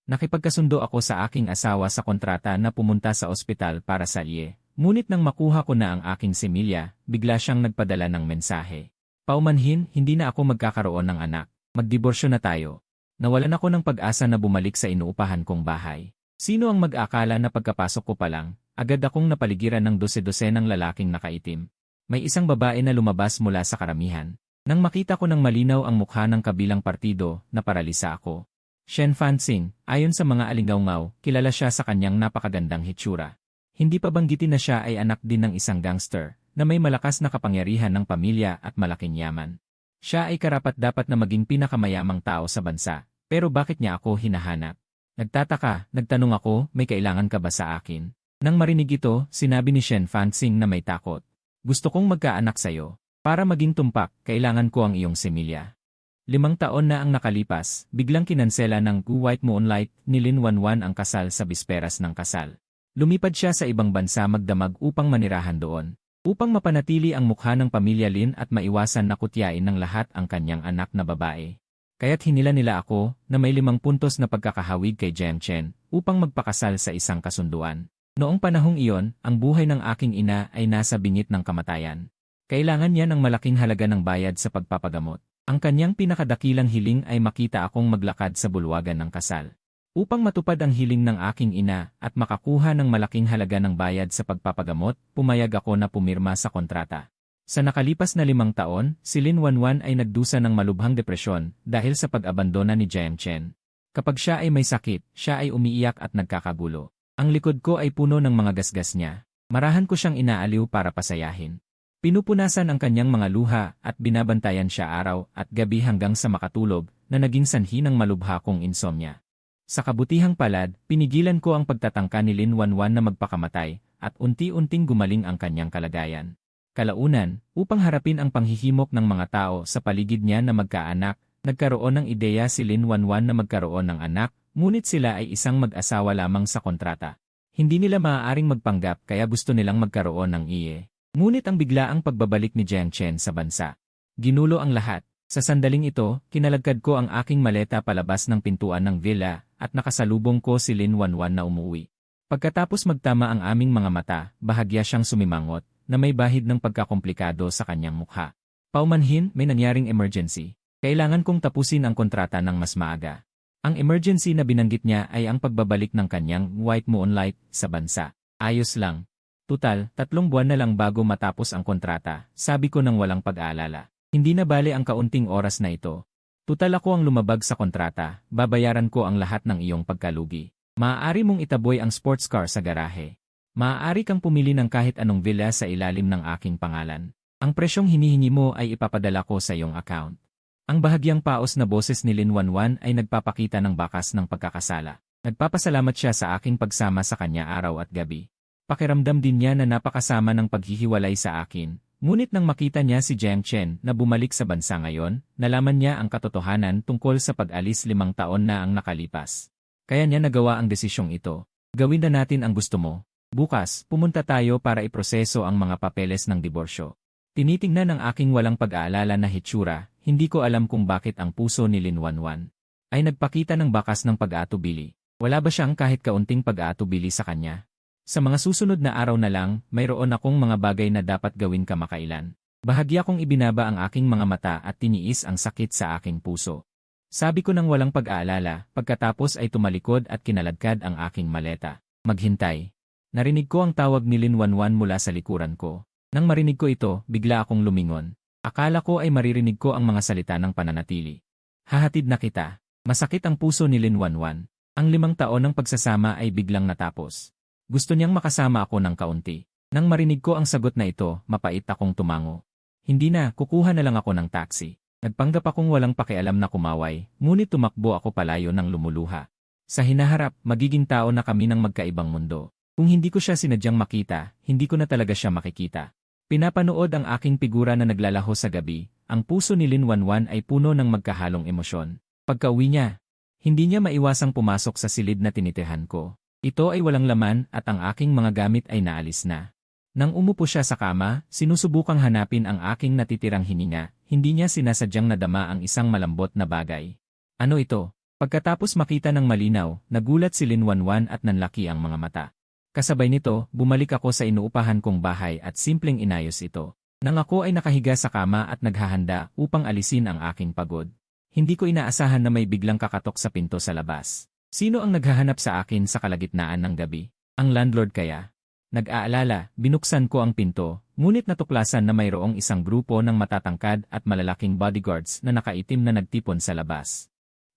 Nakipagkasundo ako sa aking asawa sa kontrata na pumunta sa ospital para sa iye. Ngunit nang makuha ko na ang aking similya, bigla siyang nagpadala ng mensahe. Paumanhin, hindi na ako magkakaroon ng anak. Magdiborsyo na tayo. Nawalan ako ng pag-asa na bumalik sa inuupahan kong bahay. Sino ang mag-akala na pagkapasok ko pa lang, agad akong napaligiran ng dose-dose ng lalaking nakaitim. May isang babae na lumabas mula sa karamihan. Nang makita ko ng malinaw ang mukha ng kabilang partido, naparalisa ako. Shen Fanxing, ayon sa mga alinggaw-ngaw, kilala siya sa kanyang napakagandang hitsura. Hindi pa banggitin na siya ay anak din ng isang gangster, na may malakas na kapangyarihan ng pamilya at malaking yaman. Siya ay karapat-dapat na maging pinakamayamang tao sa bansa, pero bakit niya ako hinahanap? Nagtataka, nagtanong ako, may kailangan ka ba sa akin? Nang marinig ito, sinabi ni Shen Fanxing na may takot. Gusto kong magkaanak sa'yo. Para maging tumpak, kailangan ko ang iyong semilya. 5 taon na ang nakalipas, biglang kinansela ng White Moonlight ni Lin Wanwan ang kasal sa bisperas ng kasal. Lumipad siya sa ibang bansa magdamag upang manirahan doon. Upang mapanatili ang mukha ng pamilya Lin at maiwasan na kutyain ng lahat ang kanyang anak na babae. Kaya't hinila nila ako na may 5 puntos na pagkakahawig kay Jiang Chen upang magpakasal sa isang kasunduan. Noong panahong iyon, ang buhay ng aking ina ay nasa bingit ng kamatayan. Kailangan niya ng malaking halaga ng bayad sa pagpapagamot. Ang kanyang pinakadakilang hiling ay makita akong maglakad sa bulwagan ng kasal. Upang matupad ang hiling ng aking ina at makakuha ng malaking halaga ng bayad sa pagpapagamot, pumayag ako na pumirma sa kontrata. Sa nakalipas na 5 taon, si Lin Wanwan ay nagdusa ng malubhang depresyon dahil sa pag-abandona ni Jiang Chen. Kapag siya ay may sakit, siya ay umiiyak at nagkakagulo. Ang likod ko ay puno ng mga gasgas niya. Marahan ko siyang inaaliw para pasayahin. Pinupunasan ang kanyang mga luha at binabantayan siya araw at gabi hanggang sa makatulog na naging sanhi ng malubha kong insomnia. Sa kabutihang palad, pinigilan ko ang pagtatangka ni Lin Wanwan na magpakamatay at unti-unting gumaling ang kanyang kalagayan. Kalaunan, upang harapin ang panghihimok ng mga tao sa paligid niya na magkaanak, nagkaroon ng ideya si Lin Wanwan na magkaroon ng anak, ngunit sila ay isang mag-asawa lamang sa kontrata. Hindi nila maaaring magpanggap kaya gusto nilang magkaroon ng iye. Ngunit ang biglaang pagbabalik ni Jiang Chen sa bansa. Ginulo ang lahat. Sa sandaling ito, kinalagkad ko ang aking maleta palabas ng pintuan ng villa at nakasalubong ko si Lin Wanwan na umuwi. Pagkatapos magtama ang aming mga mata, bahagya siyang sumimangot na may bahid ng pagkakomplikado sa kanyang mukha. Paumanhin, may nangyaring emergency. Kailangan kong tapusin ang kontrata ng mas maaga. Ang emergency na binanggit niya ay ang pagbabalik ng kanyang White Moonlight sa bansa. Ayos lang. Tutal, 3 buwan na lang bago matapos ang kontrata, sabi ko nang walang pag-aalala. Hindi na bale ang kaunting oras na ito. Tutal ako ang lumabag sa kontrata, babayaran ko ang lahat ng iyong pagkalugi. Maaari mong itaboy ang sports car sa garahe. Maaari kang pumili ng kahit anong villa sa ilalim ng aking pangalan. Ang presyong hinihingi mo ay ipapadala ko sa iyong account. Ang bahagyang paos na boses ni Lin Wanwan ay nagpapakita ng bakas ng pagkakasala. Nagpapasalamat siya sa aking pagsama sa kanya araw at gabi. Pakiramdam din niya na napakasama ng paghihiwalay sa akin. Ngunit nang makita niya si Jiang Chen na bumalik sa bansa ngayon, nalaman niya ang katotohanan tungkol sa pag-alis 5 taon na ang nakalipas. Kaya niya nagawa ang desisyong ito. Gawin na natin ang gusto mo. Bukas, pumunta tayo para iproseso ang mga papeles ng diborsyo. Tinitingnan ng aking walang pag-aalala na hitsura, hindi ko alam kung bakit ang puso ni Lin Wanwan ay nagpakita ng bakas ng pag-aatubili. Wala ba siyang kahit kaunting pag-aatubili sa kanya? Sa mga susunod na araw na lang, mayroon akong mga bagay na dapat gawin kamakailan. Bahagya kong ibinaba ang aking mga mata at tiniis ang sakit sa aking puso. Sabi ko nang walang pag-aalala, pagkatapos ay tumalikod at kinaladkad ang aking maleta. Maghintay. Narinig ko ang tawag ni Lin Wanwan mula sa likuran ko. Nang marinig ko ito, bigla akong lumingon. Akala ko ay maririnig ko ang mga salita ng pananatili. Hahatid na kita. Masakit ang puso ni Lin Wanwan. Ang 5 taon ng pagsasama ay biglang natapos. Gusto niyang makasama ako ng kaunti. Nang marinig ko ang sagot na ito, mapait akong tumango. Hindi na, kukuha na lang ako ng taxi. Nagpanggap akong walang pakialam na kumaway, ngunit tumakbo ako palayo ng lumuluha. Sa hinaharap, magiging tao na kami ng magkaibang mundo. Kung hindi ko siya sinadyang makita, hindi ko na talaga siya makikita. Pinapanood ang aking figura na naglalaho sa gabi. Ang puso ni Lin Wanwan ay puno ng magkahalong emosyon. Pagka-uwi niya, hindi niya maiwasang pumasok sa silid na tinitihan ko. Ito ay walang laman at ang aking mga gamit ay naalis na. Nang umupo siya sa kama, sinusubukang hanapin ang aking natitirang hininga, hindi niya sinasadyang nadama ang isang malambot na bagay. Ano ito? Pagkatapos makita ng malinaw, nagulat si Lin Wanwan at nanlaki ang mga mata. Kasabay nito, bumalik ako sa inuupahan kong bahay at simpleng inayos ito. Nang ako ay nakahiga sa kama at naghahanda upang alisin ang aking pagod. Hindi ko inaasahan na may biglang kakatok sa pinto sa labas. Sino ang naghahanap sa akin sa kalagitnaan ng gabi? Ang landlord kaya? Nag-aalala, binuksan ko ang pinto, ngunit natuklasan na mayroong isang grupo ng matatangkad at malalaking bodyguards na nakaitim na nagtipon sa labas.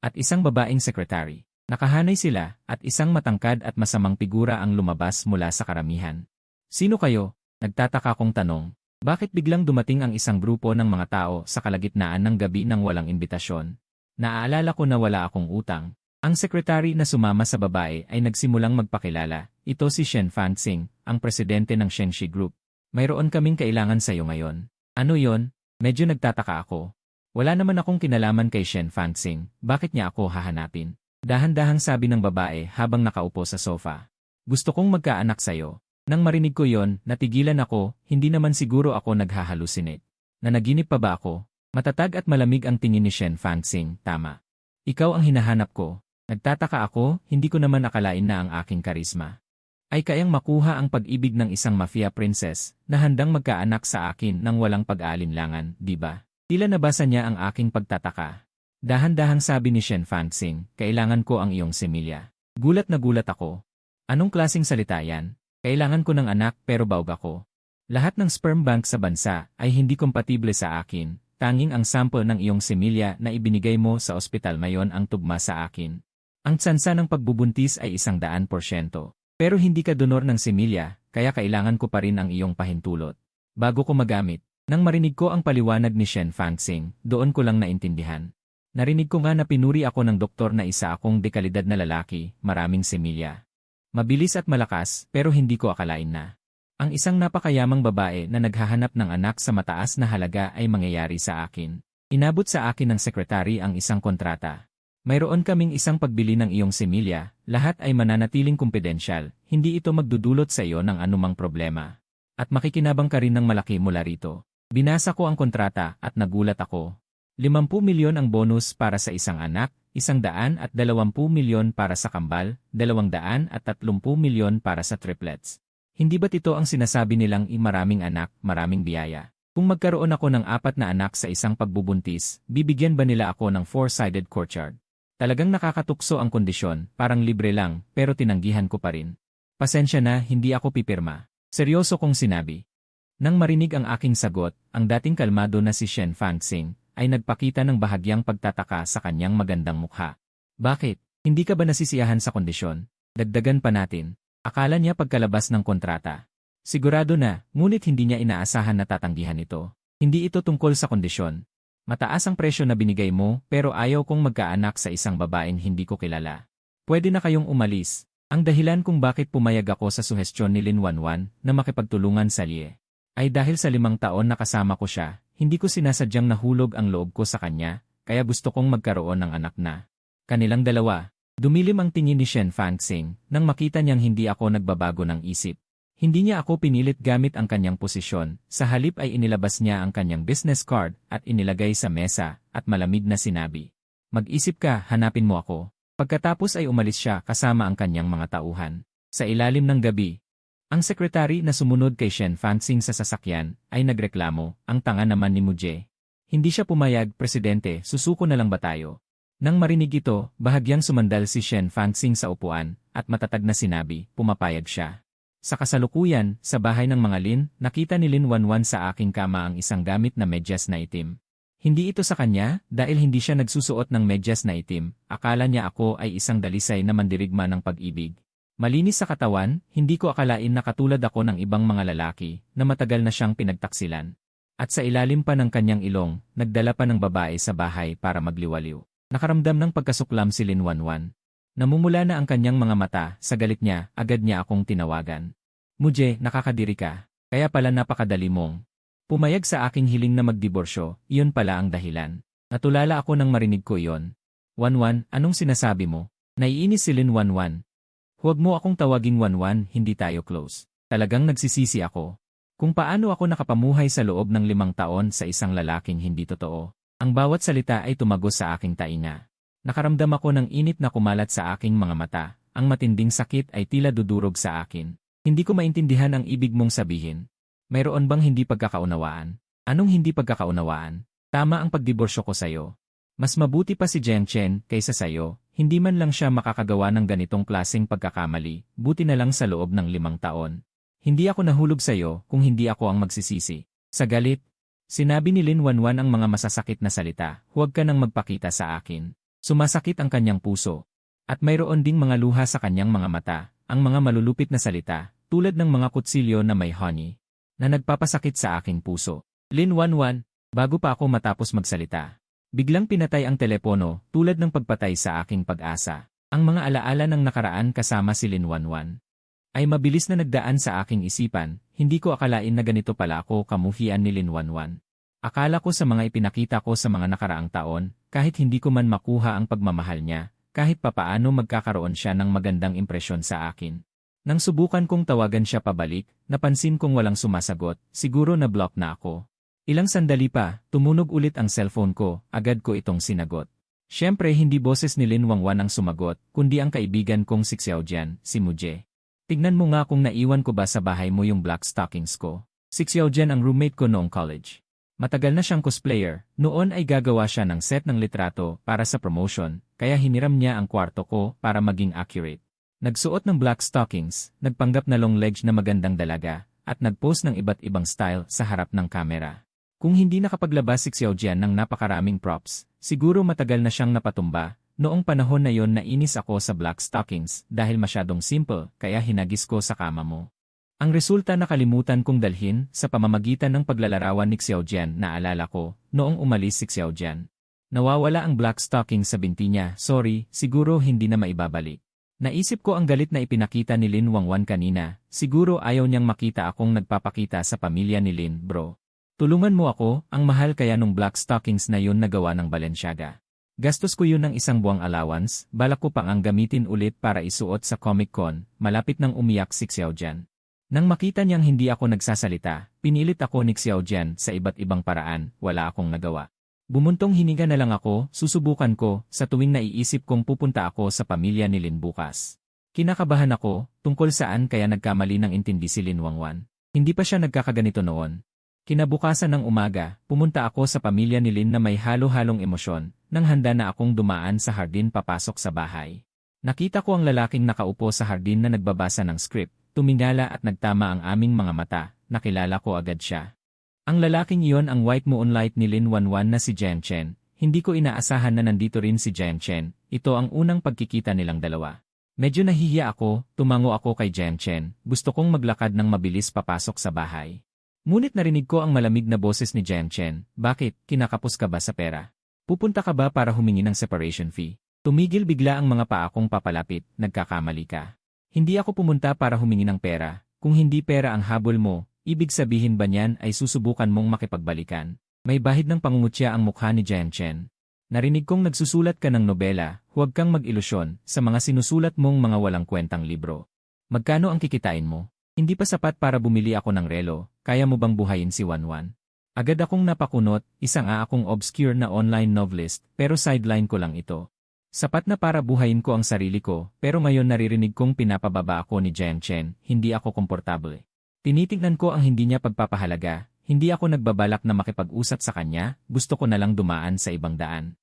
At isang babaeng sekretary. Nakahanay sila, at isang matangkad at masamang figura ang lumabas mula sa karamihan. Sino kayo? Nagtataka kong tanong. Bakit biglang dumating ang isang grupo ng mga tao sa kalagitnaan ng gabi nang walang imbitasyon? Naaalala ko na wala akong utang. Ang sekretary na sumama sa babae ay nagsimulang magpakilala. Ito si Shen Fanxing, ang presidente ng Shengxi Group. Mayroon kaming kailangan sa iyo ngayon. Ano yon? Medyo nagtataka ako. Wala naman akong kinalaman kay Shen Fanxing, bakit niya ako hahanapin? Dahan-dahang sabi ng babae habang nakaupo sa sofa. Gusto kong magkaanak sa'yo. Nang marinig ko yon, natigilan ako, hindi naman siguro ako naghahalusinate. Nanaginip pa ba ako? Matatag at malamig ang tingin ni Shen Fanxing, tama. Ikaw ang hinahanap ko. Nagtataka ako, hindi ko naman akalain na ang aking karisma ay kayang makuha ang pag-ibig ng isang mafia princess na handang magkaanak sa akin nang walang pag-aalinlangan, di ba? Tila nabasa niya ang aking pagtataka. Dahan-dahang sabi ni Shen Fanxing, kailangan ko ang iyong semilya. Gulat na gulat ako. Anong klaseng salita yan? Kailangan ko ng anak pero baog ako. Lahat ng sperm bank sa bansa ay hindi kompatible sa akin. Tanging ang sample ng iyong semilya na ibinigay mo sa ospital mayon ang tugma sa akin. Ang tsansa ng pagbubuntis ay 100%. Pero hindi ka donor ng semilya, kaya kailangan ko pa rin ang iyong pahintulot. Bago ko magamit, nang marinig ko ang paliwanag ni Shen Fanxing, doon ko lang naintindihan. Narinig ko nga na pinuri ako ng doktor na isa akong dekalidad na lalaki, maraming semilya. Mabilis at malakas, pero hindi ko akalain na ang isang napakayamang babae na naghahanap ng anak sa mataas na halaga ay mangyayari sa akin. Inabot sa akin ng sekretary ang isang kontrata. Mayroon kaming isang pagbili ng iyong semilya, lahat ay mananatiling kumpidensyal, hindi ito magdudulot sa iyo ng anumang problema. At makikinabang ka rin ng malaki mula rito. Binasa ko ang kontrata at nagulat ako. 50 milyon ang bonus para sa isang anak, 120 milyon para sa kambal, 230 milyon para sa triplets. Hindi ba't ito ang sinasabi nilang maraming anak, maraming biyaya? Kung magkaroon ako ng 4 na anak sa isang pagbubuntis, bibigyan ba nila ako ng 4-sided courtyard? Talagang nakakatukso ang kondisyon, parang libre lang, pero tinanggihan ko pa rin. Pasensya na, hindi ako pipirma. Seryoso kong sinabi. Nang marinig ang aking sagot, ang dating kalmado na si Shen Fanxing ay nagpakita ng bahagyang pagtataka sa kanyang magandang mukha. Bakit? Hindi ka ba nasisiyahan sa kondisyon? Dagdagan pa natin. Akala niya pagkalabas ng kontrata. Sigurado na, ngunit hindi niya inaasahan na tatanggihan ito. Hindi ito tungkol sa kondisyon. Mataas ang presyo na binigay mo, pero ayaw kong magkaanak sa isang babaeng hindi ko kilala. Pwede na kayong umalis. Ang dahilan kung bakit pumayag ako sa suhestyon ni Lin Wanwan na makipagtulungan sa Lie ay dahil sa 5 taon na kasama ko siya, hindi ko sinasadyang nahulog ang loob ko sa kanya, kaya gusto kong magkaroon ng anak na. Kanilang dalawa. Dumilim ang tingin ni Shen Fanxing nang makita niyang hindi ako nagbabago ng isip. Hindi niya ako pinilit gamit ang kanyang posisyon, sa halip ay inilabas niya ang kanyang business card at inilagay sa mesa at malamig na sinabi. Mag-isip ka, hanapin mo ako. Pagkatapos ay umalis siya kasama ang kanyang mga tauhan. Sa ilalim ng gabi, ang sekretary na sumunod kay Shen Fanxing sa sasakyan ay nagreklamo, ang tanga naman ni Muje. Hindi siya pumayag, Presidente, susuko na lang ba tayo? Nang marinig ito, bahagyang sumandal si Shen Fanxing sa upuan at matatag na sinabi, pumapayag siya. Sa kasalukuyan, sa bahay ng mga Lin, nakita ni Lin Wanwan sa aking kama ang isang gamit na medyas na itim. Hindi ito sa kanya, dahil hindi siya nagsusuot ng medyas na itim, akala niya ako ay isang dalisay na mandirigma ng pag-ibig. Malinis sa katawan, hindi ko akalain na katulad ako ng ibang mga lalaki, na matagal na siyang pinagtaksilan. At sa ilalim pa ng kanyang ilong, nagdala pa ng babae sa bahay para magliwaliw. Nakaramdam ng pagkasuklam si Lin Wanwan. Namumula na ang kanyang mga mata, sa galit niya, agad niya akong tinawagan. Muje, nakakadiri ka. Kaya pala napakadali mong pumayag sa aking hiling na magdiborsyo, iyon pala ang dahilan. Natulala ako nang marinig ko iyon. Wanwan, anong sinasabi mo? Naiinis si Lin Wanwan. Huwag mo akong tawaging Wanwan, hindi tayo close. Talagang nagsisisi ako. Kung paano ako nakapamuhay sa loob ng 5 taon sa isang lalaking hindi totoo. Ang bawat salita ay tumagos sa aking tainga. Nakaramdam ako ng init na kumalat sa aking mga mata, ang matinding sakit ay tila dudurog sa akin. Hindi ko maintindihan ang ibig mong sabihin. Mayroon bang hindi pagkakaunawaan? Anong hindi pagkakaunawaan? Tama ang pagdiborsyo ko sa'yo. Mas mabuti pa si Jiang Chen kaysa sa'yo, hindi man lang siya makakagawa ng ganitong klaseng pagkakamali, buti na lang sa loob ng 5 taon. Hindi ako nahulog sa'yo kung hindi ako ang magsisisi. Sa galit, sinabi ni Lin Wanwan ang mga masasakit na salita, huwag ka nang magpakita sa akin. Sumasakit ang kanyang puso. At mayroon ding mga luha sa kanyang mga mata, ang mga malulupit na salita, tulad ng mga kutsilyo na may honey, na nagpapasakit sa aking puso. Lin Wanwan, bago pa ako matapos magsalita, biglang pinatay ang telepono tulad ng pagpatay sa aking pag-asa. Ang mga alaala ng nakaraan kasama si Lin Wanwan ay mabilis na nagdaan sa aking isipan, hindi ko akalain na ganito pala ako kamuhian ni Lin Wanwan. Akala ko sa mga ipinakita ko sa mga nakaraang taon, kahit hindi ko man makuha ang pagmamahal niya, kahit papaano magkakaroon siya ng magandang impresyon sa akin. Nang subukan kong tawagan siya pabalik, napansin kong walang sumasagot, siguro na-block na ako. Ilang sandali pa, tumunog ulit ang cellphone ko, agad ko itong sinagot. Siyempre hindi boses ni Lin Wanwan ang sumagot, kundi ang kaibigan kong si Xiaojian, si Muje. Tignan mo nga kung naiwan ko ba sa bahay mo yung black stockings ko. Si Xiaojian ang roommate ko noong college. Matagal na siyang cosplayer, noon ay gagawa siya ng set ng litrato para sa promotion, kaya hiniram niya ang kwarto ko para maging accurate. Nagsuot ng black stockings, nagpanggap na long legs na magandang dalaga, at nagpost ng iba't ibang style sa harap ng kamera. Kung hindi nakapaglabas si Xiaojian ng napakaraming props, siguro matagal na siyang napatumba. Noong panahon na yon nainis ako sa black stockings dahil masyadong simple, kaya hinagis ko sa kama mo. Ang resulta nakalimutan kong dalhin sa pamamagitan ng paglalarawan ni Xiaojian na alala ko, noong umalis si Xiaojian. Nawawala ang black stocking sa binti niya, sorry, siguro hindi na maibabalik. Naisip ko ang galit na ipinakita ni Lin Wanwan kanina, siguro ayaw niyang makita akong nagpapakita sa pamilya ni Lin, bro. Tulungan mo ako, ang mahal kaya nung black stockings na yun nagawa ng Balenciaga. Gastos ko yun ng 1 buwang allowance, balak ko pang ang gamitin ulit para isuot sa Comic Con, malapit nang umiyak si Xiaojian. Nang makita niyang hindi ako nagsasalita, pinilit ako ni Xiaojian sa iba't ibang paraan, wala akong nagawa. Bumuntong hininga na lang ako, susubukan ko, sa tuwing naiisip kong pupunta ako sa pamilya ni Lin bukas. Kinakabahan ako, tungkol saan kaya nagkamali ng intindi si Lin Wanwan. Hindi pa siya nagkakaganito noon. Kinabukasan ng umaga, pumunta ako sa pamilya ni Lin na may halo-halong emosyon, nang handa na akong dumaan sa hardin papasok sa bahay. Nakita ko ang lalaking nakaupo sa hardin na nagbabasa ng script. Tumingala at nagtama ang aming mga mata, nakilala ko agad siya. Ang lalaking iyon ang white moonlight ni Lin Wanwan na si Jiang Chen. Hindi ko inaasahan na nandito rin si Jiang Chen, ito ang unang pagkikita nilang dalawa. Medyo nahihiya ako, tumango ako kay Jiang Chen, gusto kong maglakad ng mabilis papasok sa bahay. Ngunit narinig ko ang malamig na boses ni Jiang Chen, bakit, kinakapos ka ba sa pera? Pupunta ka ba para humingi ng separation fee? Tumigil bigla ang mga paa kong papalapit, nagkakamali ka. Hindi ako pumunta para humingi ng pera, kung hindi pera ang habol mo, ibig sabihin ba niyan ay susubukan mong makipagbalikan? May bahid ng pangungutya ang mukha ni Jiang Chen. Narinig kong nagsusulat ka ng nobela, huwag kang mag-ilusyon sa mga sinusulat mong mga walang kwentang libro. Magkano ang kikitain mo? Hindi pa sapat para bumili ako ng relo, kaya mo bang buhayin si Wanwan? Agad akong napakunot, isang akong obscure na online novelist, pero sideline ko lang ito. Sapat na para buhayin ko ang sarili ko, pero ngayon naririnig kong pinapababa ako ni Jiang Chen, hindi ako komportable. Tinitingnan ko ang hindi niya pagpapahalaga, hindi ako nagbabalak na makipag-usap sa kanya, gusto ko na lang dumaan sa ibang daan.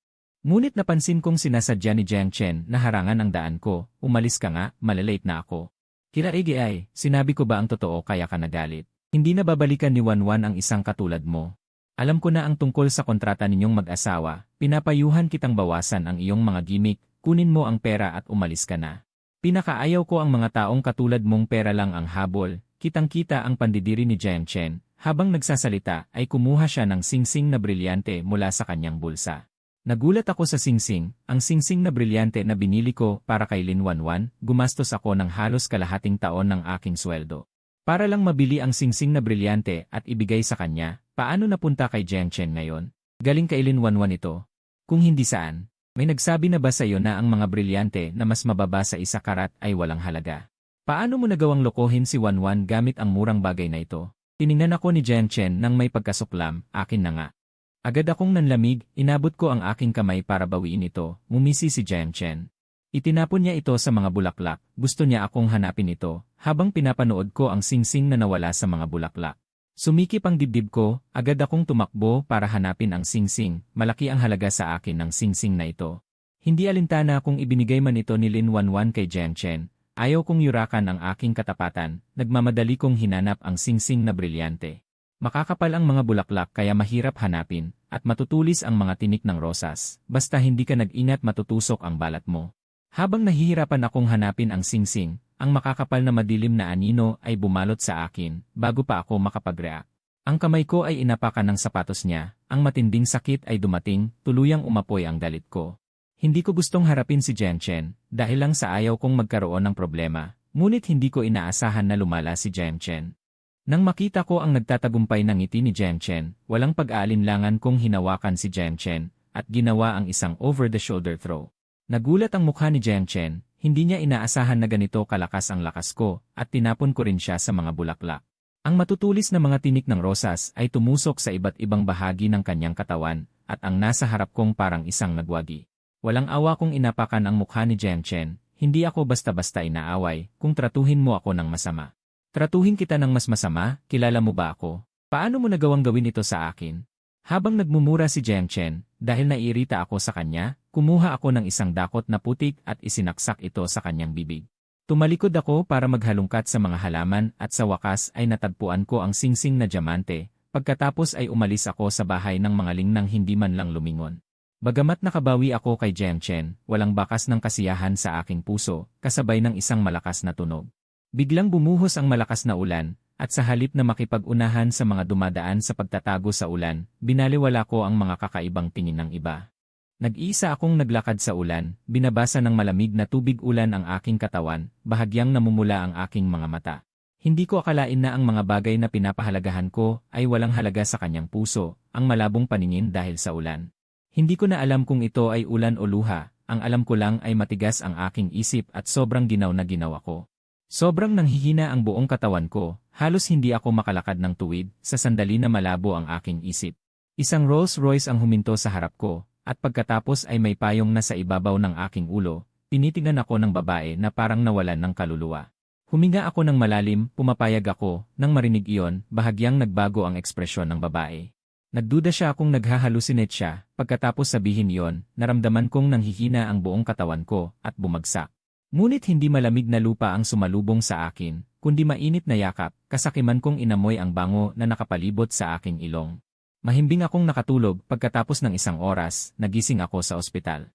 Ngunit napansin kong sinasadya ni Jiang Chen na harangan ang daan ko, umalis ka nga, malalate na ako. Kiraigi ay, sinabi ko ba ang totoo kaya ka nagalit? Hindi na babalikan ni Wanwan ang isang katulad mo. Alam ko na ang tungkol sa kontrata ninyong mag-asawa, pinapayuhan kitang bawasan ang iyong mga gimmick, kunin mo ang pera at umalis ka na. Pinakaayaw ko ang mga taong katulad mong pera lang ang habol, kitang-kita ang pandidiri ni Jiang Chen, habang nagsasalita ay kumuha siya ng singsing na brilyante mula sa kanyang bulsa. Nagulat ako sa singsing, ang singsing na brilyante na binili ko para kay Lin Wanwan, gumastos ako ng halos kalahating taon ng aking sweldo. Para lang mabili ang singsing na brilyante at ibigay sa kanya, paano napunta kay Jiang Chen ngayon? Galing kay Lin Wanwan ito. Kung hindi saan, may nagsabi na ba sa iyo na ang mga brilyante na mas mababa sa 1 karat ay walang halaga? Paano mo nagawang lokohin si Wanwan gamit ang murang bagay na ito? Tiningnan ako ni Jiang Chen nang may pagkasuklam, akin na nga. Agad akong nanlamig, inabot ko ang aking kamay para bawiin ito, ngumisi si Jiang Chen. Itinapon niya ito sa mga bulaklak, gusto niya akong hanapin ito, habang pinapanood ko ang singsing na nawala sa mga bulaklak. Sumikip ang dibdib ko, agad akong tumakbo para hanapin ang singsing, malaki ang halaga sa akin ng singsing na ito. Hindi alintana kung ibinigay man ito ni Lin Wanwan kay Jiang Chen, ayaw kong yurakan ang aking katapatan, nagmamadali kong hinanap ang singsing na brilyante. Makakapal ang mga bulaklak kaya mahirap hanapin, at matutulis ang mga tinik ng rosas, basta hindi ka nag-ingat matutusok ang balat mo. Habang nahihirapan akong hanapin ang singsing, ang makakapal na madilim na anino ay bumalot sa akin, bago pa ako makapag-react. Ang kamay ko ay inapakan ng sapatos niya, ang matinding sakit ay dumating, tuluyang umapoy ang dalit ko. Hindi ko gustong harapin si Jiang Chen, dahil lang sa ayaw kong magkaroon ng problema, ngunit hindi ko inaasahan na lumala si Jiang Chen. Nang makita ko ang nagtatagumpay ng ngiti ni Jiang Chen, walang pag-aalinlangan kong hinawakan si Jiang Chen, at ginawa ang isang over-the-shoulder throw. Nagulat ang mukha ni Jiang Chen, hindi niya inaasahan na ganito kalakas ang lakas ko, at tinapon ko rin siya sa mga bulaklak. Ang matutulis na mga tinik ng rosas ay tumusok sa iba't ibang bahagi ng kanyang katawan, at ang nasa harap kong parang isang nagwagi. Walang awa kong inapakan ang mukha ni Jiang Chen, hindi ako basta-basta inaaway, kung tratuhin mo ako ng masama. Tratuhin kita ng mas masama, kilala mo ba ako? Paano mo nagawang gawin ito sa akin? Habang nagmumura si Jiang Chen, dahil naiirita ako sa kanya, kumuha ako ng isang dakot na putik at isinaksak ito sa kanyang bibig. Tumalikod ako para maghalungkat sa mga halaman at sa wakas ay natagpuan ko ang singsing na diamante, pagkatapos ay umalis ako sa bahay ng mga lingnang hindi man lang lumingon. Bagamat nakabawi ako kay Jiang Chen, walang bakas ng kasiyahan sa aking puso, kasabay ng isang malakas na tunog. Biglang bumuhos ang malakas na ulan, at sa halip na makipag-unahan sa mga dumadaan sa pagtatago sa ulan, binaliwala ko ang mga kakaibang tingin ng iba. Nag-iisa akong naglakad sa ulan, binabasa ng malamig na tubig ulan ang aking katawan, bahagyang namumula ang aking mga mata. Hindi ko akalain na ang mga bagay na pinapahalagahan ko ay walang halaga sa kanyang puso, ang malabong paningin dahil sa ulan. Hindi ko na alam kung ito ay ulan o luha, ang alam ko lang ay matigas ang aking isip at sobrang ginaw na ginaw ako. Sobrang nanghihina ang buong katawan ko, halos hindi ako makalakad ng tuwid, sa sandali na malabo ang aking isip. Isang Rolls Royce ang huminto sa harap ko, at pagkatapos ay may payong na sa ibabaw ng aking ulo, tinitingnan ako ng babae na parang nawalan ng kaluluwa. Huminga ako ng malalim, pumapayag ako, nang marinig iyon, bahagyang nagbago ang ekspresyon ng babae. Nagduda siya kung naghahalusinate siya, pagkatapos sabihin iyon, naramdaman kong nanghihina ang buong katawan ko, at bumagsak. Ngunit hindi malamig na lupa ang sumalubong sa akin, kundi mainit na yakap, kasakiman kong inamoy ang bango na nakapalibot sa aking ilong. Mahimbing akong nakatulog, pagkatapos ng isang oras, nagising ako sa ospital.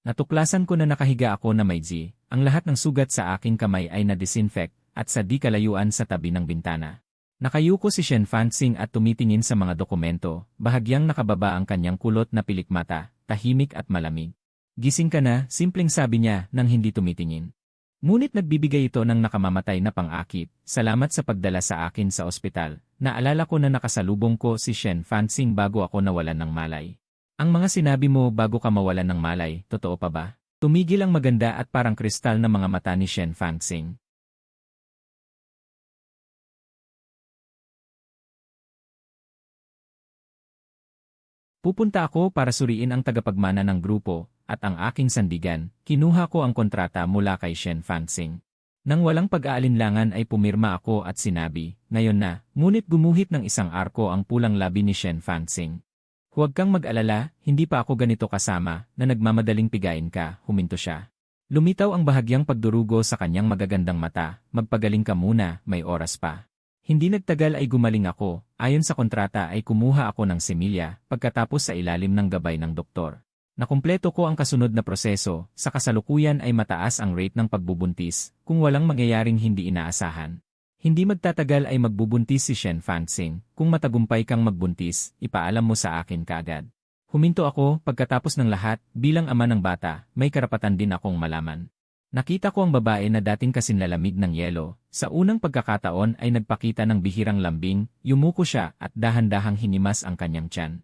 Natuklasan ko na nakahiga ako na may G, ang lahat ng sugat sa aking kamay ay na-disinfect, at sa di kalayuan sa tabi ng bintana. Nakayuko si Shen Fanxing at tumitingin sa mga dokumento, bahagyang nakababa ang kanyang kulot na pilikmata, tahimik at malamig. Gising ka na, simpleng sabi niya nang hindi tumitingin. Ngunit nagbibigay ito ng nakamamatay na pang-akit, salamat sa pagdala sa akin sa ospital. Naalala ko na nakasalubong ko si Shen Fanxing bago ako nawalan ng malay. Ang mga sinabi mo bago ka mawalan ng malay, totoo pa ba? Tumigil ang maganda at parang kristal na mga mata ni Shen Fanxing. Pupunta ako para suriin ang tagapagmana ng grupo, at ang aking sandigan, kinuha ko ang kontrata mula kay Shen Fanxing. Nang walang pag-aalinlangan ay pumirma ako at sinabi, ngayon na, ngunit gumuhit ng isang arko ang pulang labi ni Shen Fanxing. Huwag kang mag-alala, hindi pa ako ganito kasama, na nagmamadaling pigain ka, huminto siya. Lumitaw ang bahagyang pagdurugo sa kanyang magagandang mata, magpagaling ka muna, may oras pa. Hindi nagtagal ay gumaling ako, ayon sa kontrata ay kumuha ako ng semilya, pagkatapos sa ilalim ng gabay ng doktor. Nakumpleto ko ang kasunod na proseso, sa kasalukuyan ay mataas ang rate ng pagbubuntis, kung walang mangyayaring hindi inaasahan. Hindi magtatagal ay magbubuntis si Shen Fanxing, kung matagumpay kang magbuntis, ipaalam mo sa akin kaagad. Huminto ako, pagkatapos ng lahat, bilang ama ng bata, may karapatan din akong malaman. Nakita ko ang babae na dating kasinlalamig ng yelo, sa unang pagkakataon ay nagpakita ng bihirang lambing, yumuko siya at dahan-dahang hinimas ang kanyang tiyan.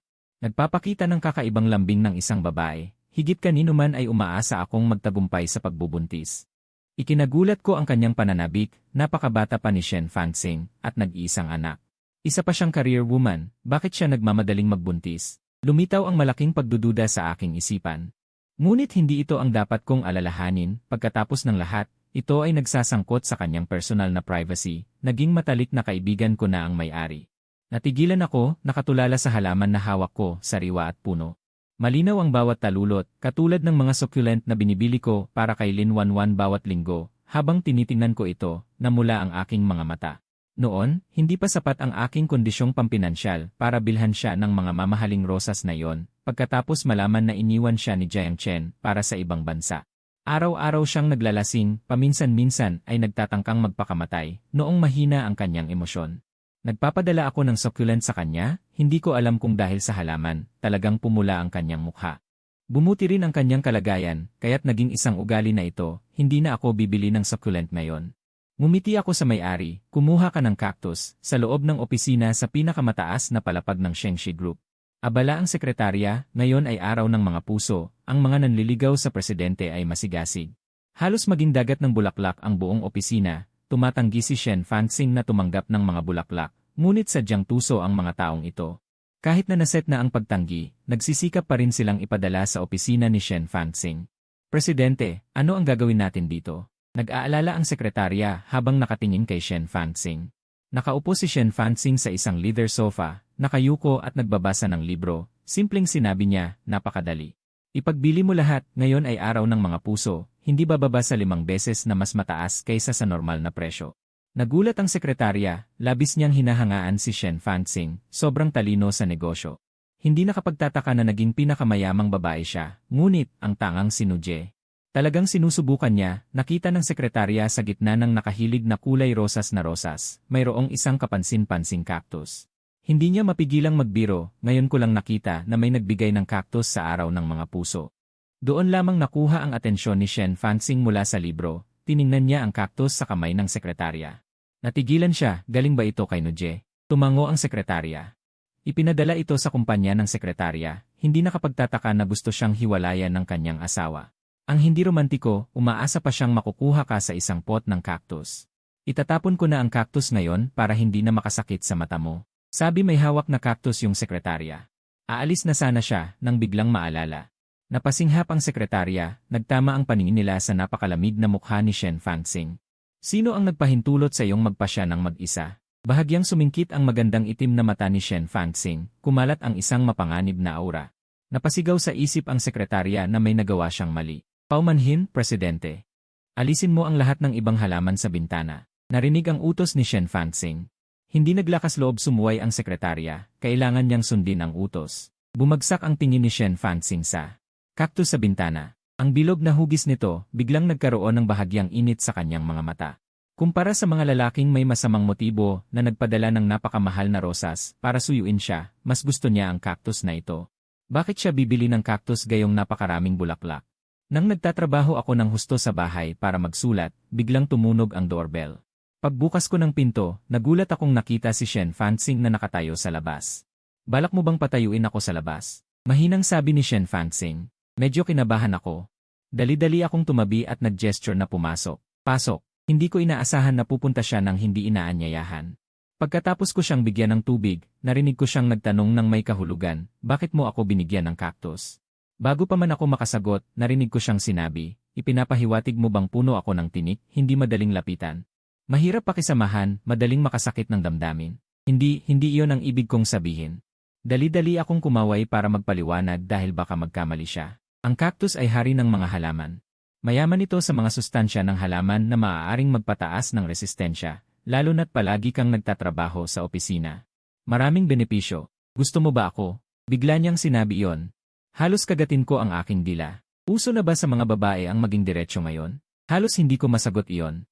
Nagpapakita ng kakaibang lambing ng isang babae, higit kanino man ay umaasa akong magtagumpay sa pagbubuntis. Ikinagulat ko ang kanyang pananabik, napakabata pa ni Shen Fanxing, at nag-iisang anak. Isa pa siyang career woman, bakit siya nagmamadaling magbuntis? Lumitaw ang malaking pagdududa sa aking isipan. Ngunit hindi ito ang dapat kong alalahanin, pagkatapos ng lahat, ito ay nagsasangkot sa kanyang personal na privacy, naging matalik na kaibigan ko na ang may-ari. Natigilan ako, nakatulala sa halaman na hawak ko, sariwa at puno. Malinaw ang bawat talulot, katulad ng mga succulent na binibili ko para kay Linwanwan bawat linggo, habang tinitingnan ko ito, namula ang aking mga mata. Noon, hindi pa sapat ang aking kondisyong pampinansyal para bilhan siya ng mga mamahaling rosas na iyon, pagkatapos malaman na iniwan siya ni Jiang Chen para sa ibang bansa. Araw-araw siyang naglalasing, paminsan-minsan ay nagtatangkang magpakamatay, noong mahina ang kanyang emosyon. Nagpapadala ako ng succulent sa kanya, hindi ko alam kung dahil sa halaman, talagang pumula ang kanyang mukha. Bumuti rin ang kanyang kalagayan, kaya't naging isang ugali na ito, hindi na ako bibili ng succulent ngayon. Ngumiti ako sa may-ari, kumuha ka ng cactus, sa loob ng opisina sa pinakamataas na palapag ng Shengxi Group. Abala ang sekretarya, ngayon ay araw ng mga puso, ang mga nanliligaw sa presidente ay masigasig. Halos maging dagat ng bulaklak ang buong opisina, tumatanggi si Shen Fanxing na tumanggap ng mga bulaklak, ngunit sadyang tuso ang mga taong ito. Kahit na naset na ang pagtanggi, nagsisikap pa rin silang ipadala sa opisina ni Shen Fanxing. Presidente, ano ang gagawin natin dito? Nag-aalala ang sekretarya habang nakatingin kay Shen Fanxing. Nakaupo si Shen Fanxing sa isang leather sofa, nakayuko at nagbabasa ng libro. Simpleng sinabi niya, napakadali. Ipagbili mo lahat, ngayon ay araw ng mga puso, hindi bababa sa 5 beses na mas mataas kaysa sa normal na presyo. Nagulat ang sekretarya, labis niyang hinahangaan si Shen Fanxing, sobrang talino sa negosyo. Hindi nakapagtataka na naging pinakamayamang babae siya, ngunit ang tangang si Nuje. Talagang sinusubukan niya, nakita ng sekretarya sa gitna ng nakahilig na kulay rosas na rosas, mayroong isang kapansin-pansing cactus. Hindi niya mapigilang magbiro, ngayon ko lang nakita na may nagbigay ng cactus sa araw ng mga puso. Doon lamang nakuha ang atensyon ni Shen Fanxing mula sa libro, tiningnan niya ang cactus sa kamay ng sekretarya. Natigilan siya, galing ba ito kay Nuje? Tumango ang sekretarya. Ipinadala ito sa kumpanya ng sekretarya, hindi nakapagtataka na gusto siyang hiwalayan ng kanyang asawa. Ang hindi romantiko, umaasa pa siyang makukuha ka sa isang pot ng cactus. Itatapon ko na ang cactus ngayon para hindi na makasakit sa mata mo. Sabi may hawak na cactus yung sekretarya. Aalis na sana siya nang biglang maalala. Napasinghap ang sekretarya, nagtama ang paningin nila sa napakalamig na mukha ni Shen Fanxing. Sino ang nagpahintulot sa iyong magpasya ng mag-isa? Bahagyang sumingkit ang magandang itim na mata ni Shen Fanxing, kumalat ang isang mapanganib na aura. Napasigaw sa isip ang sekretarya na may nagawa siyang mali. Paumanhin, Presidente. Alisin mo ang lahat ng ibang halaman sa bintana. Narinig ang utos ni Shen Fanxing. Hindi naglakas loob sumuway ang sekretarya, kailangan niyang sundin ang utos. Bumagsak ang tingin ni Shen Fanxing sa cactus sa bintana. Ang bilog na hugis nito, biglang nagkaroon ng bahagyang init sa kanyang mga mata. Kumpara sa mga lalaking may masamang motibo na nagpadala ng napakamahal na rosas para suyuin siya, mas gusto niya ang cactus na ito. Bakit siya bibili ng cactus gayong napakaraming bulaklak? Nang nagtatrabaho ako ng husto sa bahay para magsulat, biglang tumunog ang doorbell. Pagbukas ko ng pinto, nagulat akong nakita si Shen Fanxing na nakatayo sa labas. Balak mo bang patayuin ako sa labas? Mahinang sabi ni Shen Fanxing. Medyo kinabahan ako. Dali-dali akong tumabi at nag-gesture na pumasok. Pasok. Hindi ko inaasahan na pupunta siya nang hindi inaanyayahan. Pagkatapos ko siyang bigyan ng tubig, narinig ko siyang nagtanong ng may kahulugan, bakit mo ako binigyan ng cactus? Bago pa man ako makasagot, narinig ko siyang sinabi, ipinapahiwatig mo bang puno ako ng tinik, hindi madaling lapitan? Mahirap pakisamahan, madaling makasakit ng damdamin. Hindi iyon ang ibig kong sabihin. Dali-dali akong kumaway para magpaliwanag dahil baka magkamali siya. Ang cactus ay hari ng mga halaman. Mayaman ito sa mga sustansya ng halaman na maaaring magpataas ng resistensya, lalo na't palagi kang nagtatrabaho sa opisina. Maraming benepisyo. Gusto mo ba ako? Bigla niyang sinabi iyon. Halos kagatin ko ang aking dila. Uso na ba sa mga babae ang maging diretsyo ngayon? Halos hindi ko masagot iyon.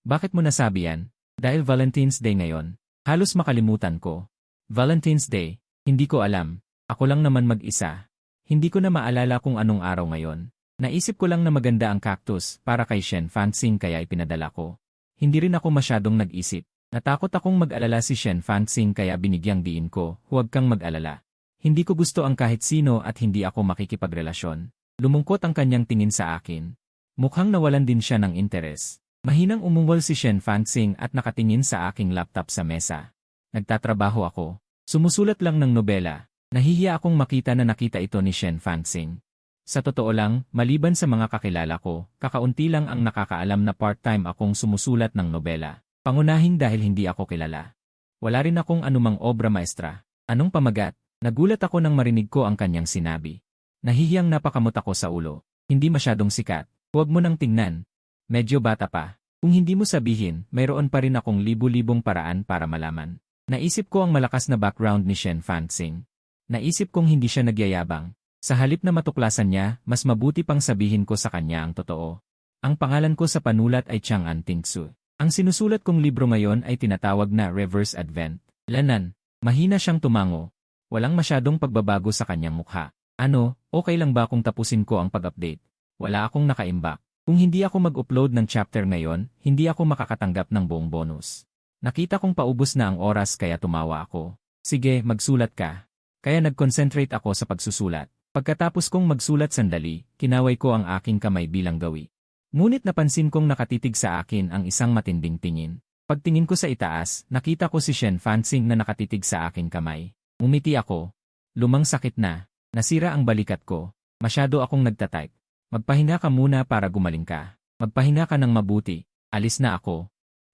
Bakit mo nasabi yan? Dahil Valentine's Day ngayon. Halos makalimutan ko. Valentine's Day? Hindi ko alam. Ako lang naman mag-isa. Hindi ko na maalala kung anong araw ngayon. Naisip ko lang na maganda ang cactus para kay Shen Fanxing kaya ipinadala ko. Hindi rin ako masyadong nag-isip. Natakot akong mag-alala si Shen Fanxing kaya binigyang diin ko, huwag kang mag-alala. Hindi ko gusto ang kahit sino at hindi ako makikipagrelasyon. Lumungkot ang kanyang tingin sa akin. Mukhang nawalan din siya ng interes. Mahinang umungol si Shen Fanxing at nakatingin sa aking laptop sa mesa. Nagtatrabaho ako. Sumusulat lang ng nobela. Nahihiya akong makita na nakita ito ni Shen Fanxing. Sa totoo lang, maliban sa mga kakilala ko, kakaunti lang ang nakakaalam na part-time akong sumusulat ng nobela. Pangunahing dahil hindi ako kilala. Wala rin akong anumang obra maestra. Anong pamagat? Nagulat ako nang marinig ko ang kanyang sinabi. Nahihiyang napakamot ako sa ulo. Hindi masyadong sikat. Huwag mo nang tingnan. Medyo bata pa. Kung hindi mo sabihin, mayroon pa rin akong libu-libong paraan para malaman. Naisip ko ang malakas na background ni Shen Fanxing. Naisip kong hindi siya nagyayabang. Sa halip na matuklasan niya, mas mabuti pang sabihin ko sa kanya ang totoo. Ang pangalan ko sa panulat ay Chang'an Tingsu. Ang sinusulat kong libro ngayon ay tinatawag na Reverse Advent. Lanan, mahina siyang tumango. Walang masyadong pagbabago sa kanyang mukha. Ano, okay lang ba kung tapusin ko ang pag-update? Wala akong nakaimbak. Kung hindi ako mag-upload ng chapter ngayon, hindi ako makakatanggap ng buong bonus. Nakita kong paubos na ang oras kaya tumawa ako. Sige, magsulat ka. Kaya nag-concentrate ako sa pagsusulat. Pagkatapos kong magsulat sandali, kinaway ko ang aking kamay bilang gawi. Ngunit napansin kong nakatitig sa akin ang isang matinding tingin. Pagtingin ko sa itaas, nakita ko si Shen Fanxing na nakatitig sa aking kamay. Umiti ako. Lumang sakit na. Nasira ang balikat ko. Masyado akong nagtatype. Magpahinga ka muna para gumaling ka. Magpahinga ka ng mabuti. Alis na ako.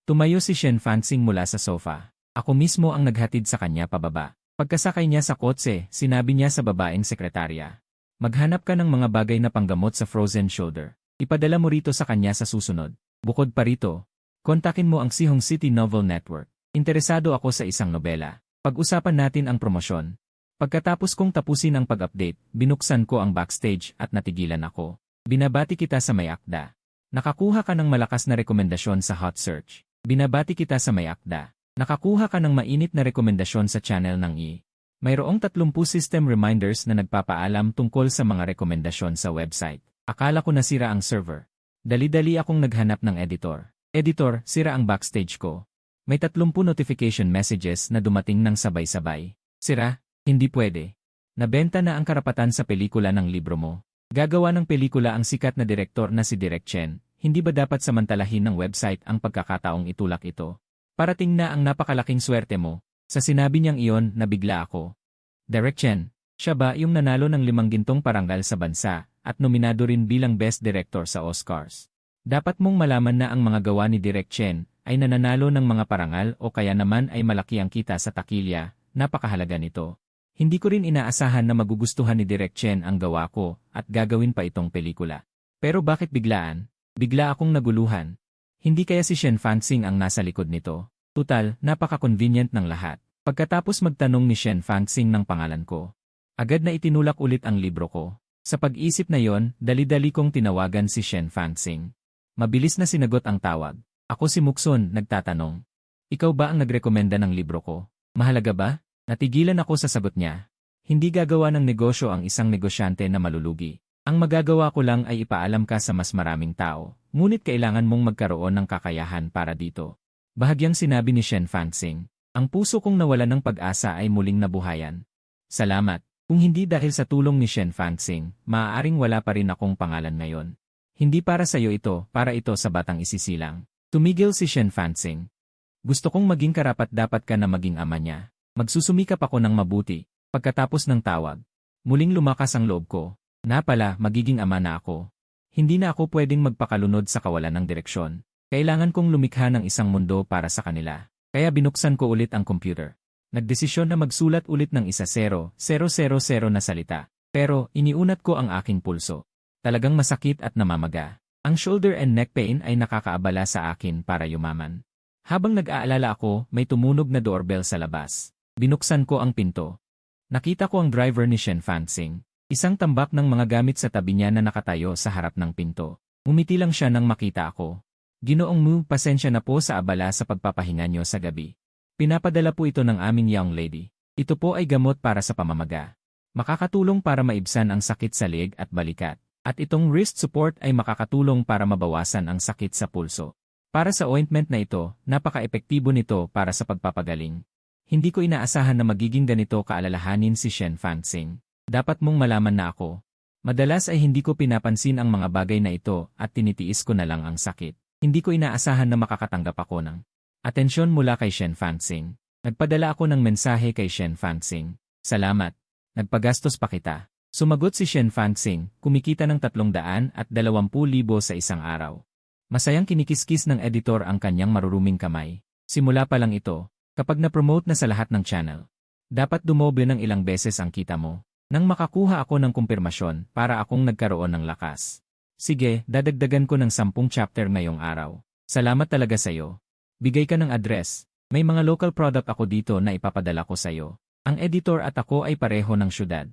Tumayo si Shen Fanxing mula sa sofa. Ako mismo ang naghatid sa kanya pababa. Pagkasakay niya sa kotse, sinabi niya sa babaeng sekretarya. Maghanap ka ng mga bagay na panggamot sa frozen shoulder. Ipadala mo rito sa kanya sa susunod. Bukod pa rito, kontakin mo ang Sihong City Novel Network. Interesado ako sa isang nobela. Pag-usapan natin ang promosyon. Pagkatapos kong tapusin ang pag-update, binuksan ko ang backstage at natigilan ako. Binabati kita sa may akda. Nakakuha ka ng malakas na rekomendasyon sa hot search. Binabati kita sa may akda. Nakakuha ka ng mainit na rekomendasyon sa channel ng I. Mayroong 30 system reminders na nagpapaalam tungkol sa mga rekomendasyon sa website. Akala ko nasira ang server. Dali-dali akong naghanap ng editor. Editor, sira ang backstage ko. May 30 notification messages na dumating ng sabay-sabay. Sira? Hindi pwede. Nabenta na ang karapatan sa pelikula ng libro mo. Gagawa ng pelikula ang sikat na direktor na si Direk Chen. Hindi ba dapat samantalahin ng website ang pagkakataong itulak ito? Parating na ang napakalaking swerte mo. Sa sinabi niyang iyon, nabigla ako. Direk Chen, siya ba yung nanalo ng 5 gintong parangal sa bansa at nominado rin bilang Best Director sa Oscars? Dapat mong malaman na ang mga gawa ni Direk Chen ay nananalo ng mga parangal o kaya naman ay malaki ang kita sa takilya. Napakahalaga nito. Hindi ko rin inaasahan na magugustuhan ni Direk Chen ang gawa ko at gagawin pa itong pelikula. Pero bakit biglaan? Bigla akong naguluhan. Hindi kaya si Shen Fanxing ang nasa likod nito? Tutal, napaka-convenient ng lahat. Pagkatapos magtanong ni Shen Fanxing ng pangalan ko, agad na itinulak ulit ang libro ko. Sa pag-isip na yon, dali-dali kong tinawagan si Shen Fanxing. Mabilis na sinagot ang tawag. Ako si Mukson, nagtatanong. Ikaw ba ang nagrekomenda ng libro ko? Mahalaga ba? Natigilan ako sa sagot niya. Hindi gagawa ng negosyo ang isang negosyante na malulugi. Ang magagawa ko lang ay ipaalam ka sa mas maraming tao, ngunit kailangan mong magkaroon ng kakayahan para dito. Bahagyang sinabi ni Shen Fanxing. Ang puso kong nawalan ng pag-asa ay muling nabuhayan. Salamat. Kung hindi dahil sa tulong ni Shen Fanxing, maaaring wala pa rin akong pangalan ngayon. Hindi para sa iyo ito, para ito sa batang isisilang. Tumigil si Shen Fanxing. Gusto kong maging karapat-dapat ka na maging ama niya. Magsusumikap ako ng mabuti. Pagkatapos ng tawag, muling lumakas ang loob ko. Na pala, magiging ama na ako. Hindi na ako pwedeng magpakalunod sa kawalan ng direksyon. Kailangan kong lumikha ng isang mundo para sa kanila. Kaya binuksan ko ulit ang computer. Nagdesisyon na magsulat ulit ng 10,000 na salita. Pero, iniunat ko ang aking pulso. Talagang masakit at namamaga. Ang shoulder and neck pain ay nakakaabala sa akin para yumaman. Habang nag-aalala ako, may tumunog na doorbell sa labas. Binuksan ko ang pinto. Nakita ko ang driver ni Shen Fanxing. Isang tambak ng mga gamit sa tabi niya na nakatayo sa harap ng pinto. Umiti lang siya nang makita ako. Ginoong Mu, pasensya na po sa abala sa pagpapahinga niyo sa gabi. Pinapadala po ito ng aming young lady. Ito po ay gamot para sa pamamaga. Makakatulong para maibsan ang sakit sa leeg at balikat. At itong wrist support ay makakatulong para mabawasan ang sakit sa pulso. Para sa ointment na ito, napaka-epektibo nito para sa pagpapagaling. Hindi ko inaasahan na magiging ganito kaalalahanin si Shen Fanxing. Dapat mong malaman na ako. Madalas ay hindi ko pinapansin ang mga bagay na ito at tinitiis ko na lang ang sakit. Hindi ko inaasahan na makakatanggap ako ng atensyon mula kay Shen Fanxing. Nagpadala ako ng mensahe kay Shen Fanxing. Salamat. Nagpagastos pa kita. Sumagot si Shen Fanxing, kumikita ng 320,000 sa isang araw. Masayang kinikiskis ng editor ang kanyang maruruming kamay. Simula pa lang ito, kapag na-promote na sa lahat ng channel. Dapat dumoble ng ilang beses ang kita mo. Nang makakuha ako ng kumpirmasyon para akong nagkaroon ng lakas. Sige, dadagdagan ko ng 10 chapter ngayong araw. Salamat talaga sa'yo. Bigay ka ng address. May mga local product ako dito na ipapadala ko sa'yo. Ang editor at ako ay pareho ng syudad.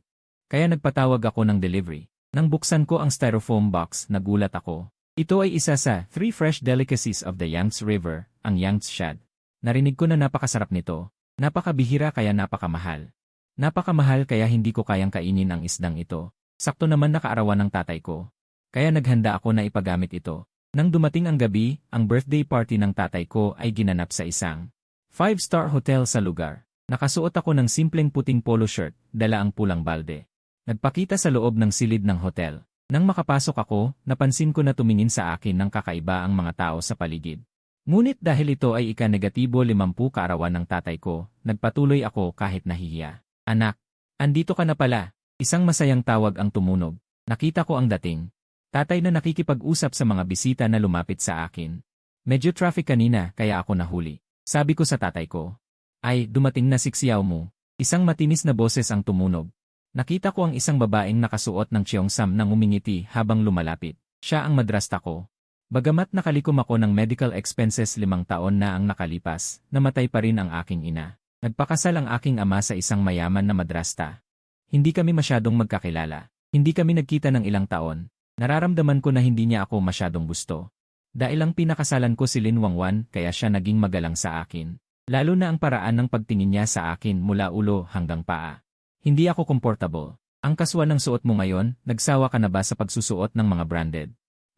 Kaya nagpatawag ako ng delivery. Nang buksan ko ang styrofoam box, nagulat ako. Ito ay isa sa 3 fresh delicacies of the Yangtze River, ang Yangtze Shad. Narinig ko na napakasarap nito. Napakabihira kaya napakamahal. Napakamahal kaya hindi ko kayang kainin ang isdang ito. Sakto naman nakaarawan ng tatay ko. Kaya naghanda ako na ipagamit ito. Nang dumating ang gabi, ang birthday party ng tatay ko ay ginanap sa isang 5-star hotel sa lugar. Nakasuot ako ng simpleng puting polo shirt, dala ang pulang balde. Nagpakita sa loob ng silid ng hotel. Nang makapasok ako, napansin ko na tumingin sa akin ng kakaiba ang mga tao sa paligid. Ngunit dahil ito ay ika-negatibo 50 kaarawan ng tatay ko, nagpatuloy ako kahit nahihiya. Anak, andito ka na pala. Isang masayang tawag ang tumunog. Nakita ko ang dating. Tatay na nakikipag-usap sa mga bisita na lumapit sa akin. Medyo traffic kanina kaya ako nahuli. Sabi ko sa tatay ko. Ay, dumating na si Xiao mo. Isang matinis na boses ang tumunog. Nakita ko ang isang babaeng nakasuot ng cheongsam nang umingiti habang lumalapit. Siya ang madrasta ko. Bagamat nakalikom ako ng medical expenses 5 taon na ang nakalipas, namatay pa rin ang aking ina. Nagpakasal ang aking ama sa isang mayaman na madrasta. Hindi kami masyadong magkakilala. Hindi kami nagkita ng ilang taon. Nararamdaman ko na hindi niya ako masyadong gusto. Dahil ang pinakasalan ko si Lin Wangwan kaya siya naging magalang sa akin. Lalo na ang paraan ng pagtingin niya sa akin mula ulo hanggang paa. Hindi ako komportable. Ang kaswa ng suot mo ngayon, nagsawa ka na ba sa pagsusuot ng mga branded?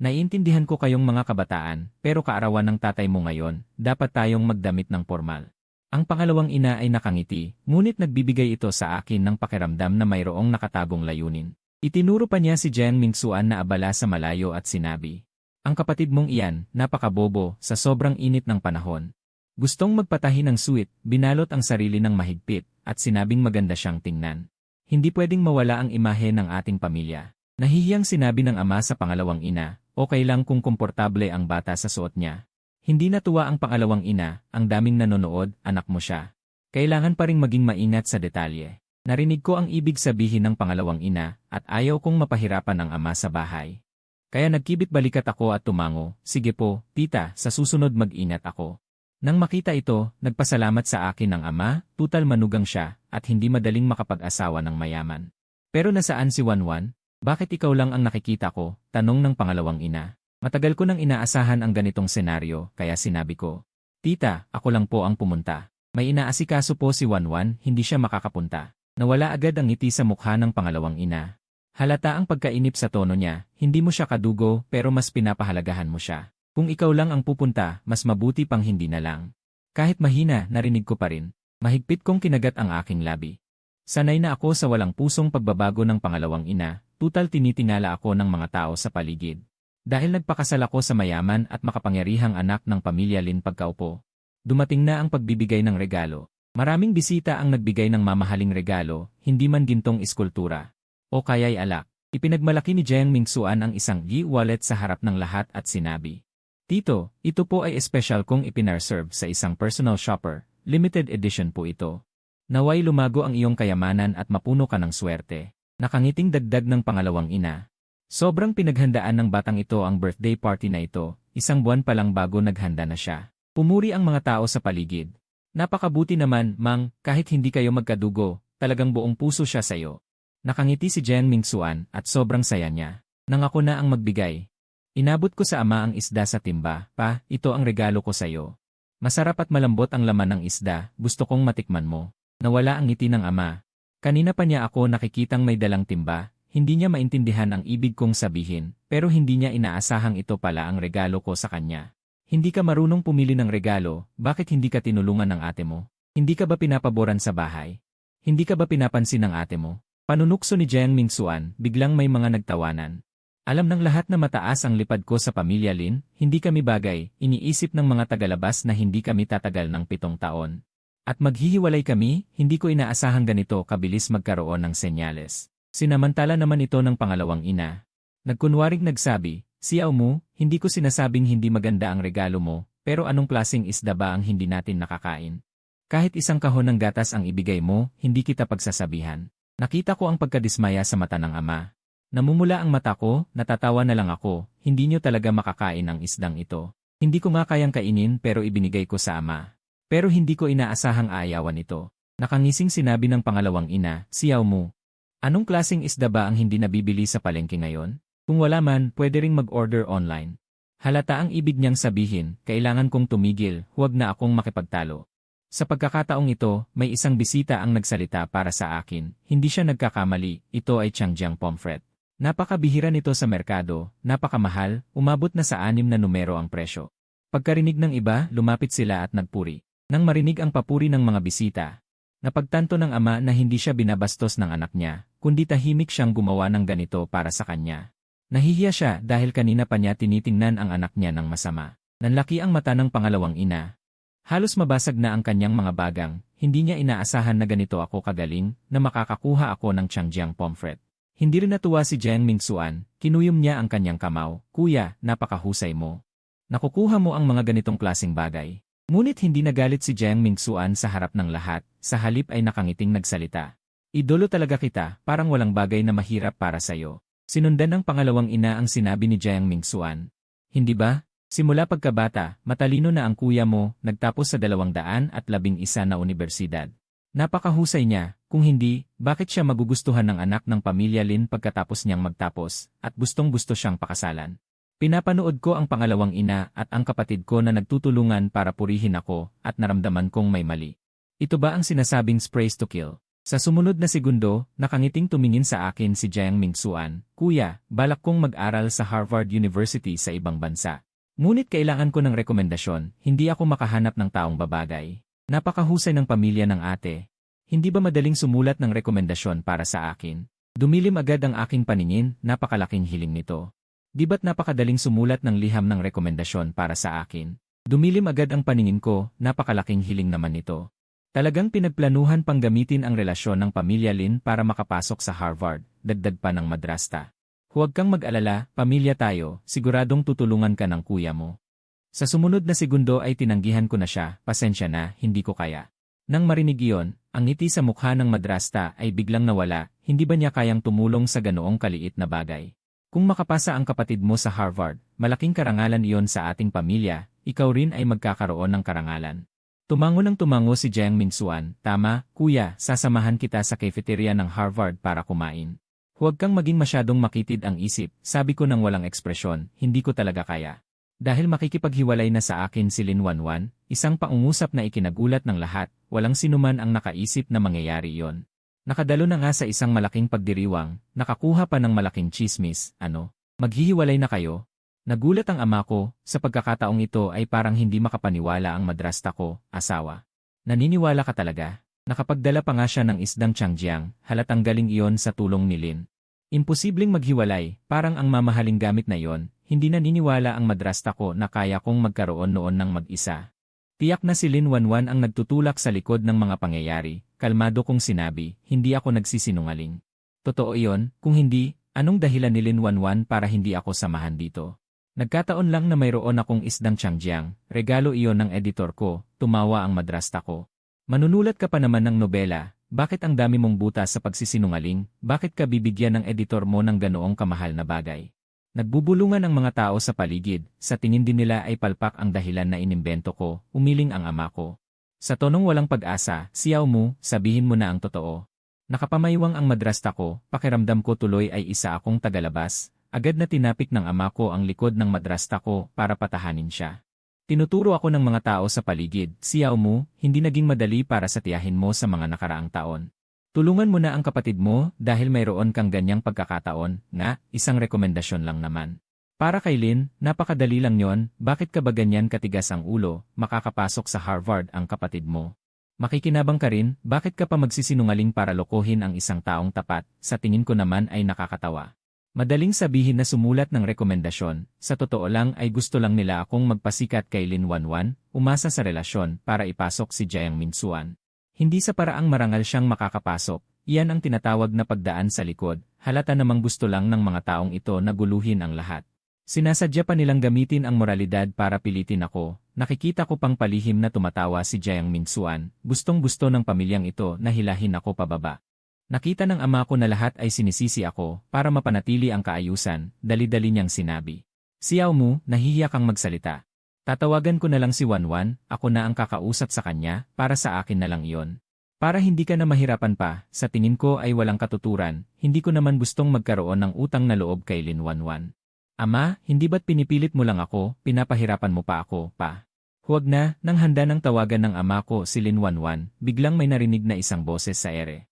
Naiintindihan ko kayong mga kabataan, pero kaarawan ng tatay mo ngayon, dapat tayong magdamit ng formal. Ang pangalawang ina ay nakangiti, ngunit nagbibigay ito sa akin ng pakiramdam na mayroong nakatagong layunin. Itinuro pa niya si Jiang Mingsuan na abala sa malayo at sinabi, ang kapatid mong iyan, napakabobo, sa sobrang init ng panahon. Gustong magpatahi ng suwit, binalot ang sarili ng mahigpit, at sinabing maganda siyang tingnan. Hindi pwedeng mawala ang imahe ng ating pamilya. Nahihiyang sinabi ng ama sa pangalawang ina, okay lang kung komportable ang bata sa suot niya. Hindi natuwa ang pangalawang ina, ang daming nanonood, anak mo siya. Kailangan pa ring maging maingat sa detalye. Narinig ko ang ibig sabihin ng pangalawang ina, at ayaw kong mapahirapan ang ama sa bahay. Kaya nagkibit balikat ako at tumango, sige po, tita, sa susunod mag-ingat ako. Nang makita ito, nagpasalamat sa akin ng ama, tutal manugang siya, at hindi madaling makapag-asawa ng mayaman. Pero nasaan si Wanwan? Bakit ikaw lang ang nakikita ko? Tanong ng pangalawang ina. Matagal ko nang inaasahan ang ganitong senaryo, kaya sinabi ko. Tita, ako lang po ang pumunta. May inaasikaso po si Wanwan, hindi siya makakapunta. Nawala agad ang ngiti sa mukha ng pangalawang ina. Halata ang pagkainip sa tono niya, hindi mo siya kadugo pero mas pinapahalagahan mo siya. Kung ikaw lang ang pupunta, mas mabuti pang hindi na lang. Kahit mahina, narinig ko pa rin. Mahigpit kong kinagat ang aking labi. Sanay na ako sa walang pusong pagbabago ng pangalawang ina, tutal tinitingala ako ng mga tao sa paligid. Dahil nagpakasal ako sa mayaman at makapangyarihang anak ng pamilya Lin pagkaupo. Dumating na ang pagbibigay ng regalo. Maraming bisita ang nagbigay ng mamahaling regalo, hindi man gintong iskultura. O kaya'y alak. Ipinagmalaki ni Jiang Mingsuan ang isang e-wallet sa harap ng lahat at sinabi. Tito, ito po ay espesyal kong ipinarserve sa isang personal shopper, limited edition po ito. Naway lumago ang iyong kayamanan at mapuno ka ng swerte. Nakangiting dagdag ng pangalawang ina. Sobrang pinaghandaan ng batang ito ang birthday party na ito, 1 buwan pa lang bago naghanda na siya. Pumuri ang mga tao sa paligid. Napakabuti naman, Mang, kahit hindi kayo magkadugo, talagang buong puso siya sayo. Nakangiti si Jiang Mingsuan at sobrang saya niya. Nang ako na ang magbigay. Inabot ko sa ama ang isda sa timba, pa, ito ang regalo ko sayo. Masarap at malambot ang laman ng isda, gusto kong matikman mo. Nawala ang ngiti ng ama. Kanina pa niya ako nakikitang may dalang timba, hindi niya maintindihan ang ibig kong sabihin, pero hindi niya inaasahang ito pala ang regalo ko sa kanya. Hindi ka marunong pumili ng regalo, bakit hindi ka tinulungan ng ate mo? Hindi ka ba pinapaboran sa bahay? Hindi ka ba pinapansin ng ate mo? Panunukso ni Jiang Mingsuan, biglang may mga nagtawanan. Alam ng lahat na mataas ang lipad ko sa pamilya Lin, hindi kami bagay, iniisip ng mga tagalabas na hindi kami tatagal ng 7 taon. At maghihiwalay kami, hindi ko inaasahang ganito kabilis magkaroon ng senyales. Sinamantala naman ito ng pangalawang ina. Nagkunwaring nagsabi, Xiao Mu, hindi ko sinasabing hindi maganda ang regalo mo, pero anong klaseng isda ba ang hindi natin nakakain? Kahit isang kahon ng gatas ang ibigay mo, hindi kita pagsasabihan. Nakita ko ang pagkadismaya sa mata ng ama. Namumula ang mata ko, natatawa na lang ako, hindi niyo talaga makakain ang isdang ito. Hindi ko nga kayang kainin pero ibinigay ko sa ama. Pero hindi ko inaasahang aayawan ito. Nakangising sinabi ng pangalawang ina, Xiao Mu. Anong klaseng isda ba ang hindi nabibili sa palengke ngayon? Kung wala man, pwede ring mag-order online. Halata ang ibig niyang sabihin, kailangan kong tumigil, huwag na akong makipagtalo. Sa pagkakataong ito, may isang bisita ang nagsalita para sa akin. Hindi siya nagkakamali, ito ay Changjiang Pomfret. Napakabihira nito sa merkado, napakamahal, umabot na sa 6 na numero ang presyo. Pagkarinig ng iba, lumapit sila at nagpuri. Nang marinig ang papuri ng mga bisita, napagtanto ng ama na hindi siya binabastos ng anak niya, kundi tahimik siyang gumawa ng ganito para sa kanya. Nahihiya siya dahil kanina pa niya tinitingnan ang anak niya ng masama. Nanlaki ang mata ng pangalawang ina. Halos mabasag na ang kanyang mga bagang, hindi niya inaasahan na ganito ako kagaling na makakakuha ako ng Changjiang Pomfret. Hindi rin natuwa si Jiang Mingxuan, kinuyom niya ang kanyang kamao, Kuya, napakahusay mo. Nakukuha mo ang mga ganitong klaseng bagay. Ngunit hindi nagalit si Jiang Mingxuan sa harap ng lahat, sa halip ay nakangiting nagsalita. Idolo talaga kita, parang walang bagay na mahirap para sayo. Sinundan ng pangalawang ina ang sinabi ni Jiang Mingxuan. Hindi ba? Simula pagkabata, matalino na ang kuya mo, nagtapos sa 211 na universidad. Napakahusay niya, kung hindi, bakit siya magugustuhan ng anak ng pamilya Lin pagkatapos niyang magtapos, at gustong-gusto siyang pakasalan. Pinapanood ko ang pangalawang ina at ang kapatid ko na nagtutulungan para purihin ako, at naramdaman kong may mali. Ito ba ang sinasabing sprays to kill? Sa sumunod na segundo, nakangiting tumingin sa akin si Jiang Mingxuan, Kuya, balak kong mag-aral sa Harvard University sa ibang bansa. Ngunit kailangan ko ng rekomendasyon, hindi ako makahanap ng taong babagay. Napakahusay ng pamilya ng ate. Hindi ba madaling sumulat ng rekomendasyon para sa akin? Dumilim agad ang aking paningin, napakalaking hiling nito. Di ba't napakadaling sumulat ng liham ng rekomendasyon para sa akin? Dumilim agad ang paningin ko, napakalaking hiling naman nito. Talagang pinagplanuhan pang gamitin ang relasyon ng pamilya Lin para makapasok sa Harvard, dagdag pa ng madrasta. Huwag kang mag-alala, pamilya tayo, siguradong tutulungan ka ng kuya mo. Sa sumunod na segundo ay tinanggihan ko na siya, pasensya na, hindi ko kaya. Nang marinig iyon, ang ngiti sa mukha ng madrasta ay biglang nawala, hindi ba niya kayang tumulong sa ganoong kaliit na bagay? Kung makapasa ang kapatid mo sa Harvard, malaking karangalan iyon sa ating pamilya, ikaw rin ay magkakaroon ng karangalan. Tumango ng tumango si Jiang Mingxuan, tama, kuya, sasamahan kita sa cafeteria ng Harvard para kumain. Huwag kang maging masyadong makitid ang isip, sabi ko nang walang ekspresyon, hindi ko talaga kaya. Dahil makikipaghiwalay na sa akin si Lin Wanwan, isang paungusap na ikinagulat ng lahat, walang sinuman ang nakaisip na mangyayari iyon. Nakadalo na nga sa isang malaking pagdiriwang, nakakuha pa ng malaking chismis, maghihiwalay na kayo? Nagulat ang ama ko, sa pagkakataong ito ay parang hindi makapaniwala ang madrasta ko, asawa. Naniniwala ka talaga? Nakapagdala pa nga siya ng isdang Changjiang, halatang galing iyon sa tulong ni Lin. Imposibleng maghiwalay, parang ang mamahaling gamit na iyon, hindi naniniwala ang madrasta ko na kaya kong magkaroon noon ng mag-isa. Tiyak na si Lin Wanwan ang nagtutulak sa likod ng mga pangyayari, kalmado kong sinabi, hindi ako nagsisinungaling. Totoo iyon, kung hindi, anong dahilan ni Lin Wanwan para hindi ako samahan dito? Nagkataon lang na mayroon akong isdang Changjiang, regalo iyon ng editor ko, tumawa ang madrasta ko. Manunulat ka pa naman ng nobela, bakit ang dami mong butas sa pagsisinungaling, bakit ka bibigyan ng editor mo ng ganoong kamahal na bagay? Nagbubulungan ang mga tao sa paligid, sa tingin din nila ay palpak ang dahilan na inimbento ko, umiling ang ama ko. Sa tonong walang pag-asa, Xiao Mu, sabihin mo na ang totoo. Nakapamaywang ang madrasta ko, pakiramdam ko tuloy ay isa akong tagalabas. Agad na tinapik ng ama ko ang likod ng madrasta ko para patahanin siya. Tinuturo ako ng mga tao sa paligid, Xiao Mu, hindi naging madali para sa tiyahin mo sa mga nakaraang taon. Tulungan mo na ang kapatid mo dahil mayroon kang ganyang pagkakataon, nga, isang rekomendasyon lang naman. Para kay Lin, napakadali lang yon, bakit ka ba ganyan katigas ang ulo, makakapasok sa Harvard ang kapatid mo? Makikinabang ka rin, bakit ka pa magsisinungaling para lokohin ang isang taong tapat, sa tingin ko naman ay nakakatawa. Madaling sabihin na sumulat ng rekomendasyon, sa totoo lang ay gusto lang nila akong magpasikat kay Lin Wanwan, umasa sa relasyon para ipasok si Jiang Minsuan. Hindi sa paraang marangal siyang makakapasok, iyan ang tinatawag na pagdaan sa likod, halata namang gusto lang ng mga taong ito na guluhin ang lahat. Sinasadya pa nilang gamitin ang moralidad para pilitin ako, nakikita ko pang palihim na tumatawa si Jiang Minsuan, gustong-gusto ng pamilyang ito na hilahin ako pababa. Nakita ng ama ko na lahat ay sinisisi ako para mapanatili ang kaayusan, dali-dali niyang sinabi. Xiao Mu, nahihiya kang magsalita. Tatawagan ko na lang si Wanwan, ako na ang kakausap sa kanya, para sa akin na lang iyon. Para hindi ka na mahirapan pa, sa tingin ko ay walang katuturan, hindi ko naman gustong magkaroon ng utang na loob kay Lin Wanwan. Ama, hindi ba't pinipilit mo lang ako, pinapahirapan mo pa ako, pa? Huwag na, nang handa ng tawagan ng ama ko si Lin Wanwan, biglang may narinig na isang boses sa ere.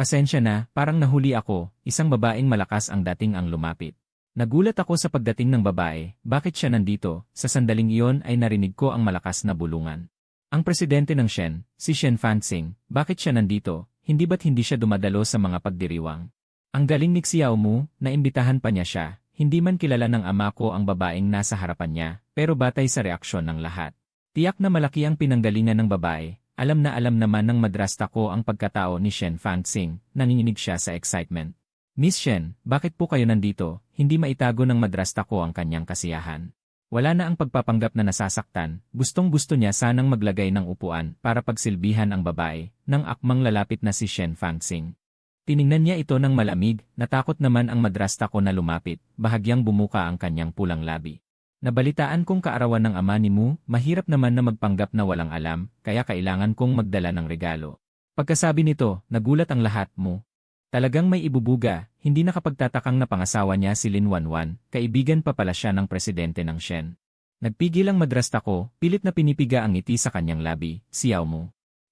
Pasensya na, parang nahuli ako, isang babaeng malakas ang dating ang lumapit. Nagulat ako sa pagdating ng babae, bakit siya nandito, sa sandaling iyon ay narinig ko ang malakas na bulungan. Ang presidente ng Shen, si Shen Fanxing, bakit siya nandito, hindi ba't hindi siya dumadalo sa mga pagdiriwang? Ang galing ni Xiao Mu, naimbitahan pa niya siya, hindi man kilala ng ama ko ang babaeng nasa harapan niya, pero batay sa reaksyon ng lahat. Tiyak na malaki ang pinanggalingan ng babae. Alam na alam naman ng madrasta ko ang pagkatao ni Shen Fanxing, nanginginig siya sa excitement. Miss Shen, bakit po kayo nandito? Hindi maitago ng madrasta ko ang kanyang kasiyahan. Wala na ang pagpapanggap na nasasaktan, gustong-gusto niya sanang maglagay ng upuan para pagsilbihan ang babae, nang akmang lalapit na si Shen Fanxing. Tiningnan niya ito ng malamig, natakot naman ang madrasta ko na lumapit, bahagyang bumuka ang kanyang pulang labi. Nabalitaan kong kaarawan ng ama ni Mu, mahirap naman na magpanggap na walang alam, kaya kailangan kong magdala ng regalo. Pagkasabi nito, nagulat ang lahat, Mu. Talagang may ibubuga, hindi nakapagtatakang napangasawa niya si Lin Wanwan, kaibigan pa pala siya ng presidente ng Shen. Nagpigil ang madrasta ko, pilit na pinipiga ang ngiti sa kanyang labi, Xiao Mu.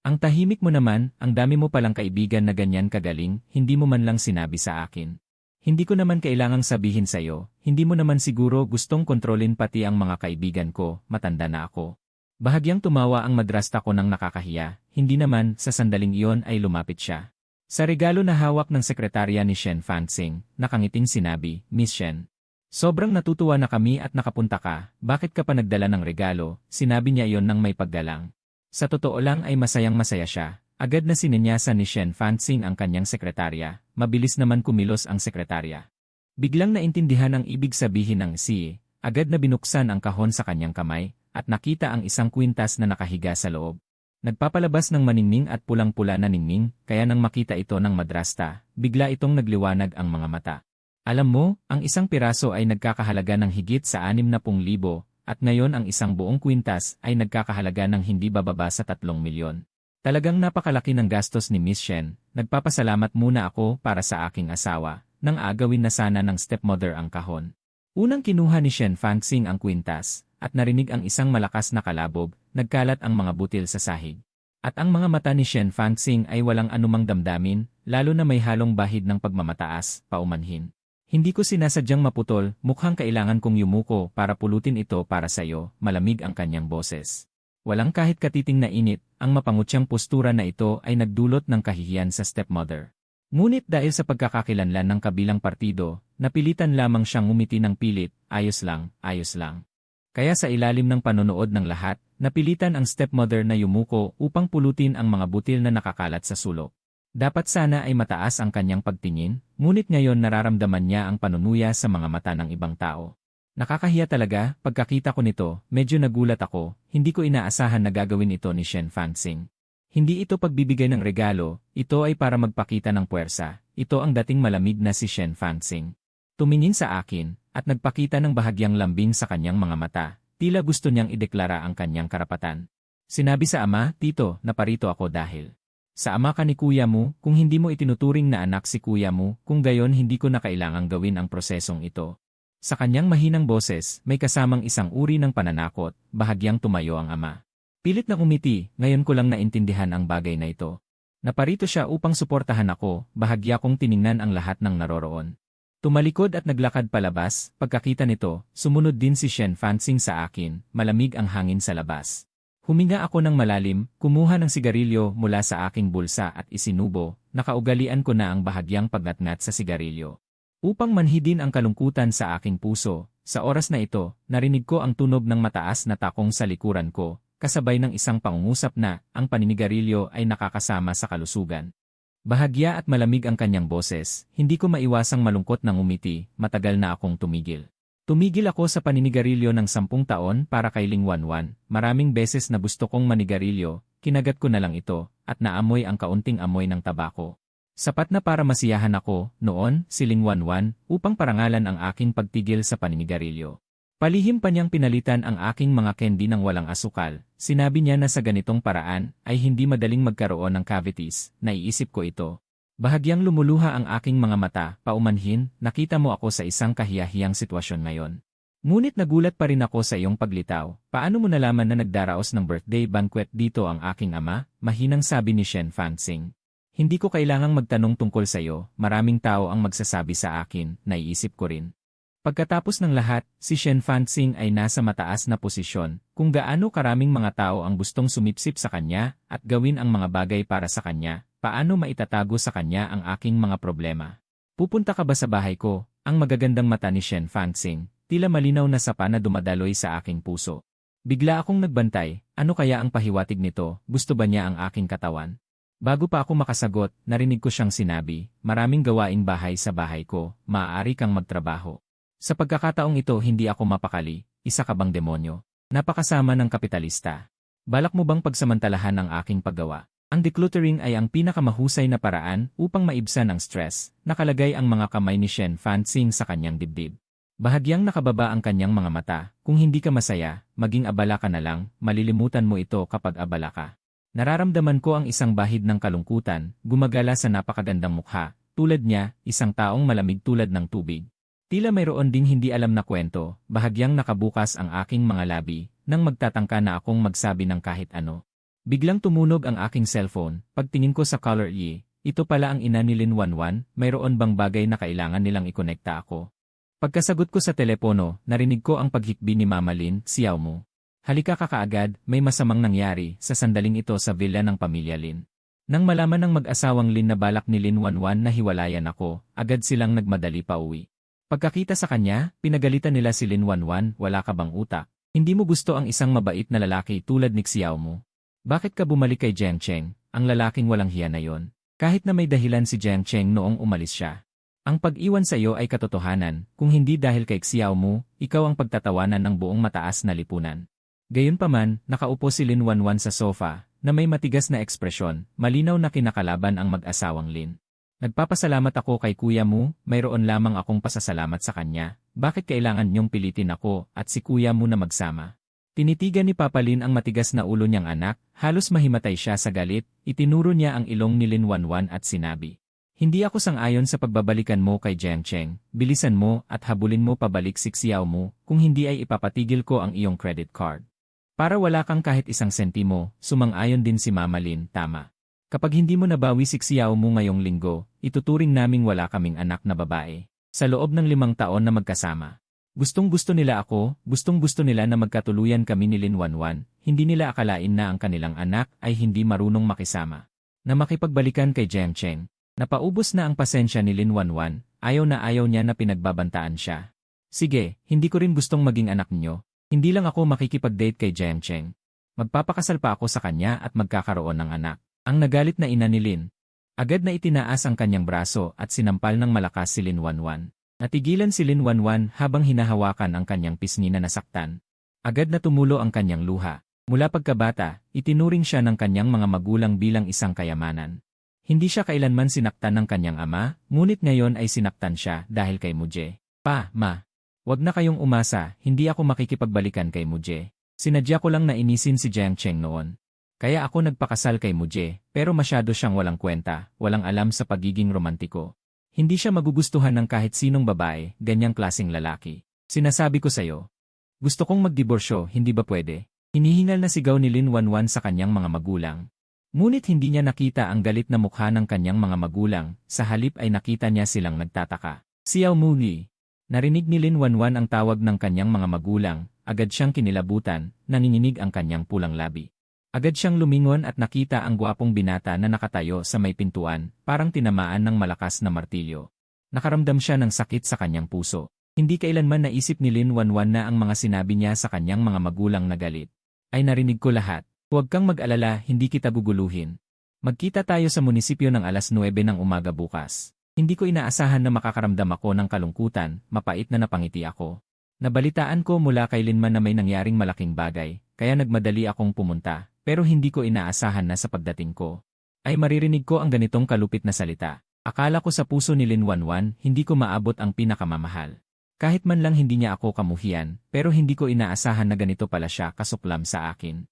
Ang tahimik mo naman, ang dami mo palang kaibigan na ganyan kagaling, hindi mo man lang sinabi sa akin. Hindi ko naman kailangang sabihin sa'yo, hindi mo naman siguro gustong kontrolin pati ang mga kaibigan ko, matanda na ako. Bahagyang tumawa ang madrasta ko ng nakakahiya, hindi naman sa sandaling iyon ay lumapit siya. Sa regalo na hawak ng sekretarya ni Shen Fanxing, nakangiting sinabi, Miss Shen. Sobrang natutuwa na kami at nakapunta ka, bakit ka pa nagdala ng regalo, sinabi niya iyon ng may paggalang. Sa totoo lang ay masayang-masaya siya. Agad na sininyasan ni Shen Fanxing ang kanyang sekretarya, mabilis naman kumilos ang sekretarya. Biglang naintindihan ang ibig sabihin ng si, agad na binuksan ang kahon sa kanyang kamay, at nakita ang isang kwintas na nakahiga sa loob. Nagpapalabas ng maningning at pulang-pula na ningning, kaya nang makita ito ng madrasta, bigla itong nagliwanag ang mga mata. Alam mo, ang isang piraso ay nagkakahalaga ng higit sa 60,000, at ngayon ang isang buong kwintas ay nagkakahalaga ng hindi bababa sa 3 milyon. Talagang napakalaki ng gastos ni Miss Shen, nagpapasalamat muna ako para sa aking asawa, nang agawin na sana ng stepmother ang kahon. Unang kinuha ni Shen Fanxing ang kwintas, at narinig ang isang malakas na kalabog, nagkalat ang mga butil sa sahig. At ang mga mata ni Shen Fanxing ay walang anumang damdamin, lalo na may halong bahid ng pagmamataas, paumanhin. Hindi ko sinasadyang maputol, mukhang kailangan kong yumuko para pulutin ito para sa'yo, malamig ang kanyang boses. Walang kahit katiting na init, ang mapangutyang postura na ito ay nagdulot ng kahihiyan sa stepmother. Ngunit dahil sa pagkakakilanlan ng kabilang partido, napilitan lamang siyang umiti ng pilit, ayos lang, ayos lang. Kaya sa ilalim ng panonood ng lahat, napilitan ang stepmother na yumuko upang pulutin ang mga butil na nakakalat sa sulok. Dapat sana ay mataas ang kanyang pagtingin, ngunit ngayon nararamdaman niya ang panunuya sa mga mata ng ibang tao. Nakakahiya talaga, pagkakita ko nito, medyo nagulat ako, hindi ko inaasahan na gagawin ito ni Shen Fanxing. Hindi ito pagbibigay ng regalo, ito ay para magpakita ng puwersa, ito ang dating malamig na si Shen Fanxing. Tumingin sa akin, at nagpakita ng bahagyang lambing sa kanyang mga mata, tila gusto niyang ideklara ang kanyang karapatan. Sinabi sa ama, Tito, naparito ako dahil sa ama ka ni kuya mo, kung hindi mo itinuturing na anak si kuya mo, kung gayon hindi ko na kailangang gawin ang prosesong ito. Sa kanyang mahinang boses, may kasamang isang uri ng pananakot, bahagyang tumayo ang ama. Pilit na umiti, ngayon ko lang naintindihan ang bagay na ito. Naparito siya upang suportahan ako, bahagya kong tiningnan ang lahat ng naroroon. Tumalikod at naglakad palabas, pagkakita nito, sumunod din si Shen Fanxing sa akin, malamig ang hangin sa labas. Huminga ako ng malalim, kumuha ng sigarilyo mula sa aking bulsa at isinubo, nakaugalian ko na ang bahagyang pagnatngat sa sigarilyo. Upang manhidin ang kalungkutan sa aking puso, sa oras na ito, narinig ko ang tunog ng mataas na takong sa likuran ko, kasabay ng isang pangungusap na, ang paninigarilyo ay nakakasama sa kalusugan. Bahagya at malamig ang kanyang boses, hindi ko maiwasang malungkot ng umiti, matagal na akong tumigil. Tumigil ako sa paninigarilyo ng 10 taon para kay Ling Wanwan, maraming beses na gusto kong manigarilyo, kinagat ko na lang ito, at naamoy ang kaunting amoy ng tabako. Sapat na para masiyahan ako, noon, si Ling Wanwan, upang parangalan ang aking pagtigil sa paninigarilyo. Palihim pa niyang pinalitan ang aking mga candy ng walang asukal. Sinabi niya na sa ganitong paraan, ay hindi madaling magkaroon ng cavities, naiisip ko ito. Bahagyang lumuluha ang aking mga mata, paumanhin, nakita mo ako sa isang kahiyahiyang sitwasyon ngayon. Ngunit nagulat pa rin ako sa iyong paglitaw. Paano mo nalaman na nagdaraos ng birthday banquet dito ang aking ama? Mahinang sabi ni Shen Fanxing. Hindi ko kailangang magtanong tungkol sa iyo, maraming tao ang magsasabi sa akin, naiisip ko rin. Pagkatapos ng lahat, si Shen Fanxing ay nasa mataas na posisyon, kung gaano karaming mga tao ang gustong sumipsip sa kanya, at gawin ang mga bagay para sa kanya, paano maitatago sa kanya ang aking mga problema. Pupunta ka ba sa bahay ko? Ang magagandang mata ni Shen Fanxing, tila malinaw na sapa na dumadaloy sa aking puso. Bigla akong nagbantay, ano kaya ang pahiwatig nito, gusto ba niya ang aking katawan? Bago pa ako makasagot, narinig ko siyang sinabi, maraming gawaing bahay sa bahay ko, maaari kang magtrabaho. Sa pagkakataong ito hindi ako mapakali, isa ka bang demonyo? Napakasama ng kapitalista. Balak mo bang pagsamantalahan ang aking paggawa? Ang decluttering ay ang pinakamahusay na paraan upang maibsan ang stress, nakalagay ang mga kamay ni Shen Fanxing sa kanyang dibdib. Bahagyang nakababa ang kanyang mga mata, kung hindi ka masaya, maging abala ka na lang, malilimutan mo ito kapag abala ka. Nararamdaman ko ang isang bahid ng kalungkutan, gumagala sa napakagandang mukha, tulad niya, isang taong malamig tulad ng tubig. Tila mayroon ding hindi alam na kwento, bahagyang nakabukas ang aking mga labi, nang magtatangka na akong magsabi ng kahit ano. Biglang tumunog ang aking cellphone, pagtingin ko sa caller ID, ito pala ang ina ni Lin Wanwan, mayroon bang bagay na kailangan nilang ikonekta ako? Pagkasagot ko sa telepono, narinig ko ang paghikbi ni Mama Lin, Xiao Mu. Halika ka kaagad, may masamang nangyari sa sandaling ito sa villa ng pamilya Lin. Nang malaman ng mag-asawang Lin na balak ni Lin Wanwan na hiwalayan ako, agad silang nagmadali pa uwi. Pagkakita sa kanya, pinagalitan nila si Lin Wanwan, wala ka bang utak? Hindi mo gusto ang isang mabait na lalaki tulad ni Xiao Mu? Bakit ka bumalik kay Jiang Cheng, ang lalaking walang hiya na yon? Kahit na may dahilan si Jiang Cheng noong umalis siya. Ang pag-iwan sa iyo ay katotohanan, kung hindi dahil kay Xiao Mu, ikaw ang pagtatawanan ng buong mataas na lipunan. Gayunpaman, nakaupo si Lin Wanwan sa sofa, na may matigas na ekspresyon, malinaw na kinakalaban ang mag-asawang Lin. Nagpapasalamat ako kay Kuya Mu, mayroon lamang akong pasasalamat sa kanya, bakit kailangan niyong pilitin ako at si Kuya Mu na magsama? Tinitigan ni Papa Lin ang matigas na ulo niyang anak, halos mahimatay siya sa galit, itinuro niya ang ilong ni Lin Wanwan at sinabi. Hindi ako sang-ayon sa pagbabalikan mo kay Jiang Cheng, bilisan mo at habulin mo pabalik si Xiao Mu, kung hindi ay ipapatigil ko ang iyong credit card. Para wala kang kahit isang sentimo, sumang-ayon din si Mama Lin, tama. Kapag hindi mo nabawi si Xiao Mu ngayong linggo, ituturing naming wala kaming anak na babae. Sa loob ng 5 taon na magkasama. Gustong-gusto nila ako, gustong-gusto nila na magkatuluyan kami ni Lin Wanwan, hindi nila akalain na ang kanilang anak ay hindi marunong makisama. Na makipagbalikan kay Jiang Cheng. Napaubos na ang pasensya ni Lin Wanwan, ayaw niya na pinagbabantaan siya. Sige, hindi ko rin gustong maging anak niyo. Hindi lang ako makikipag-date kay Jiang Cheng. Magpapakasal pa ako sa kanya at magkakaroon ng anak. Ang nagalit na ina ni Lin. Agad na itinaas ang kanyang braso at sinampal ng malakas si Lin Wanwan. Natigilan si Lin Wanwan habang hinahawakan ang kanyang pisngi na nasaktan. Agad na tumulo ang kanyang luha. Mula pagkabata, itinuring siya ng kanyang mga magulang bilang isang kayamanan. Hindi siya kailanman sinaktan ng kanyang ama, ngunit ngayon ay sinaktan siya dahil kay Muje. Pa, ma. Wag na kayong umasa, hindi ako makikipagbalikan kay Muje. Sinadya ko lang na inisin si Jiang Cheng noon. Kaya ako nagpakasal kay Muje, pero masyado siyang walang kwenta, walang alam sa pagiging romantiko. Hindi siya magugustuhan ng kahit sinong babae, ganyang klaseng lalaki. Sinasabi ko sa'yo. Gusto kong magdiborsyo, hindi ba pwede? Hinihingal na sigaw ni Lin Wanwan sa kanyang mga magulang. Ngunit hindi niya nakita ang galit na mukha ng kanyang mga magulang, sa halip ay nakita niya silang nagtataka. Xiao Muli. Narinig ni Lin Wanwan ang tawag ng kanyang mga magulang, agad siyang kinilabutan, nanginginig ang kanyang pulang labi. Agad siyang lumingon at nakita ang gwapong binata na nakatayo sa may pintuan, parang tinamaan ng malakas na martilyo. Nakaramdam siya ng sakit sa kanyang puso. Hindi kailanman naisip ni Lin Wanwan na ang mga sinabi niya sa kanyang mga magulang na galit. Ay narinig ko lahat. Huwag kang mag-alala, hindi kita guguluhin. Magkita tayo sa munisipyo ng alas 9 ng umaga bukas. Hindi ko inaasahan na makakaramdam ako ng kalungkutan, mapait na napangiti ako. Nabalitaan ko mula kay Linman na may nangyaring malaking bagay, kaya nagmadali akong pumunta, pero hindi ko inaasahan na sa pagdating ko ay maririnig ko ang ganitong kalupit na salita. Akala ko sa puso ni Lin Wanwan, hindi ko maabot ang pinakamamahal. Kahit man lang hindi niya ako kamuhian, pero hindi ko inaasahan na ganito pala siya kasuklam sa akin.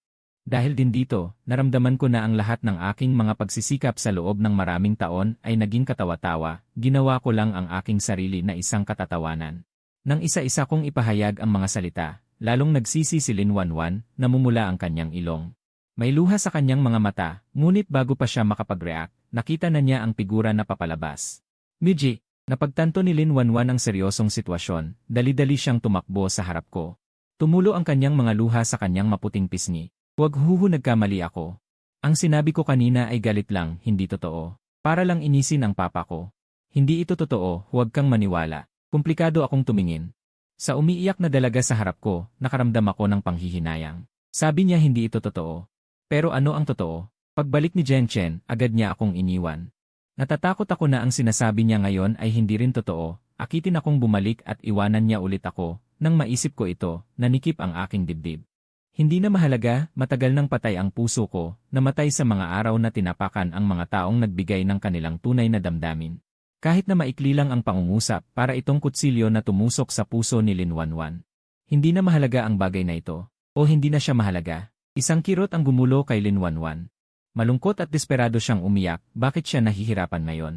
Dahil din dito, naramdaman ko na ang lahat ng aking mga pagsisikap sa loob ng maraming taon ay naging katawa-tawa, ginawa ko lang ang aking sarili na isang katatawanan. Nang isa-isa kong ipahayag ang mga salita, lalong nagsisi si Lin Wanwan, namumula ang kanyang ilong. May luha sa kanyang mga mata, ngunit bago pa siya makapag-react, nakita na niya ang figura na papalabas. Miji, napagtanto ni Lin Wanwan ang seryosong sitwasyon, dali-dali siyang tumakbo sa harap ko. Tumulo ang kanyang mga luha sa kanyang maputing pisngi. Huwag nagkamali ako. Ang sinabi ko kanina ay galit lang, hindi totoo. Para lang inisin ang papa ko. Hindi ito totoo, huwag kang maniwala. Komplikado akong tumingin. Sa umiiyak na dalaga sa harap ko, nakaramdam ako ng panghihinayang. Sabi niya hindi ito totoo. Pero ano ang totoo? Pagbalik ni Jen Chen, agad niya akong iniwan. Natatakot ako na ang sinasabi niya ngayon ay hindi rin totoo. Akitin akong bumalik at iwanan niya ulit ako. Nang maisip ko ito, nanikip ang aking dibdib. Hindi na mahalaga, matagal nang patay ang puso ko, namatay sa mga araw na tinapakan ang mga taong nagbigay ng kanilang tunay na damdamin. Kahit na maikli lang ang pangungusap, para itong kutsilyo na tumusok sa puso ni Lin Wanwan. Hindi na mahalaga ang bagay na ito. O hindi na siya mahalaga. Isang kirot ang gumulo kay Lin Wanwan. Malungkot at desperado siyang umiyak, bakit siya nahihirapan ngayon?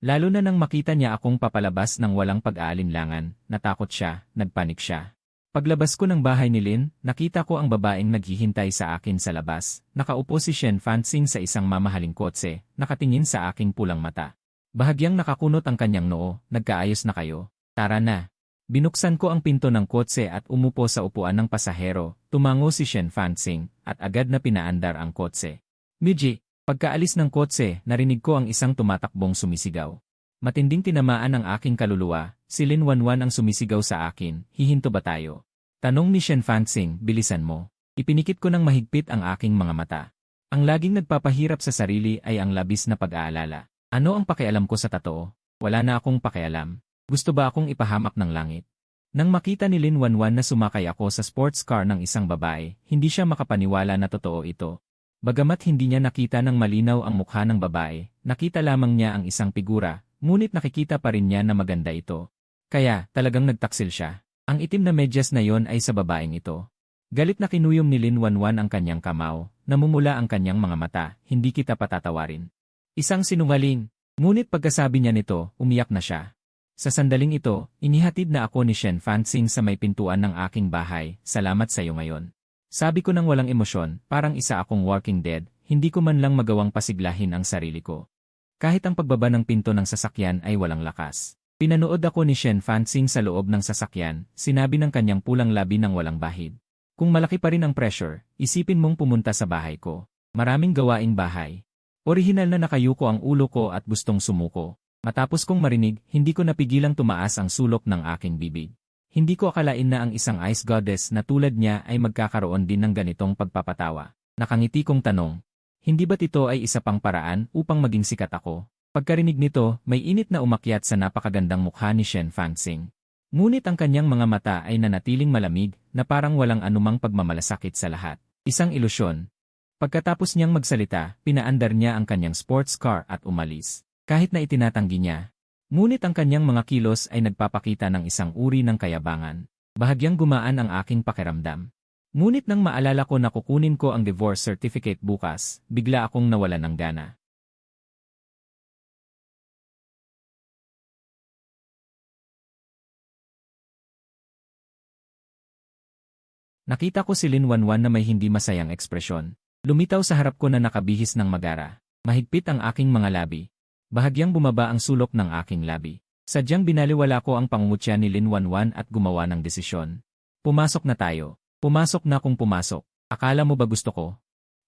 Lalo na nang makita niya akong papalabas ng walang pag-aalinlangan, natakot siya, nagpanik siya. Paglabas ko ng bahay ni Lin, nakita ko ang babaeng naghihintay sa akin sa labas. Nakaupo si Shen Fanxing sa isang mamahaling kotse, nakatingin sa aking pulang mata. Bahagyang nakakunot ang kanyang noo, nagkaayos na kayo. Tara na. Binuksan ko ang pinto ng kotse at umupo sa upuan ng pasahero, tumango si Shen Fanxing, at agad na pinaandar ang kotse. Miji, pagkaalis ng kotse, narinig ko ang isang tumatakbong sumisigaw. Matinding tinamaan ang aking kaluluwa, si Lin Wanwan ang sumisigaw sa akin, hihinto ba tayo? Tanong ni Shen Fanxing, bilisan mo. Ipinikit ko ng mahigpit ang aking mga mata. Ang laging nagpapahirap sa sarili ay ang labis na pag-aalala. Ano ang pakialam ko sa totoo? Wala na akong pakialam. Gusto ba akong ipahamak ng langit? Nang makita ni Lin Wanwan na sumakay ako sa sports car ng isang babae, hindi siya makapaniwala na totoo ito. Bagamat hindi niya nakita ng malinaw ang mukha ng babae, nakita lamang niya ang isang figura, ngunit nakikita pa rin niya na maganda ito. Kaya, talagang nagtaksil siya. Ang itim na medyas na yon ay sa babaeng ito. Galit na kinuyom ni Lin Wanwan ang kanyang kamao, namumula ang kanyang mga mata, hindi kita patatawarin. Isang sinungaling. Ngunit pagkasabi niya nito, umiyak na siya. Sa sandaling ito, inihatid na ako ni Shen Fanxing sa may pintuan ng aking bahay, salamat sa iyo ngayon. Sabi ko nang walang emosyon, parang isa akong walking dead, hindi ko man lang magawang pasiglahin ang sarili ko. Kahit ang pagbaba ng pinto ng sasakyan ay walang lakas. Pinanood ako ni Shen Fanxing sa loob ng sasakyan, sinabi ng kanyang pulang labi ng walang bahid. Kung malaki pa rin ang pressure, isipin mong pumunta sa bahay ko. Maraming gawaing bahay. Orihinal na nakayuko ang ulo ko at gustong sumuko. Matapos kong marinig, hindi ko napigilang tumaas ang sulok ng aking bibig. Hindi ko akalain na ang isang ice goddess na tulad niya ay magkakaroon din ng ganitong pagpapatawa. Nakangiti kong tanong, hindi ba't ito ay isa pang paraan upang maging sikat ako? Pagkarinig nito, may init na umakyat sa napakagandang mukha ni Shen Fanxing. Ngunit ang kanyang mga mata ay nanatiling malamig na parang walang anumang pagmamalasakit sa lahat. Isang ilusyon. Pagkatapos niyang magsalita, pinaandar niya ang kanyang sports car at umalis. Kahit na itinatanggi niya. Ngunit ang kanyang mga kilos ay nagpapakita ng isang uri ng kayabangan. Bahagyang gumaan ang aking pakiramdam. Ngunit nang maalala ko na kukunin ko ang divorce certificate bukas, bigla akong nawalan ng gana. Nakita ko si Lin Wanwan na may hindi masayang ekspresyon. Lumitaw sa harap ko na nakabihis ng magara. Mahigpit ang aking mga labi. Bahagyang bumaba ang sulok ng aking labi. Sadyang binaliwala ko ang pangungutya ni Lin Wanwan at gumawa ng desisyon. Pumasok na tayo. Pumasok na kung pumasok. Akala mo ba gusto ko?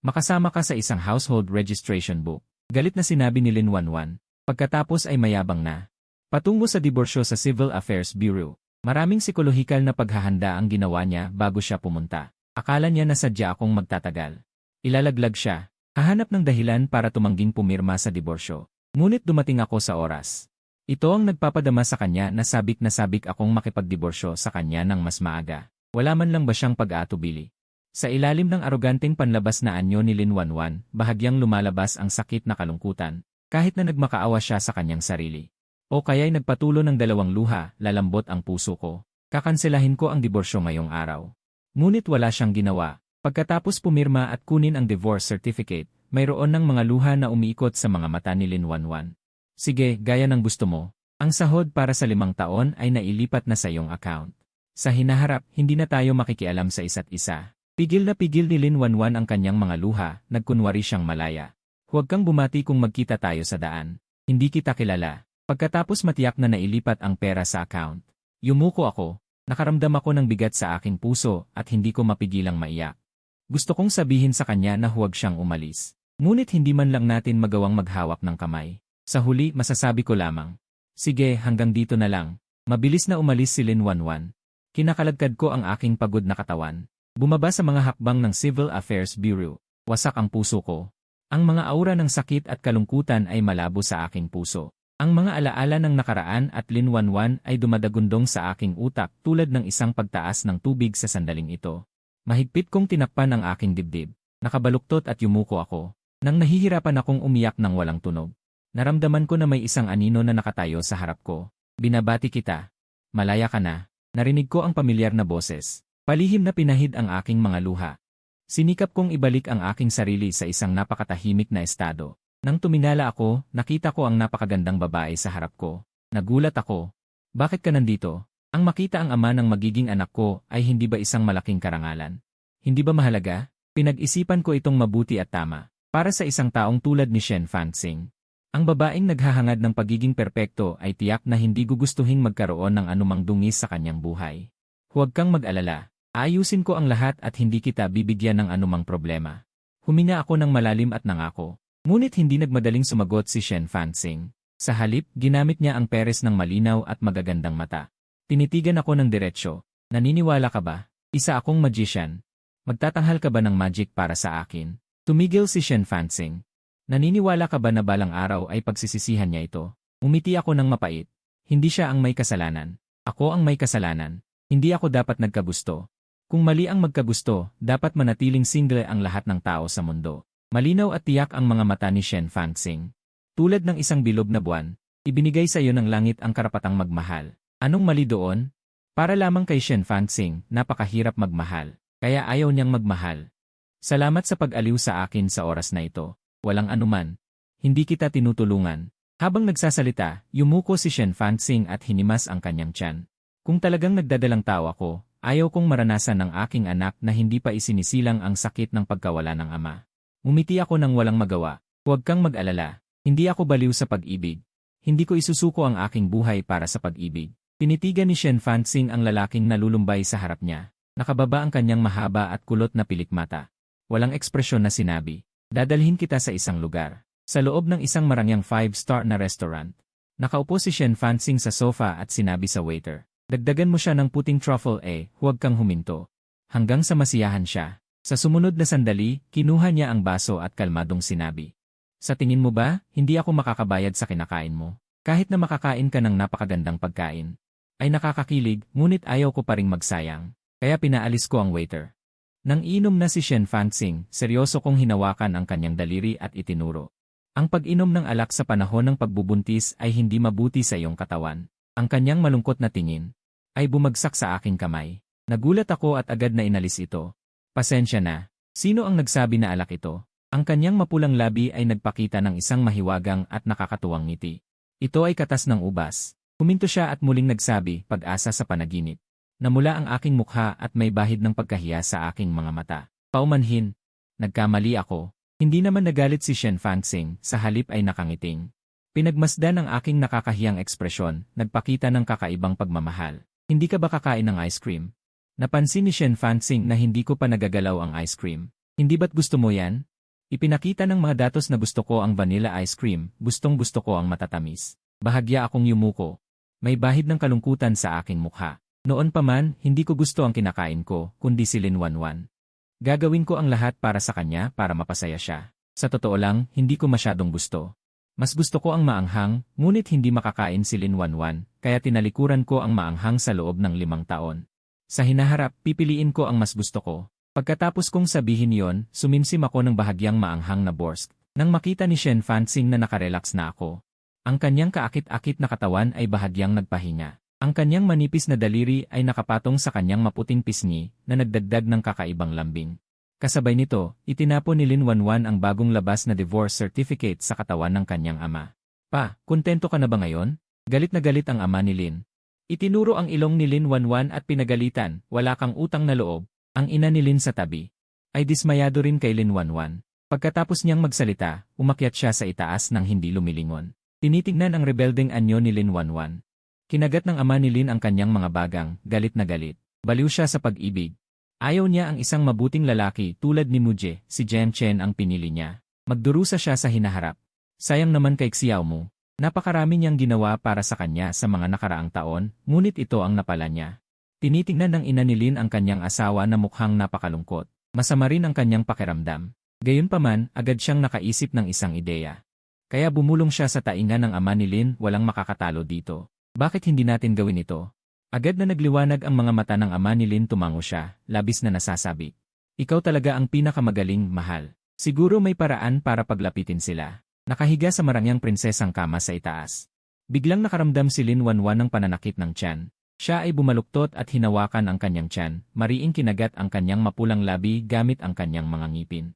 Makasama ka sa isang household registration book. Galit na sinabi ni Lin Wanwan. Pagkatapos ay mayabang na. Patungo sa diborsyo sa Civil Affairs Bureau. Maraming psikolohikal na paghahanda ang ginawa niya bago siya pumunta. Akala niya na sadya akong magtatagal. Ilalaglag siya. Hahanap ng dahilan para tumangging pumirma sa diborsyo. Ngunit dumating ako sa oras. Ito ang nagpapadama sa kanya na sabik akong makipagdiborsyo sa kanya ng mas maaga. Wala man lang ba siyang pag-aatubili? Sa ilalim ng aroganteng panlabas na anyo ni Lin Wanwan, bahagyang lumalabas ang sakit na kalungkutan, kahit na nagmakaawa siya sa kanyang sarili. O kaya'y nagpatulo ng dalawang luha, lalambot ang puso ko. Kakanselahin ko ang diborsyo ngayong araw. Ngunit wala siyang ginawa. Pagkatapos pumirma at kunin ang divorce certificate, mayroon ng mga luha na umiikot sa mga mata ni Lin Wanwan. Sige, gaya ng gusto mo. Ang sahod para sa 5 taon ay nailipat na sa iyong account. Sa hinaharap, hindi na tayo makikialam sa isa't isa. Pigil na pigil ni Lin Wanwan ang kanyang mga luha, nagkunwari siyang malaya. Huwag kang bumati kung magkita tayo sa daan. Hindi kita kilala. Pagkatapos matiyak na nailipat ang pera sa account, yumuko ako. Nakaramdam ako ng bigat sa aking puso at hindi ko mapigilang maiyak. Gusto kong sabihin sa kanya na huwag siyang umalis. Ngunit hindi man lang natin magawang maghawak ng kamay. Sa huli, masasabi ko lamang, sige, hanggang dito na lang. Mabilis na umalis si Lin Wanwan. Kinakalagkad ko ang aking pagod na katawan. Bumaba sa mga hakbang ng Civil Affairs Bureau. Wasak ang puso ko. Ang mga aura ng sakit at kalungkutan ay malabo sa aking puso. Ang mga alaala ng nakaraan at Lin Wanwan ay dumadagundong sa aking utak tulad ng isang pagtaas ng tubig sa sandaling ito. Mahigpit kong tinakpan ang aking dibdib. Nakabaluktot at yumuko ako. Nang nahihirapan akong umiyak ng walang tunog. Naramdaman ko na may isang anino na nakatayo sa harap ko. Binabati kita. Malaya ka na. Narinig ko ang pamilyar na boses. Palihim na pinahid ang aking mga luha. Sinikap kong ibalik ang aking sarili sa isang napakatahimik na estado. Nang tuminala ako, nakita ko ang napakagandang babae sa harap ko. Nagulat ako. Bakit ka nandito? Ang makita ang ama ng magiging anak ko ay hindi ba isang malaking karangalan? Hindi ba mahalaga? Pinag-isipan ko itong mabuti at tama. Para sa isang taong tulad ni Shen Fanxing. Ang babaeng naghahangad ng pagiging perpekto ay tiyak na hindi gugustuhin magkaroon ng anumang dungis sa kanyang buhay. Huwag kang mag-alala. Ayusin ko ang lahat at hindi kita bibigyan ng anumang problema. Huminga ako ng malalim at nangako. Ngunit hindi nagmadaling sumagot si Shen Fanxing. Sa halip, ginamit niya ang peres ng malinaw at magagandang mata. Tinitigan ako ng diretsyo. Naniniwala ka ba? Isa akong magician. Magtatanghal ka ba ng magic para sa akin? Tumigil si Shen Fanxing. Naniniwala ka ba na balang araw ay pagsisisihan niya ito? Umiti ako ng mapait. Hindi siya ang may kasalanan. Ako ang may kasalanan. Hindi ako dapat nagkagusto. Kung mali ang magkagusto, dapat manatiling single ang lahat ng tao sa mundo. Malinaw at tiyak ang mga mata ni Shen Fanxing. Tulad ng isang bilog na buwan, ibinigay sa iyo ng langit ang karapatang magmahal. Anong mali doon? Para lamang kay Shen Fanxing, napakahirap magmahal, kaya ayaw niyang magmahal. Salamat sa pag-aliw sa akin sa oras na ito. Walang anuman. Hindi kita tinutulungan. Habang nagsasalita, yumuko si Shen Fanxing at hinimas ang kanyang tiyan. Kung talagang nagdadalang tao ako, ayaw kong maranasan ng aking anak na hindi pa isinisilang ang sakit ng pagkawala ng ama. Umiti ako ng walang magawa. Huwag kang mag-alala. Hindi ako baliw sa pag-ibig. Hindi ko isusuko ang aking buhay para sa pag-ibig. Tinitigan ni Shen Fanxing ang lalaking nalulumbay sa harap niya. Nakababa ang kanyang mahaba at kulot na pilikmata. Walang ekspresyon na sinabi. Dadalhin kita sa isang lugar. Sa loob ng isang marangyang 5-star na restaurant. Nakaupo si Shen Fanxing sa sofa at sinabi sa waiter. Dagdagan mo siya ng puting truffle huwag kang huminto. Hanggang sa masiyahan siya. Sa sumunod na sandali, kinuha niya ang baso at kalmadong sinabi. Sa tingin mo ba, hindi ako makakabayad sa kinakain mo? Kahit na makakain ka ng napakagandang pagkain. Ay nakakakilig, ngunit ayaw ko pa ring magsayang. Kaya pinaalis ko ang waiter. Nang inom na si Shen Fanxing, seryoso kong hinawakan ang kanyang daliri at itinuro. Ang pag-inom ng alak sa panahon ng pagbubuntis ay hindi mabuti sa iyong katawan. Ang kanyang malungkot na tingin ay bumagsak sa aking kamay. Nagulat ako at agad na inalis ito. Pasensya na. Sino ang nagsabi na alak ito? Ang kanyang mapulang labi ay nagpakita ng isang mahiwagang at nakakatuwang ngiti. Ito ay katas ng ubas. Huminto siya at muling nagsabi, pag-asa sa panaginip. Namula ang aking mukha at may bahid ng pagkahiya sa aking mga mata. Paumanhin. Nagkamali ako. Hindi naman nagalit si Shen Fanxing, sa halip ay nakangiting. Pinagmasdan ang aking nakakahiyang ekspresyon, nagpakita ng kakaibang pagmamahal. Hindi ka ba kakain ng ice cream? Napansin ni Shen Fanxing na hindi ko pa nagagalaw ang ice cream. Hindi ba't gusto mo yan? Ipinakita ng mga datos na gusto ko ang vanilla ice cream, gustong-gusto ko ang matatamis. Bahagya akong yumuko. May bahid ng kalungkutan sa aking mukha. Noon pa man, hindi ko gusto ang kinakain ko, kundi si Linwanwan. Gagawin ko ang lahat para sa kanya para mapasaya siya. Sa totoo lang, hindi ko masyadong gusto. Mas gusto ko ang maanghang, ngunit hindi makakain si Linwanwan, kaya tinalikuran ko ang maanghang sa loob ng 5 taon. Sa hinaharap, pipiliin ko ang mas gusto ko. Pagkatapos kong sabihin yon, sumimsim ako ng bahagyang maanghang na borsk. Nang makita ni Shen Fanxing na nakarelax na ako. Ang kanyang kaakit-akit na katawan ay bahagyang nagpahinga. Ang kanyang manipis na daliri ay nakapatong sa kanyang maputing pisngi na nagdagdag ng kakaibang lambing. Kasabay nito, itinapon ni Linwanwan ang bagong labas na divorce certificate sa katawan ng kanyang ama. Pa, kontento ka na ba ngayon? Galit na galit ang ama ni Lin. Itinuro ang ilong ni Linwanwan at pinagalitan, wala kang utang na loob. Ang ina ni Lin sa tabi ay dismayado rin kay Linwanwan. Pagkatapos niyang magsalita, umakyat siya sa itaas nang hindi lumilingon. Tinitignan ang rebeldeng anyo ni Linwanwan. Kinagat ng ama ni Lin ang kanyang mga bagang, galit na galit. Baliw siya sa pag-ibig. Ayaw niya ang isang mabuting lalaki tulad ni Muje, si Jiang Chen ang pinili niya. Magdurusa siya sa hinaharap. Sayang naman kay Xiao Mu. Napakarami niyang ginawa para sa kanya sa mga nakaraang taon, ngunit ito ang napala niya. Tinitignan ng ina ni Lin ang kanyang asawa na mukhang napakalungkot. Masama rin ang kanyang pakiramdam. Gayunpaman, agad siyang nakaisip ng isang ideya. Kaya bumulong siya sa tainga ng ama ni Lin, walang makakatalo dito. Bakit hindi natin gawin ito? Agad na nagliwanag ang mga mata ng ama ni Lin, tumango siya, labis na nasasabi. Ikaw talaga ang pinakamagaling, mahal. Siguro may paraan para paglapitin sila. Nakahiga sa marangyang prinsesang kama sa itaas. Biglang nakaramdam si Linwanwan ng pananakit ng tiyan. Siya ay bumaluktot at hinawakan ang kanyang tiyan, mariing kinagat ang kanyang mapulang labi gamit ang kanyang mga ngipin.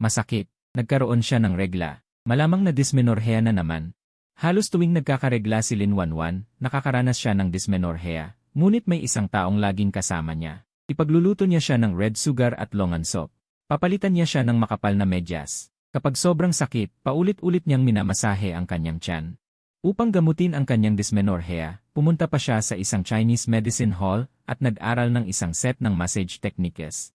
Masakit. Nagkaroon siya ng regla. Malamang na dysmenorrhea na naman. Halos tuwing nagkakaregla si Linwanwan, nakakaranas siya ng dysmenorrhea, ngunit may isang taong laging kasama niya. Ipagluluto niya siya ng red sugar at longan soup. Papalitan niya siya ng makapal na medyas. Kapag sobrang sakit, paulit-ulit niyang minamasahe ang kanyang tiyan. Upang gamutin ang kanyang dysmenorrhea, pumunta pa siya sa isang Chinese medicine hall at nag-aral ng isang set ng massage techniques.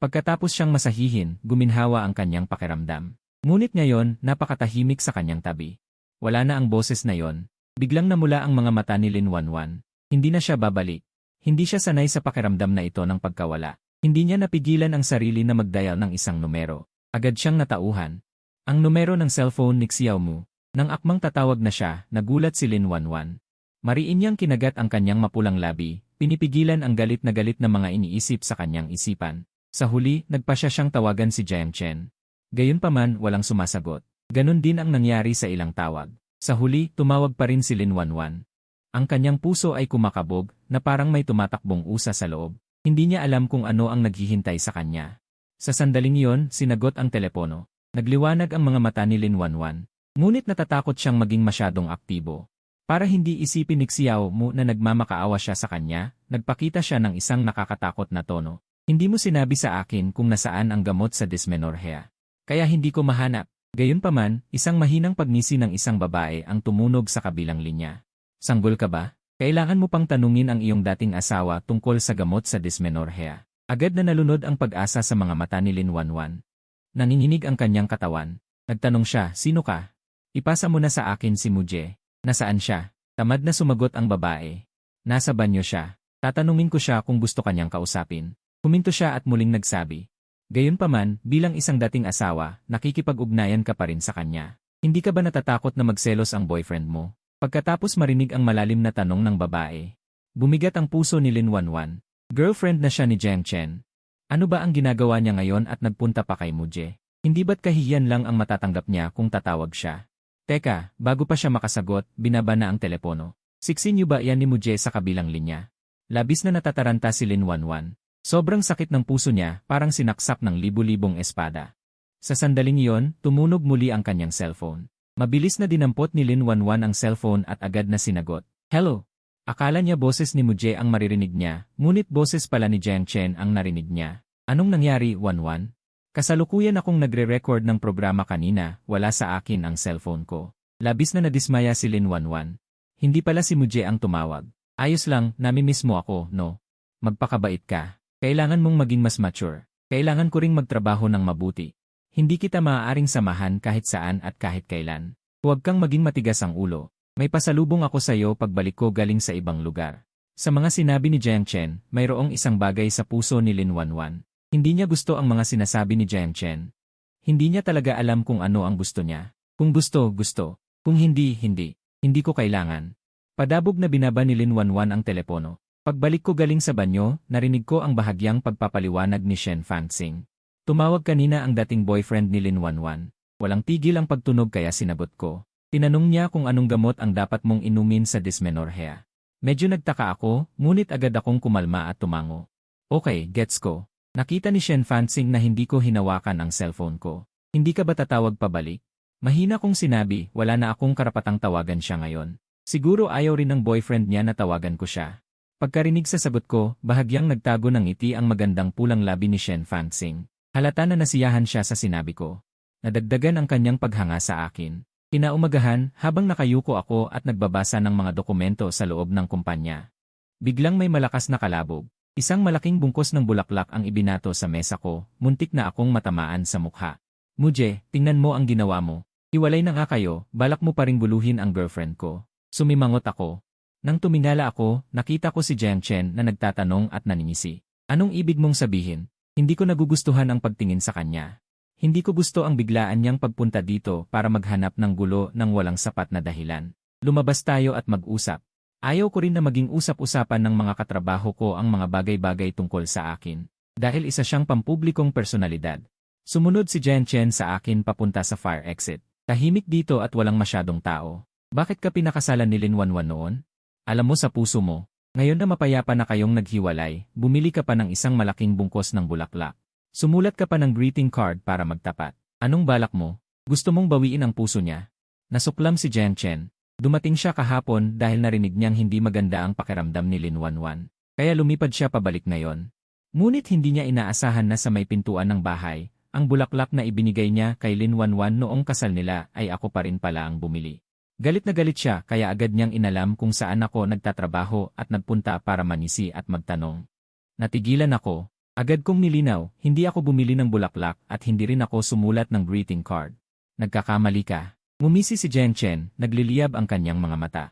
Pagkatapos siyang masahihin, guminhawa ang kanyang pakiramdam. Ngunit ngayon, napakatahimik sa kanyang tabi. Wala na ang boses na yon. Biglang namula ang mga mata ni Linwanwan. Hindi na siya babalik. Hindi siya sanay sa pakiramdam na ito ng pagkawala. Hindi niya napigilan ang sarili na mag-dial ng isang numero. Agad siyang natauhan. Ang numero ng cellphone ni Xiao Mu. Nang akmang tatawag na siya, nagulat si Linwanwan. Mariin niyang kinagat ang kanyang mapulang labi, pinipigilan ang galit na mga iniisip sa kanyang isipan. Sa huli, nagpasya siyang tawagan si Jiang Chen. Gayunpaman, walang sumasagot. Ganon din ang nangyari sa ilang tawag. Sa huli, tumawag pa rin si Linwanwan. Ang kanyang puso ay kumakabog, na parang may tumatakbong usa sa loob. Hindi niya alam kung ano ang naghihintay sa kanya. Sa sandaling iyon, sinagot ang telepono. Nagliwanag ang mga mata ni Linwanwan. Ngunit natatakot siyang maging masyadong aktibo. Para hindi isipin ni Xiao Mu na nagmamakaawa siya sa kanya, nagpakita siya ng isang nakakatakot na tono. Hindi mo sinabi sa akin kung nasaan ang gamot sa dysmenorrhea. Kaya hindi ko mahanap. Gayunpaman, isang mahinang pagngisi ng isang babae ang tumunog sa kabilang linya. Sanggol ka ba? Kailangan mo pang tanungin ang iyong dating asawa tungkol sa gamot sa dysmenorrhea. Agad na nalunod ang pag-asa sa mga mata ni Linwanwan. Nanginginig ang kanyang katawan. Nagtanong siya, sino ka? Ipasa mo na sa akin si Muje. Nasaan siya? Tamad na sumagot ang babae. Nasa banyo siya. Tatanungin ko siya kung gusto kanyang kausapin. Huminto siya at muling nagsabi. Gayunpaman, bilang isang dating asawa, nakikipag-ugnayan ka pa rin sa kanya. Hindi ka ba natatakot na magselos ang boyfriend mo? Pagkatapos marinig ang malalim na tanong ng babae. Bumigat ang puso ni Linwanwan. Girlfriend na siya ni Jiang Chen. Ano ba ang ginagawa niya ngayon at nagpunta pa kay Muje? Hindi ba't kahihiyan lang ang matatanggap niya kung tatawag siya? Teka, bago pa siya makasagot, binaba na ang telepono. Siksin niyo ba yan ni Muje sa kabilang linya? Labis na natataranta si Linwanwan. Sobrang sakit ng puso niya, parang sinaksak ng libu-libong espada. Sa sandaling iyon, tumunog muli ang kanyang cellphone. Mabilis na dinampot ni Linwanwan ang cellphone at agad na sinagot. Hello? Akala niya boses ni Muje ang maririnig niya, ngunit boses pala ni Jiang Chen ang narinig niya. Anong nangyari, Wanwan? Kasalukuyan akong nagre-record ng programa kanina, wala sa akin ang cellphone ko. Labis na nadismaya si Linwanwan. Hindi pala si Muje ang tumawag. Ayos lang, namimiss mo ako, no? Magpakabait ka. Kailangan mong maging mas mature. Kailangan ko ring magtrabaho ng mabuti. Hindi kita maaaring samahan kahit saan at kahit kailan. Huwag kang maging matigas ang ulo. May pasalubong ako sa iyo pagbalik ko galing sa ibang lugar. Sa mga sinabi ni Jiang Chen, mayroong isang bagay sa puso ni Lin Wanwan. Hindi niya gusto ang mga sinasabi ni Jiang Chen. Hindi niya talaga alam kung ano ang gusto niya. Kung gusto, gusto. Kung hindi, hindi. Hindi ko kailangan. Padabog na binaba ni Lin Wanwan ang telepono. Pagbalik ko galing sa banyo, narinig ko ang bahagyang pagpapaliwanag ni Shen Fanxing. Tumawag kanina ang dating boyfriend ni Lin Wanwan. Walang tigil ang pagtunog kaya sinagot ko. Tinanong niya kung anong gamot ang dapat mong inumin sa dysmenorrhea. Medyo nagtaka ako, ngunit agad akong kumalma at tumango. Okay, gets ko. Nakita ni Shen Fanxing na hindi ko hinawakan ang cellphone ko. Hindi ka ba tatawag pabalik? Mahina kong sinabi, wala na akong karapatang tawagan siya ngayon. Siguro ayaw rin ng boyfriend niya na tawagan ko siya. Pagkarinig sa sagot ko, bahagyang nagtago ng ngiti ang magandang pulang labi ni Shen Fanxing. Halata na nasiyahan siya sa sinabi ko. Nadagdagan ang kanyang paghanga sa akin. Kinaumagahan, habang nakayuko ako at nagbabasa ng mga dokumento sa loob ng kumpanya. Biglang may malakas na kalabog. Isang malaking bungkos ng bulaklak ang ibinato sa mesa ko, muntik na akong matamaan sa mukha. Muje, tingnan mo ang ginawa mo. Hiwalay na nga kayo, balak mo pa ring buluhin ang girlfriend ko. Sumimangot ako. Nang tumingala ako, nakita ko si Jiang Chen na nagtatanong at naningisi. Anong ibig mong sabihin? Hindi ko nagugustuhan ang pagtingin sa kanya. Hindi ko gusto ang biglaan niyang pagpunta dito para maghanap ng gulo ng walang sapat na dahilan. Lumabas tayo at mag-usap. Ayaw ko rin na maging usap-usapan ng mga katrabaho ko ang mga bagay-bagay tungkol sa akin. Dahil isa siyang pampublikong personalidad. Sumunod si Jiang Chen sa akin papunta sa fire exit. Tahimik dito at walang masyadong tao. Bakit ka pinakasalan ni Lin Wanwan noon? Alam mo sa puso mo, ngayon na mapayapa na kayong naghiwalay, bumili ka pa ng isang malaking bungkos ng bulaklak. Sumulat ka pa ng greeting card para magtapat. Anong balak mo? Gusto mong bawiin ang puso niya? Nasuklam si Jiang Chen. Dumating siya kahapon dahil narinig niyang hindi maganda ang pakiramdam ni Lin Wanwan. Kaya lumipad siya pabalik ngayon. Ngunit hindi niya inaasahan na sa may pintuan ng bahay, ang bulaklak na ibinigay niya kay Lin Wanwan noong kasal nila ay ako pa rin pala ang bumili. Galit na galit siya kaya agad niyang inalam kung saan ako nagtatrabaho at nagpunta para manisi at magtanong. Natigilan ako. Agad kong nilinaw, hindi ako bumili ng bulaklak at hindi rin ako sumulat ng greeting card. Nagkakamali ka. Ngumisi si Jiang Chen, nagliliyab ang kanyang mga mata.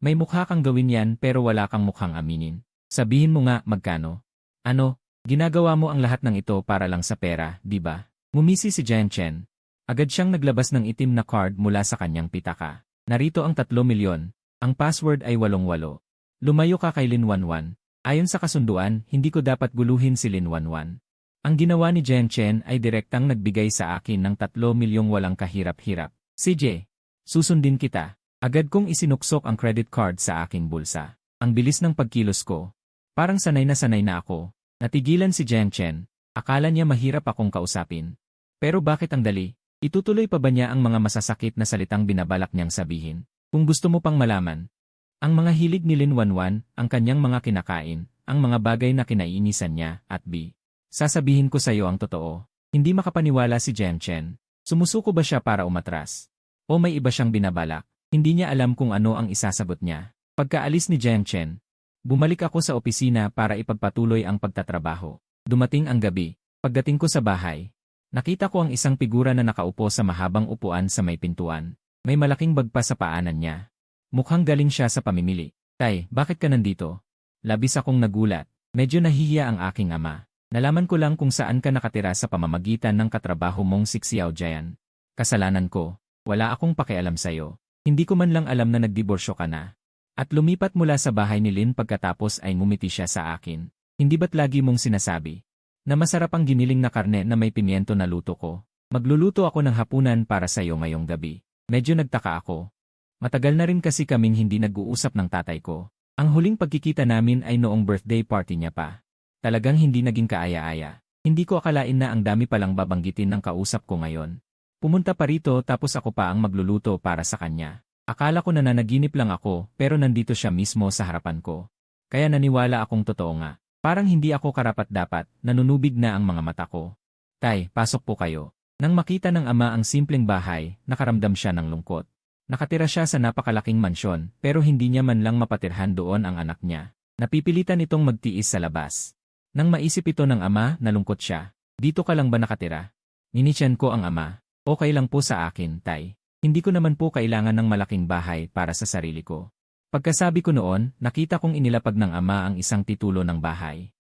May mukha kang gawin yan pero wala kang mukhang aminin. Sabihin mo nga magkano. Ano, ginagawa mo ang lahat ng ito para lang sa pera, di ba? Ngumisi si Jiang Chen. Agad siyang naglabas ng itim na card mula sa kanyang pitaka. Narito ang 3 milyon. Ang password ay 88. Lumayo ka kay Lin Wanwan. Ayon sa kasunduan, hindi ko dapat guluhin si Lin Wanwan. Ang ginawa ni Jiang Chen ay direktang nagbigay sa akin ng 3 milyong walang kahirap-hirap. CJ, susundin kita. Agad kong isinuksok ang credit card sa aking bulsa. Ang bilis ng pagkilos ko. Parang sanay na ako. Natigilan si Jiang Chen. Akala niya mahirap akong kausapin. Pero bakit ang dali? Itutuloy pa ba niya ang mga masasakit na salitang binabalak niyang sabihin? Kung gusto mo pang malaman. Ang mga hilig ni Lin Wanwan, ang kanyang mga kinakain, ang mga bagay na kinaiinisan niya, at B. Sasabihin ko sa iyo ang totoo. Hindi makapaniwala si Jiang Chen. Sumusuko ba siya para umatras? O may iba siyang binabalak? Hindi niya alam kung ano ang isasagot niya. Pagkaalis ni Jiang Chen, bumalik ako sa opisina para ipagpatuloy ang pagtatrabaho. Dumating ang gabi. Pagdating ko sa bahay, nakita ko ang isang figura na nakaupo sa mahabang upuan sa may pintuan. May malaking bag pa sa paanan niya. Mukhang galing siya sa pamimili. Tay, bakit ka nandito? Labis akong nagulat. Medyo nahihiya ang aking ama. Nalaman ko lang kung saan ka nakatira sa pamamagitan ng katrabaho mong si Xiao Jian. Kasalanan ko. Wala akong pakialam sa'yo. Hindi ko man lang alam na nagdiborsyo ka na. At lumipat mula sa bahay ni Lin pagkatapos ay ngumiti siya sa akin. Hindi ba't lagi mong sinasabi na masarap ang giniling na karne na may pimiento na luto ko? Magluluto ako ng hapunan para sa'yo ngayong gabi. Medyo nagtaka ako. Matagal na rin kasi kaming hindi nag-uusap ng tatay ko. Ang huling pagkikita namin ay noong birthday party niya pa. Talagang hindi naging kaaya-aya. Hindi ko akalain na ang dami palang babanggitin ng kausap ko ngayon. Pumunta pa rito tapos ako pa ang magluluto para sa kanya. Akala ko na nanaginip lang ako pero nandito siya mismo sa harapan ko. Kaya naniwala akong totoo nga. Parang hindi ako karapat-dapat, nanunubig na ang mga mata ko. Tay, pasok po kayo. Nang makita ng ama ang simpleng bahay, nakaramdam siya ng lungkot. Nakatira siya sa napakalaking mansyon pero hindi niya man lang mapatirhan doon ang anak niya. Napipilitan itong magtiis sa labas. Nang maisip ito ng ama, nalungkot siya. Dito ka lang ba nakatira? Ninichan ko ang ama. Okay lang po sa akin, tay. Hindi ko naman po kailangan ng malaking bahay para sa sarili ko. Pagkasabi ko noon, nakita kong inilapag ng ama ang isang titulo ng bahay.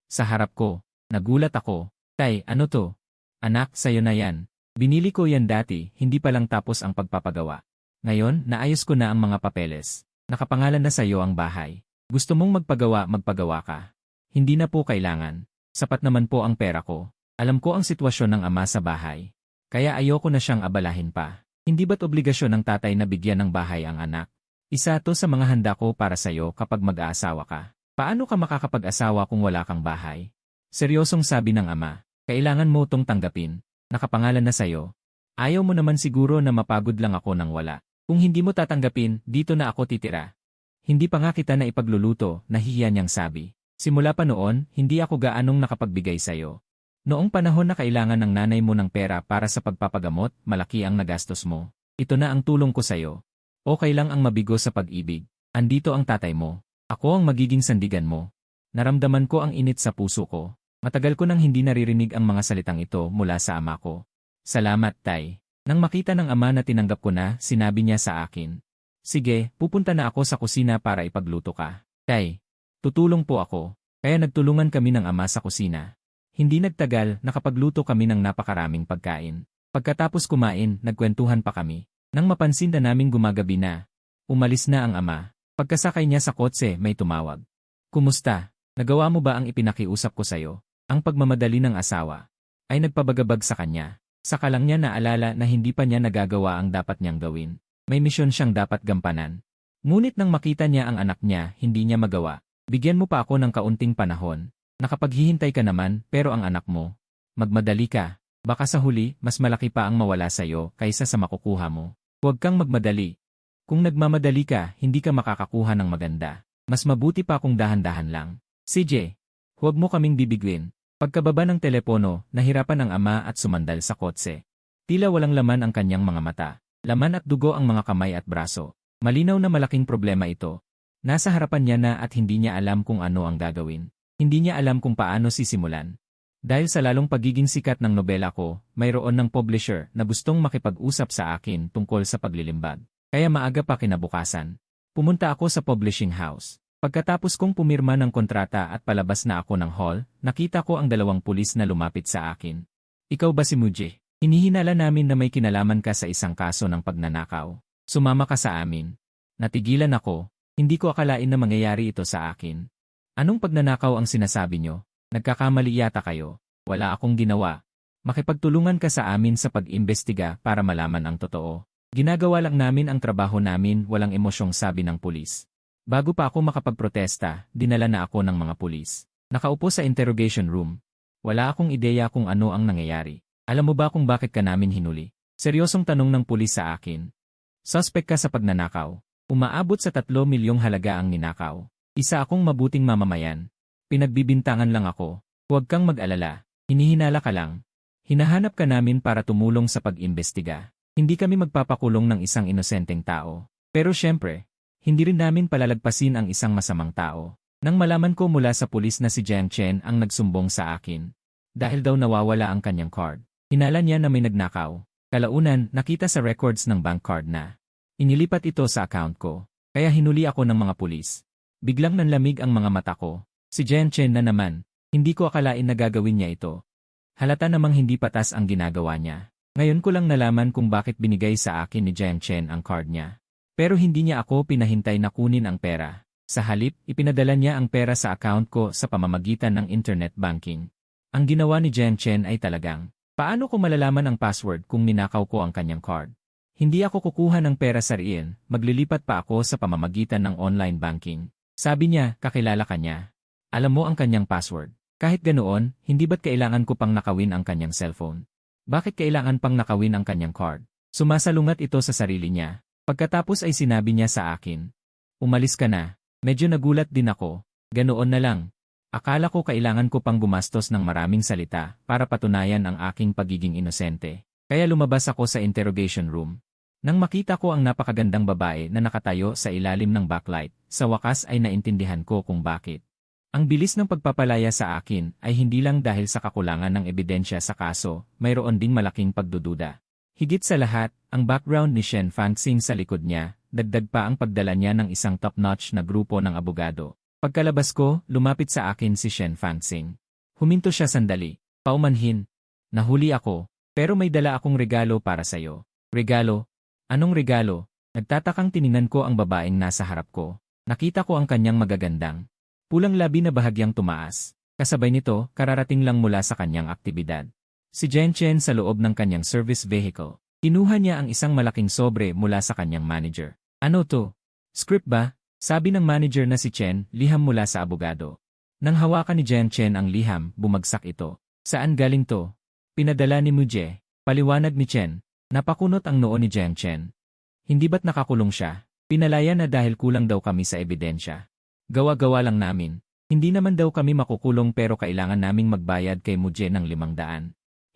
Sa harap ko, nagulat ako. Tay, ano to? Anak, sayo na yan. Binili ko yan dati, hindi pa lang tapos ang pagpapagawa. Ngayon, naayos ko na ang mga papeles. Nakapangalan na sayo ang bahay. Gusto mong magpagawa ka. Hindi na po kailangan. Sapat naman po ang pera ko. Alam ko ang sitwasyon ng ama sa bahay. Kaya ayoko na siyang abalahin pa. Hindi ba't obligasyon ng tatay na bigyan ng bahay ang anak? Isa to sa mga handa ko para sayo kapag mag-aasawa ka. Paano ka makakapag-asawa kung wala kang bahay? Seryosong sabi ng ama, kailangan mo tong tanggapin. Nakapangalan na sayo. Ayaw mo naman siguro na mapagod lang ako nang wala. Kung hindi mo tatanggapin, dito na ako titira. Hindi pa nga kita na ipagluluto, nahihiya niyang sabi. Simula pa noon, hindi ako gaanong nakapagbigay sayo. Noong panahon na kailangan ng nanay mo ng pera para sa pagpapagamot, malaki ang nagastos mo. Ito na ang tulong ko sayo. Okay lang ang mabigo sa pag-ibig. Andito ang tatay mo. Ako ang magiging sandigan mo. Naramdaman ko ang init sa puso ko. Matagal ko nang hindi naririnig ang mga salitang ito mula sa ama ko. Salamat, Tay. Nang makita ng ama na tinanggap ko na, sinabi niya sa akin. Sige, pupunta na ako sa kusina para ipagluto ka. Tay, tutulong po ako. Kaya nagtulungan kami ng ama sa kusina. Hindi nagtagal, nakapagluto kami ng napakaraming pagkain. Pagkatapos kumain, nagkwentuhan pa kami. Nang mapansin na naming gumagabi na, umalis na ang ama. Pagkasakay niya sa kotse, may tumawag. Kumusta? Nagawa mo ba ang ipinakiusap ko sayo? Ang pagmamadali ng asawa ay nagpabagabag sa kanya. Saka lang niya naalala na hindi pa niya nagagawa ang dapat niyang gawin. May misyon siyang dapat gampanan. Ngunit nang makita niya ang anak niya, hindi niya magawa. Bigyan mo pa ako ng kaunting panahon. Nakapaghihintay ka naman, pero ang anak mo. Magmadali ka. Baka sa huli, mas malaki pa ang mawala sayo kaysa sa makukuha mo. Huwag kang magmadali. Kung nagmamadali ka, hindi ka makakakuha ng maganda. Mas mabuti pa kung dahan-dahan lang. CJ, huwag mo kaming bibigwin. Pagkababa ng telepono, nahirapan ang ama at sumandal sa kotse. Tila walang laman ang kanyang mga mata. Laman at dugo ang mga kamay at braso. Malinaw na malaking problema ito. Nasa harapan niya na at hindi niya alam kung ano ang gagawin. Hindi niya alam kung paano sisimulan. Dahil sa lalong pagiging sikat ng nobela ko, mayroon ng publisher na gustong makipag-usap sa akin tungkol sa paglilimbag. Kaya maaga pa kinabukasan. Pumunta ako sa publishing house. Pagkatapos kong pumirma ng kontrata at palabas na ako ng hall, nakita ko ang 2 pulis na lumapit sa akin. Ikaw ba si Muji? Hinihinala namin na may kinalaman ka sa isang kaso ng pagnanakaw. Sumama ka sa amin. Natigilan ako. Hindi ko akalain na mangyayari ito sa akin. Anong pagnanakaw ang sinasabi nyo? Nagkakamali yata kayo. Wala akong ginawa. Makipagtulungan ka sa amin sa pag-imbestiga para malaman ang totoo. Ginagawa lang namin ang trabaho namin, walang emosyong sabi ng pulis. Bago pa ako makapagprotesta, dinala na ako ng mga pulis. Nakaupo sa interrogation room. Wala akong ideya kung ano ang nangyayari. Alam mo ba kung bakit ka namin hinuli? Seryosong tanong ng pulis sa akin. Suspect ka sa pagnanakaw. Umaabot sa 3 milyong halaga ang ninakaw. Isa akong mabuting mamamayan. Pinagbibintangan lang ako. Huwag kang mag-alala. Hinihinala ka lang. Hinahanap ka namin para tumulong sa pag-imbestiga. Hindi kami magpapakulong ng isang inosenteng tao. Pero syempre, hindi rin namin palalagpasin ang isang masamang tao. Nang malaman ko mula sa pulis na si Jiang Chen ang nagsumbong sa akin. Dahil daw nawawala ang kanyang card. Hinala niya na may nagnakaw. Kalaunan, nakita sa records ng bank card na. Inilipat ito sa account ko. Kaya hinuli ako ng mga pulis. Biglang nanlamig ang mga mata ko. Si Jiang Chen na naman. Hindi ko akalain na gagawin niya ito. Halata namang hindi patas ang ginagawa niya. Ngayon ko lang nalaman kung bakit binigay sa akin ni Jiang Chen ang card niya. Pero hindi niya ako pinahintay na kunin ang pera. Sa halip, ipinadala niya ang pera sa account ko sa pamamagitan ng internet banking. Ang ginawa ni Jiang Chen ay talagang, paano ko malalaman ang password kung ninakaw ko ang kanyang card? Hindi ako kukuha ng pera sa riyan, maglilipat pa ako sa pamamagitan ng online banking. Sabi niya, kakilala ka niya. Alam mo ang kanyang password. Kahit ganoon, hindi ba't kailangan ko pang nakawin ang kanyang cellphone? Bakit kailangan pang nakawin ang kanyang card? Sumasalungat ito sa sarili niya. Pagkatapos ay sinabi niya sa akin, umalis ka na. Medyo nagulat din ako. Ganoon na lang. Akala ko kailangan ko pang gumastos ng maraming salita para patunayan ang aking pagiging inosente. Kaya lumabas ako sa interrogation room. Nang makita ko ang napakagandang babae na nakatayo sa ilalim ng backlight, sa wakas ay naintindihan ko kung bakit. Ang bilis ng pagpapalaya sa akin ay hindi lang dahil sa kakulangan ng ebidensya sa kaso, mayroon ding malaking pagdududa. Higit sa lahat, ang background ni Shen Fanxing sa likod niya, dagdag pa ang pagdala niya ng isang top-notch na grupo ng abogado. Pagkalabas ko, lumapit sa akin si Shen Fanxing. Huminto siya sandali. Paumanhin. Nahuli ako, pero may dala akong regalo para sa'yo. Regalo? Anong regalo? Nagtatakang tininan ko ang babaeng nasa harap ko. Nakita ko ang kanyang magagandang pulang labi na bahagyang tumaas. Kasabay nito, kararating lang mula sa kanyang aktibidad. Si Jen Chen sa loob ng kanyang service vehicle. Kinuha niya ang isang malaking sobre mula sa kanyang manager. Ano to? Script ba? Sabi ng manager na si Chen, liham mula sa abogado. Nang hawakan ni Jen Chen ang liham, bumagsak ito. Saan galing to? Pinadala ni Muje. Paliwanag ni Chen. Napakunot ang noo ni Jen Chen. Hindi ba't nakakulong siya? Pinalaya na dahil kulang daw kami sa ebidensya. Gawa-gawa lang namin. Hindi naman daw kami makukulong pero kailangan naming magbayad kay Muje ng 500.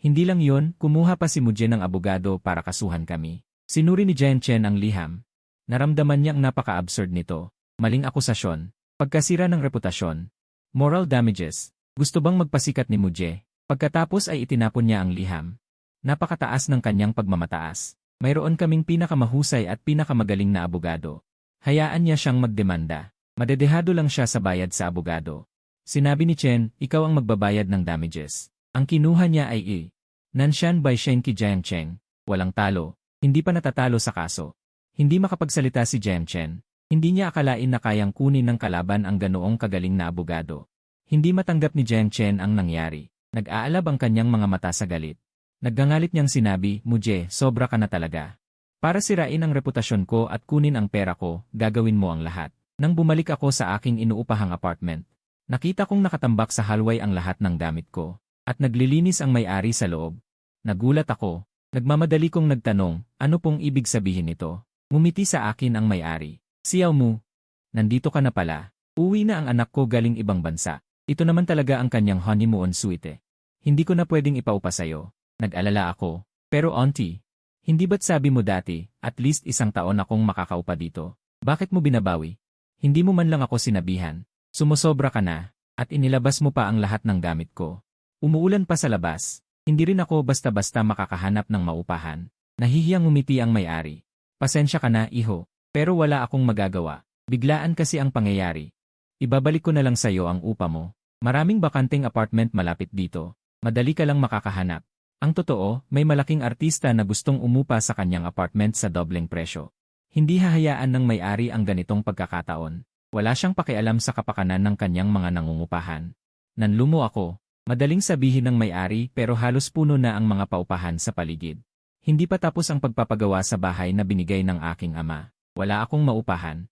Hindi lang yon, kumuha pa si Muje ng abogado para kasuhan kami. Sinuri ni Jen Chen ang liham. Naramdaman niyang napaka-absurd nito. Maling akusasyon. Pagkasira ng reputasyon. Moral damages. Gusto bang magpasikat ni Muje? Pagkatapos ay itinapon niya ang liham. Napakataas ng kanyang pagmamataas. Mayroon kaming pinakamahusay at pinakamagaling na abogado. Hayaan niya siyang magdemanda. Madedehado lang siya sa bayad sa abogado. Sinabi ni Chen, ikaw ang magbabayad ng damages. Ang kinuha niya ay Nanshan by Shenki Jiangcheng. Walang talo. Hindi pa natatalo sa kaso. Hindi makapagsalita si Jen Chen. Hindi niya akalain na kayang kunin ng kalaban ang ganoong kagaling na abogado. Hindi matanggap ni Jen Chen ang nangyari. Nag-aalab ang kanyang mga mata sa galit. Naggangalit niyang sinabi, Muje, sobra ka na talaga. Para sirain ang reputasyon ko at kunin ang pera ko, gagawin mo ang lahat. Nang bumalik ako sa aking inuupahang apartment, nakita kong nakatambak sa hallway ang lahat ng damit ko, at naglilinis ang may-ari sa loob. Nagulat ako. Nagmamadali kong nagtanong, ano pong ibig sabihin nito? Ngumiti sa akin ang may-ari. Xiao Mu, nandito ka na pala. Uwi na ang anak ko galing ibang bansa. Ito naman talaga ang kanyang honeymoon suite. Hindi ko na pwedeng ipaupa sa'yo. Nag-alala ako. Pero auntie, hindi ba't sabi mo dati, at least 1 taon akong makakaupa dito? Bakit mo binabawi? Hindi mo man lang ako sinabihan. Sumusobra ka na, at inilabas mo pa ang lahat ng gamit ko. Umuulan pa sa labas. Hindi rin ako basta-basta makakahanap ng maupahan. Nahihiyang ngumiti ang may-ari. Pasensya ka na, iho. Pero wala akong magagawa. Biglaan kasi ang pangyayari. Ibabalik ko na lang sa'yo ang upa mo. Maraming bakanting apartment malapit dito. Madali ka lang makakahanap. Ang totoo, may malaking artista na gustong umupa sa kanyang apartment sa dobleng presyo. Hindi hahayaan ng may-ari ang ganitong pagkakataon. Wala siyang pakialam sa kapakanan ng kanyang mga nangungupahan. Nanlumo ako. Madaling sabihin ng may-ari pero halos puno na ang mga paupahan sa paligid. Hindi pa tapos ang pagpapagawa sa bahay na binigay ng aking ama. Wala akong maupahan.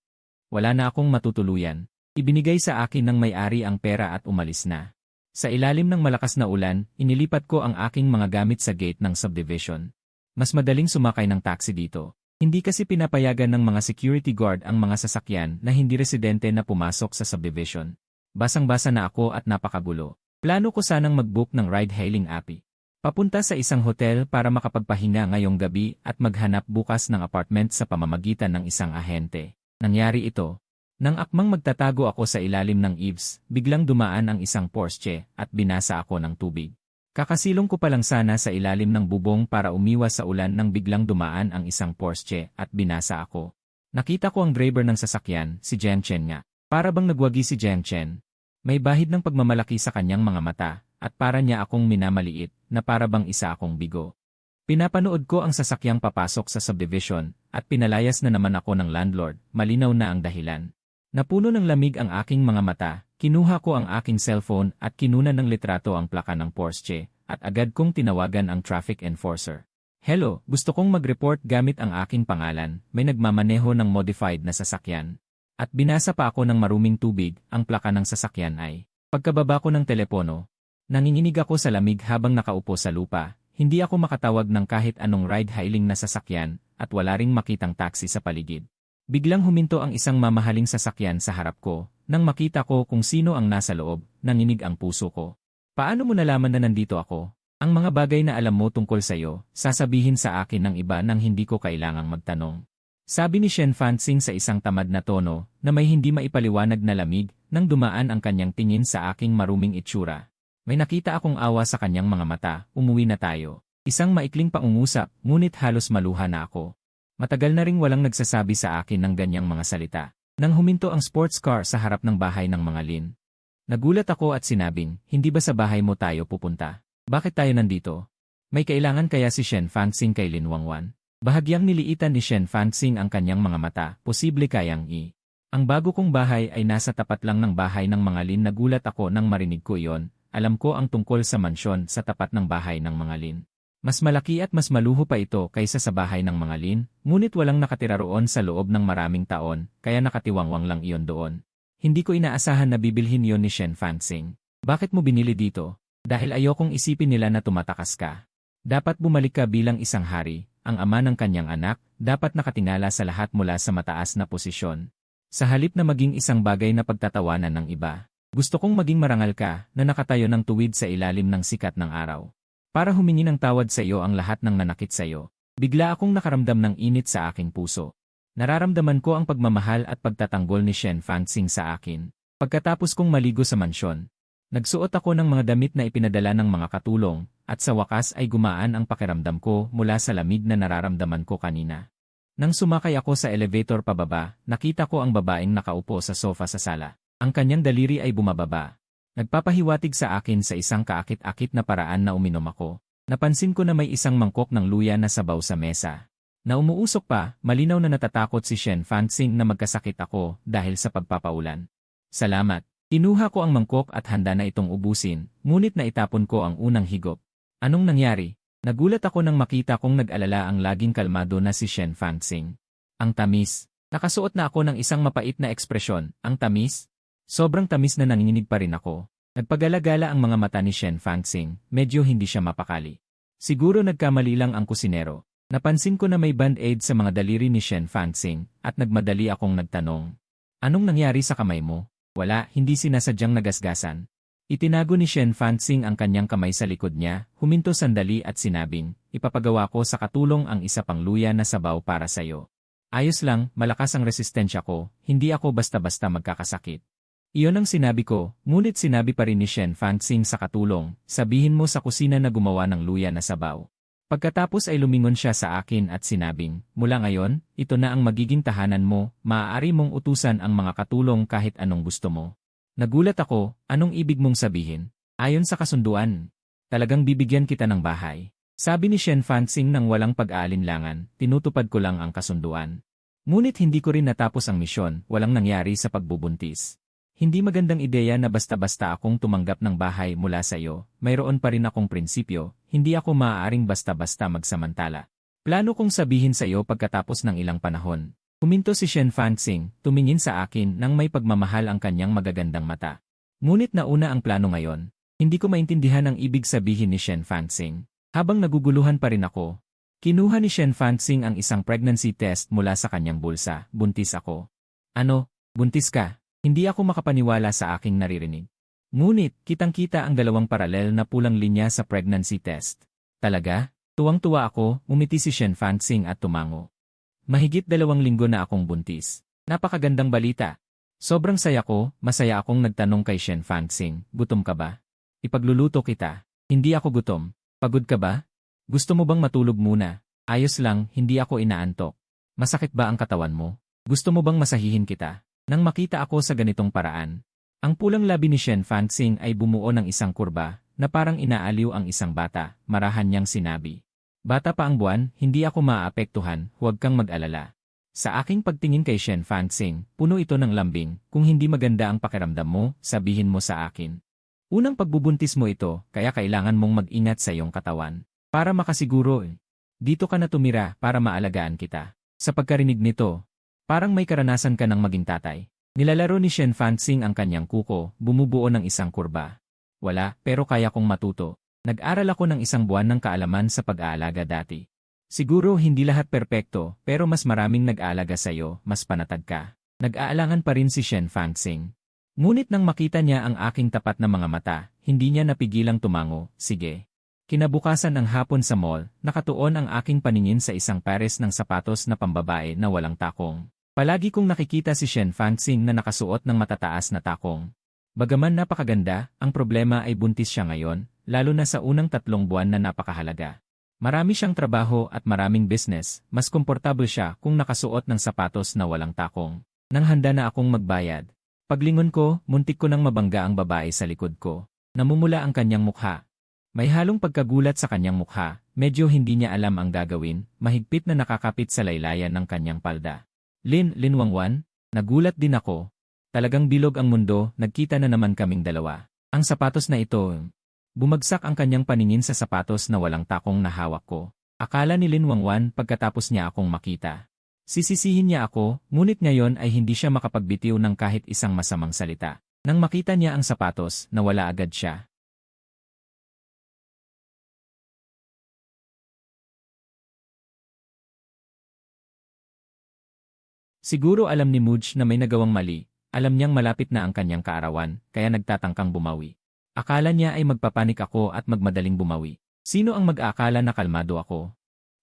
Wala na akong matutuluyan. Ibinigay sa akin ng may-ari ang pera at umalis na. Sa ilalim ng malakas na ulan, inilipat ko ang aking mga gamit sa gate ng subdivision. Mas madaling sumakay ng taxi dito. Hindi kasi pinapayagan ng mga security guard ang mga sasakyan na hindi residente na pumasok sa subdivision. Basang-basa na ako at napakagulo. Plano ko sanang mag-book ng ride-hailing app. Papunta sa isang hotel para makapagpahinga ngayong gabi at maghanap bukas ng apartment sa pamamagitan ng isang ahente. Nangyari ito. Nang akmang magtatago ako sa ilalim ng eaves, biglang dumaan ang isang Porsche at binasa ako ng tubig. Kakasilong ko pa lang sana sa ilalim ng bubong para umiwas sa ulan nang biglang dumaan ang isang Porsche at binasa ako. Nakita ko ang driver ng sasakyan, si Jen Chen nga. Para bang nagwagi si Jen Chen. May bahid ng pagmamalaki sa kanyang mga mata at para niya akong minamaliit na para bang isa akong bigo. Pinapanood ko ang sasakyang papasok sa subdivision at pinalayas na naman ako ng landlord, malinaw na ang dahilan. Napuno ng lamig ang aking mga mata. Kinuha ko ang aking cellphone at kinunan ng litrato ang plaka ng Porsche at agad kong tinawagan ang traffic enforcer. Hello, gusto kong mag-report gamit ang aking pangalan, may nagmamaneho ng modified na sasakyan. At binasa pa ako ng maruming tubig, ang plaka ng sasakyan ay. Pagkababa ko ng telepono, nanginginig ako sa lamig habang nakaupo sa lupa, hindi ako makatawag ng kahit anong ride-hailing na sasakyan at wala ring makitang taxi sa paligid. Biglang huminto ang isang mamahaling sasakyan sa harap ko. Nang makita ko kung sino ang nasa loob, nanginig ang puso ko. Paano mo nalaman na nandito ako? Ang mga bagay na alam mo tungkol sa'yo, sasabihin sa akin ng iba nang hindi ko kailangang magtanong. Sabi ni Shen Fanxing sa isang tamad na tono, na may hindi maipaliwanag na lamig, nang dumaan ang kanyang tingin sa aking maruming itsura. May nakita akong awa sa kanyang mga mata, umuwi na tayo. Isang maikling pangungusap, ngunit halos maluha na ako. Matagal na ring walang nagsasabi sa akin ng ganyang mga salita. Nang huminto ang sports car sa harap ng bahay ng mga Lin. Nagulat ako at sinabing, hindi ba sa bahay mo tayo pupunta? Bakit tayo nandito? May kailangan kaya si Shen Fanxing kay Lin Wangwan? Bahagyang niliitan ni Shen Fanxing ang kanyang mga mata, posible kayang Ang bago kong bahay ay nasa tapat lang ng bahay ng mga Lin. Nagulat ako nang marinig ko iyon. Alam ko ang tungkol sa mansyon sa tapat ng bahay ng mga Lin. Mas malaki at mas maluho pa ito kaysa sa bahay ng mga Lin, ngunit walang nakatira roon sa loob ng maraming taon, kaya nakatiwangwang lang iyon doon. Hindi ko inaasahan na bibilhin iyon ni Shen Fanxing. Bakit mo binili dito? Dahil ayokong isipin nila na tumatakas ka. Dapat bumalik ka bilang isang hari, ang ama ng kanyang anak, dapat nakatingala sa lahat mula sa mataas na posisyon. Sa halip na maging isang bagay na pagtatawanan ng iba. Gusto kong maging marangal ka na nakatayo ng tuwid sa ilalim ng sikat ng araw. Para humingi ng tawad sa iyo ang lahat ng nanakit sa iyo. Bigla akong nakaramdam ng init sa aking puso. Nararamdaman ko ang pagmamahal at pagtatanggol ni Shen Fanxing sa akin. Pagkatapos kong maligo sa mansyon, nagsuot ako ng mga damit na ipinadala ng mga katulong, at sa wakas ay gumaan ang pakiramdam ko mula sa lamig na nararamdaman ko kanina. Nang sumakay ako sa elevator pababa, nakita ko ang babaeng nakaupo sa sofa sa sala. Ang kanyang daliri ay bumababa. Nagpapahiwatig sa akin sa isang kaakit-akit na paraan na uminom ako. Napansin ko na may isang mangkok ng luya na sabaw sa mesa. Na umuusok pa, malinaw na natatakot si Shen Fanxing na magkasakit ako dahil sa pagpapaulan. Salamat. Kinuha ko ang mangkok at handa na itong ubusin, ngunit naitapon ko ang unang higop. Anong nangyari? Nagulat ako nang makita kong nag-alala ang laging kalmado na si Shen Fanxing. Ang tamis. Nakasuot na ako ng isang mapait na ekspresyon, ang tamis. Sobrang tamis na nanginginig pa rin ako. Nagpagala-gala ang mga mata ni Shen Fanxing, medyo hindi siya mapakali. Siguro nagkamali lang ang kusinero. Napansin ko na may band-aid sa mga daliri ni Shen Fanxing, at nagmadali akong nagtanong. Anong nangyari sa kamay mo? Wala, hindi sinasadyang nagasgasan. Itinago ni Shen Fanxing ang kanyang kamay sa likod niya, huminto sandali at sinabing, ipapagawa ko sa katulong ang isa pang luya na sabaw para sayo. Ayos lang, malakas ang resistensya ko, hindi ako basta-basta magkakasakit. Iyon ang sinabi ko, ngunit sinabi pa rin ni Shen Fanxing sa katulong, sabihin mo sa kusina na gumawa ng luya na sabaw. Pagkatapos ay lumingon siya sa akin at sinabing, mula ngayon, ito na ang magiging tahanan mo, maaari mong utusan ang mga katulong kahit anong gusto mo. Nagulat ako, anong ibig mong sabihin? Ayon sa kasunduan, talagang bibigyan kita ng bahay. Sabi ni Shen Fanxing nang walang pag-aalinlangan, tinutupad ko lang ang kasunduan. Ngunit hindi ko rin natapos ang misyon, walang nangyari sa pagbubuntis. Hindi magandang ideya na basta-basta akong tumanggap ng bahay mula sa iyo, mayroon pa rin akong prinsipyo, hindi ako maaaring basta-basta magsamantala. Plano kong sabihin sa iyo pagkatapos ng ilang panahon. Huminto si Shen Fanxing, tumingin sa akin nang may pagmamahal ang kanyang magagandang mata. Ngunit nauna ang plano ngayon. Hindi ko maintindihan ang ibig sabihin ni Shen Fanxing. Habang naguguluhan pa rin ako, kinuha ni Shen Fanxing ang isang pregnancy test mula sa kanyang bulsa. Buntis ako. Ano? Buntis ka? Hindi ako makapaniwala sa aking naririnig. Ngunit, kitang-kita ang dalawang paralel na pulang linya sa pregnancy test. Talaga? Tuwang-tuwa ako, umiti si Shen Fanxing at tumango. Mahigit 2 linggo na akong buntis. Napakagandang balita. Sobrang saya ko, masaya akong nagtanong kay Shen Fanxing, gutom ka ba? Ipagluluto kita. Hindi ako gutom. Pagod ka ba? Gusto mo bang matulog muna? Ayos lang, hindi ako inaantok. Masakit ba ang katawan mo? Gusto mo bang masahihin kita? Nang makita ako sa ganitong paraan, ang pulang labi ni Shen Fanxing ay bumuo ng isang kurba, na parang inaaliw ang isang bata, marahan niyang sinabi. Bata pa ang buwan, hindi ako maaapektuhan, huwag kang mag-alala. Sa aking pagtingin kay Shen Fanxing, puno ito ng lambing, kung hindi maganda ang pakiramdam mo, sabihin mo sa akin. Unang pagbubuntis mo ito, kaya kailangan mong mag-ingat sa iyong katawan. Para makasiguro, dito ka na tumira para maalagaan kita. Sa pagkarinig nito, parang may karanasan ka ng maging tatay. Nilalaro ni Shen Fanxing ang kanyang kuko, bumubuo ng isang kurba. Wala, pero kaya kong matuto. Nag-aral ako ng 1 buwan ng kaalaman sa pag-aalaga dati. Siguro hindi lahat perpekto, pero mas maraming nag-aalaga sa'yo, mas panatag ka. Nag-aalangan pa rin si Shen Fanxing. Ngunit nang makita niya ang aking tapat na mga mata, hindi niya napigilang tumango, sige. Kinabukasan ng hapon sa mall, nakatuon ang aking paningin sa isang pares ng sapatos na pambabae na walang takong. Palagi kong nakikita si Shen Fanxing na nakasuot ng matataas na takong. Bagaman napakaganda, ang problema ay buntis siya ngayon, lalo na sa unang 3 buwan na napakahalaga. Marami siyang trabaho at maraming business, mas komportable siya kung nakasuot ng sapatos na walang takong. Nang handa na akong magbayad. Paglingon ko, muntik ko nang mabangga ang babae sa likod ko. Namumula ang kanyang mukha. May halong pagkagulat sa kanyang mukha, medyo hindi niya alam ang gagawin, mahigpit na nakakapit sa laylayan ng kanyang palda. Lin Wangwan, nagulat din ako. Talagang bilog ang mundo, nagkita na naman kaming dalawa. Ang sapatos na ito. Bumagsak ang kanyang paningin sa sapatos na walang takong na hawak ko. Akala ni Lin Wangwan pagkatapos niya akong makita. Sisisihin niya ako, ngunit ngayon ay hindi siya makapagbitiw ng kahit isang masamang salita. Nang makita niya ang sapatos, nawala agad siya. Siguro alam ni Mudge na may nagawang mali, alam niyang malapit na ang kanyang kaarawan, kaya nagtatangkang bumawi. Akala niya ay magpapanik ako at magmadaling bumawi. Sino ang mag-aakala na kalmado ako?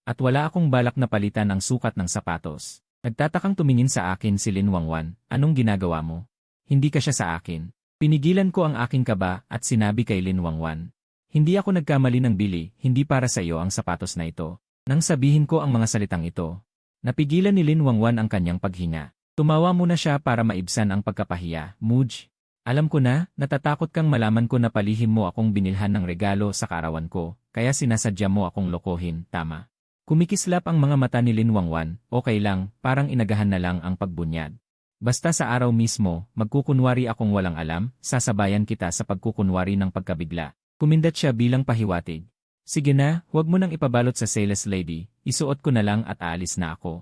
At wala akong balak na palitan ang sukat ng sapatos. Nagtatakang tumingin sa akin si Lin Wangwan, anong ginagawa mo? Hindi ka siya sa akin. Pinigilan ko ang aking kaba at sinabi kay Lin Wangwan. Hindi ako nagkamali ng bili, hindi para sa iyo ang sapatos na ito. Nang sabihin ko ang mga salitang ito, napigilan ni Lin Wangwan ang kanyang paghinga. Tumawa muna siya para maibsan ang pagkapahiya. Mudge, alam ko na, natatakot kang malaman ko na palihim mo akong binilhan ng regalo sa kaarawan ko, kaya sinasadya mo akong lokohin, tama. Kumikislap ang mga mata ni Lin Wangwan, okay lang, parang inagahan na lang ang pagbunyad. Basta sa araw mismo, magkukunwari akong walang alam, sasabayan kita sa pagkukunwari ng pagkabigla. Kumindat siya bilang pahiwatig. Sige na, huwag mo nang ipabalot sa sales lady, isuot ko na lang at aalis na ako.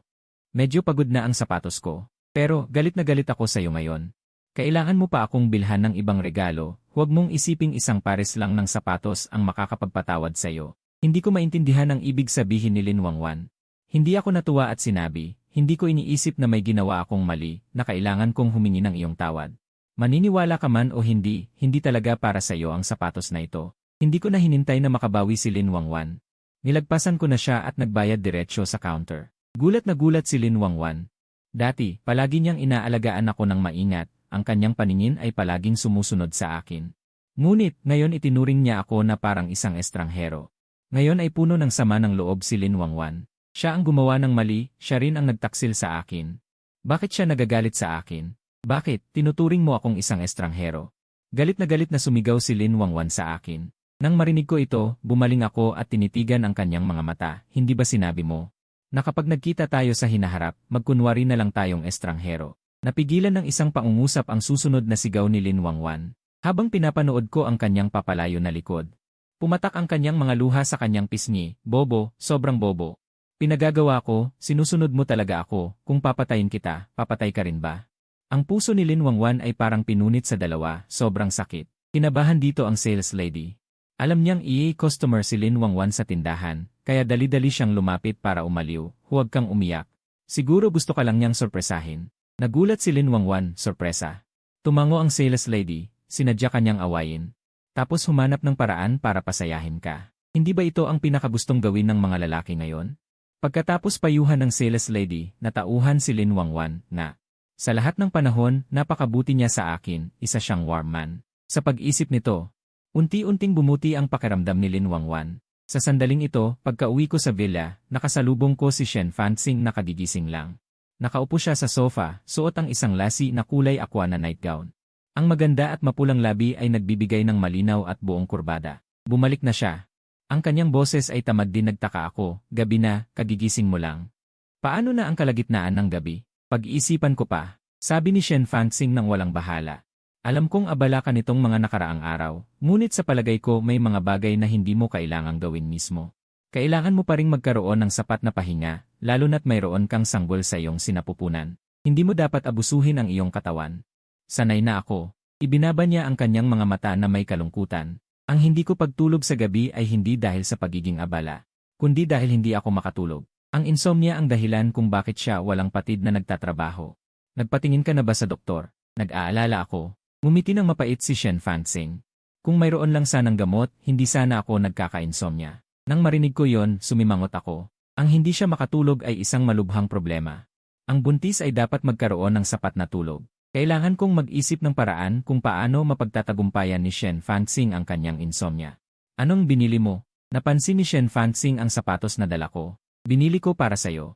Medyo pagod na ang sapatos ko, pero galit na galit ako sa iyo ngayon. Kailangan mo pa akong bilhan ng ibang regalo, huwag mong isiping isang pares lang ng sapatos ang makakapagpatawad sa iyo. Hindi ko maintindihan ang ibig sabihin ni Lin Wangwan. Hindi ako natuwa at sinabi, hindi ko iniisip na may ginawa akong mali, na kailangan kong humingi ng iyong tawad. Maniniwala ka man o hindi, hindi talaga para sa iyo ang sapatos na ito. Hindi ko na hinintay na makabawi si Lin Wangwan. Nilagpasan ko na siya at nagbayad diretsyo sa counter. Gulat na gulat si Lin Wangwan. Dati, palagi niyang inaalagaan ako ng maingat, ang kanyang paningin ay palaging sumusunod sa akin. Ngunit, ngayon itinuring niya ako na parang isang estranghero. Ngayon ay puno ng sama ng loob si Lin Wangwan. Siya ang gumawa ng mali, siya rin ang nagtaksil sa akin. Bakit siya nagagalit sa akin? Bakit, tinuturing mo akong isang estranghero? Galit na sumigaw si Lin Wangwan sa akin. Nang marinig ko ito, bumaling ako at tinitigan ang kanyang mga mata. Hindi ba sinabi mo? Na kapag nagkita tayo sa hinaharap, magkunwari na lang tayong estranghero. Napigilan ng isang pangungusap ang susunod na sigaw ni Lin Wangwan. Habang pinapanood ko ang kanyang papalayo na likod. Pumatak ang kanyang mga luha sa kanyang pisngi. Bobo, sobrang bobo. Pinagagawa ko, sinusunod mo talaga ako. Kung papatayin kita, papatay ka rin ba? Ang puso ni Lin Wangwan ay parang pinunit sa dalawa, sobrang sakit. Kinabahan dito ang sales lady. Alam niyang customer si Lin Wangwan sa tindahan, kaya dali-dali siyang lumapit para umaliw. Huwag kang umiyak. Siguro gusto ka lang niyang sorpresahin. Nagulat si Lin Wangwan, sorpresa. Tumango ang sales lady, sinadya kanyang awayin. Tapos humanap ng paraan para pasayahin ka. Hindi ba ito ang pinakagustong gawin ng mga lalaki ngayon? Pagkatapos payuhan ng sales lady, natauhan si Lin Wangwan na, sa lahat ng panahon, napakabuti niya sa akin, isa siyang warm man. Sa pag-isip nito, unti-unting bumuti ang pakiramdam ni Lin Wangwan. Sa sandaling ito, pagka-uwi ko sa villa, nakasalubong ko si Shen Fanxing na kagigising lang. Nakaupo siya sa sofa, suot ang isang lasi na kulay aqua na nightgown. Ang maganda at mapulang labi ay nagbibigay ng malinaw at buong kurbada. Bumalik na siya. Ang kanyang boses ay tamad din. Nagtaka ako, gabi na, kagigising mo lang. Paano na ang kalagitnaan ng gabi? Pag-iisipan ko pa, sabi ni Shen Fanxing nang walang bahala. Alam kong abala ka nitong mga nakaraang araw, ngunit sa palagay ko may mga bagay na hindi mo kailangang gawin mismo. Kailangan mo pa ring magkaroon ng sapat na pahinga, lalo na't mayroon kang sanggol sa iyong sinapupunan. Hindi mo dapat abusuhin ang iyong katawan. Sanay na ako. Ibinaba niya ang kanyang mga mata na may kalungkutan. Ang hindi ko pagtulog sa gabi ay hindi dahil sa pagiging abala, kundi dahil hindi ako makatulog. Ang insomnia ang dahilan kung bakit siya walang patid na nagtatrabaho. Nagpatingin ka na ba sa doktor? Nag-aalala ako. Ngumiti ng mapait si Shen Fanxing. Kung mayroon lang sanang gamot, hindi sana ako nagkaka-insomnia. Nang marinig ko yon, sumimangot ako. Ang hindi siya makatulog ay isang malubhang problema. Ang buntis ay dapat magkaroon ng sapat na tulog. Kailangan kong mag-isip ng paraan kung paano mapagtatagumpayan ni Shen Fanxing ang kanyang insomnia. Anong binili mo? Napansin ni Shen Fanxing ang sapatos na dala ko. Binili ko para sa'yo.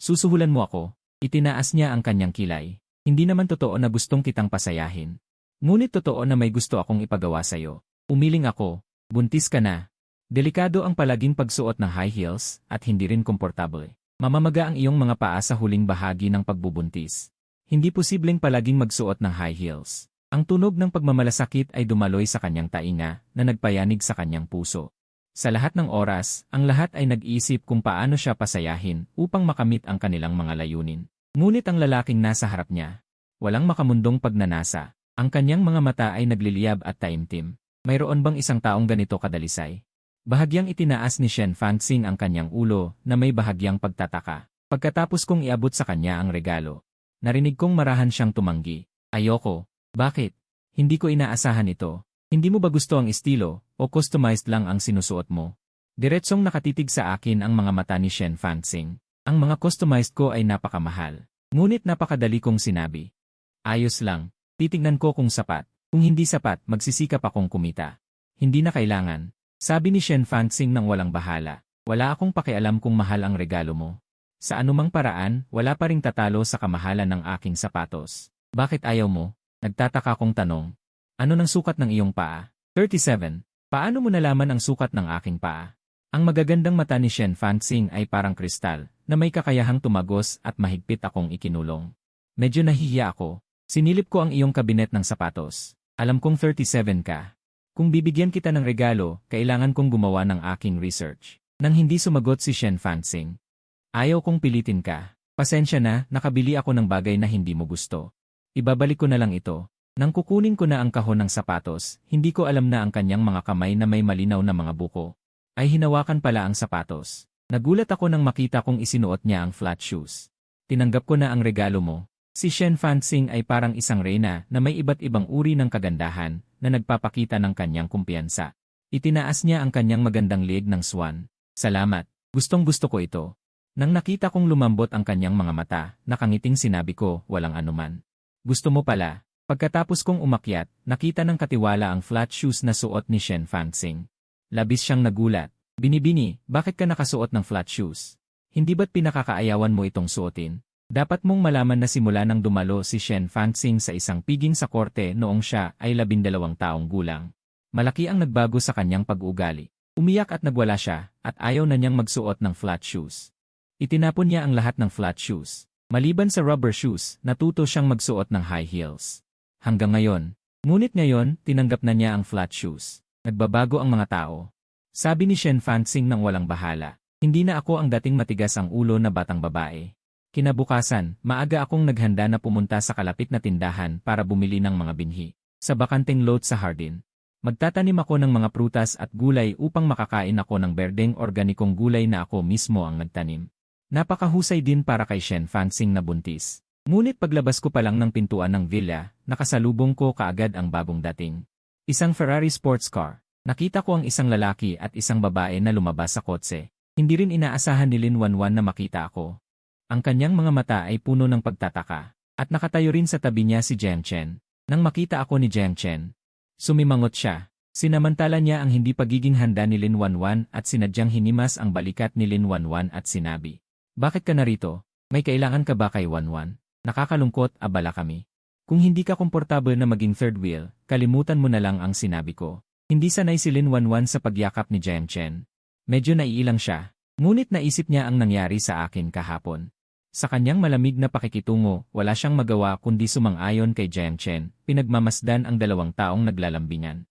Susuhulan mo ako. Itinaas niya ang kanyang kilay. Hindi naman totoo na gustong kitang pasayahin. Ngunit totoo na may gusto akong ipagawa sa'yo. Umiling ako. Buntis ka na. Delikado ang palaging pagsuot ng high heels at hindi rin komportable. Mamamaga ang iyong mga paa sa huling bahagi ng pagbubuntis. Hindi posibleng palaging magsuot ng high heels. Ang tunog ng pagmamalasakit ay dumaloy sa kanyang tainga na nagpayanig sa kanyang puso. Sa lahat ng oras, ang lahat ay nag-iisip kung paano siya pasayahin upang makamit ang kanilang mga layunin. Ngunit ang lalaking nasa harap niya, walang makamundong pagnanasa. Ang kanyang mga mata ay nagliliyab at taimtim. Mayroon bang isang taong ganito kadalisay? Bahagyang itinaas ni Shen Fanxing ang kanyang ulo na may bahagyang pagtataka. Pagkatapos kong iabot sa kanya ang regalo, narinig kong marahan siyang tumanggi. Ayoko. Bakit? Hindi ko inaasahan ito. Hindi mo ba gusto ang estilo o customized lang ang sinusuot mo? Diretsong nakatitig sa akin ang mga mata ni Shen Fanxing. Ang mga customized ko ay napakamahal. Ngunit napakadali kong sinabi. Ayos lang. Titignan ko kung sapat. Kung hindi sapat, magsisikap akong kumita. Hindi na kailangan. Sabi ni Shen Fanxing nang walang bahala. Wala akong pakialam kung mahal ang regalo mo. Sa anumang paraan, wala pa ring tatalo sa kamahalan ng aking sapatos. Bakit ayaw mo? Nagtataka kong tanong. Ano ng sukat ng iyong paa? 37. Paano mo nalaman ang sukat ng aking paa? Ang magagandang mata ni Shen Fanxing ay parang kristal, na may kakayahang tumagos at mahigpit akong ikinulong. Medyo nahihiya ako. Sinilip ko ang iyong kabinet ng sapatos. Alam kong 37 ka. Kung bibigyan kita ng regalo, kailangan kong gumawa ng aking research. Nang hindi sumagot si Shen Fanxing. Ayaw kong pilitin ka. Pasensya na, nakabili ako ng bagay na hindi mo gusto. Ibabalik ko na lang ito. Nang kukunin ko na ang kahon ng sapatos, hindi ko alam na ang kanyang mga kamay na may malinaw na mga buko ay hinawakan pala ang sapatos. Nagulat ako nang makita kong isinuot niya ang flat shoes. Tinanggap ko na ang regalo mo. Si Shen Fanxing ay parang isang reyna na may iba't ibang uri ng kagandahan na nagpapakita ng kanyang kumpiyansa. Itinaas niya ang kanyang magandang leeg ng swan. Salamat. Gustong-gusto ko ito. Nang nakita kong lumambot ang kanyang mga mata, nakangiting sinabi ko, walang anuman. Gusto mo pala. Pagkatapos kong umakyat, nakita ng katiwala ang flat shoes na suot ni Shen Fanxing. Labis siyang nagulat. Binibini, bakit ka nakasuot ng flat shoes? Hindi ba't pinakakaayawan mo itong suotin? Dapat mong malaman na simula nang dumalo si Shen Fanxing sa isang piging sa korte noong siya ay 12 taong gulang. Malaki ang nagbago sa kanyang pag-uugali. Umiyak at nagwala siya, at ayaw na niyang magsuot ng flat shoes. Itinapon niya ang lahat ng flat shoes. Maliban sa rubber shoes, natuto siyang magsuot ng high heels. Hanggang ngayon. Ngunit ngayon, tinanggap na niya ang flat shoes. Nagbabago ang mga tao. Sabi ni Shen Fanxing nang walang bahala. Hindi na ako ang dating matigas ang ulo na batang babae. Kinabukasan, maaga akong naghanda na pumunta sa kalapit na tindahan para bumili ng mga binhi. Sa bakanteng lot sa hardin. Magtatanim ako ng mga prutas at gulay upang makakain ako ng berdeng organikong gulay na ako mismo ang nagtanim. Napakahusay din para kay Shen Fanxing na buntis. Ngunit paglabas ko pa lang ng pintuan ng villa, nakasalubong ko kaagad ang bagong dating. Isang Ferrari sports car. Nakita ko ang isang lalaki at isang babae na lumabas sa kotse. Hindi rin inaasahan ni Lin Wanwan na makita ako. Ang kanyang mga mata ay puno ng pagtataka. At nakatayo rin sa tabi niya si Jiang Chen. Nang makita ako ni Jiang Chen, sumimangot siya. Sinamantala niya ang hindi pagiging handa ni Lin Wanwan at sinadyang hinimas ang balikat ni Lin Wanwan at sinabi, "Bakit ka narito? May kailangan ka ba kay Wanwan?" Nakakalungkot, abala kami. Kung hindi ka komportable na maging third wheel, kalimutan mo na lang ang sinabi ko. Hindi sanay si Lin Wanwan sa pagyakap ni Jiang Chen. Medyo naiilang siya. Ngunit naisip niya ang nangyari sa akin kahapon. Sa kanyang malamig na pakikitungo, wala siyang magawa kundi sumang-ayon kay Jiang Chen, pinagmamasdan ang dalawang taong naglalambingan.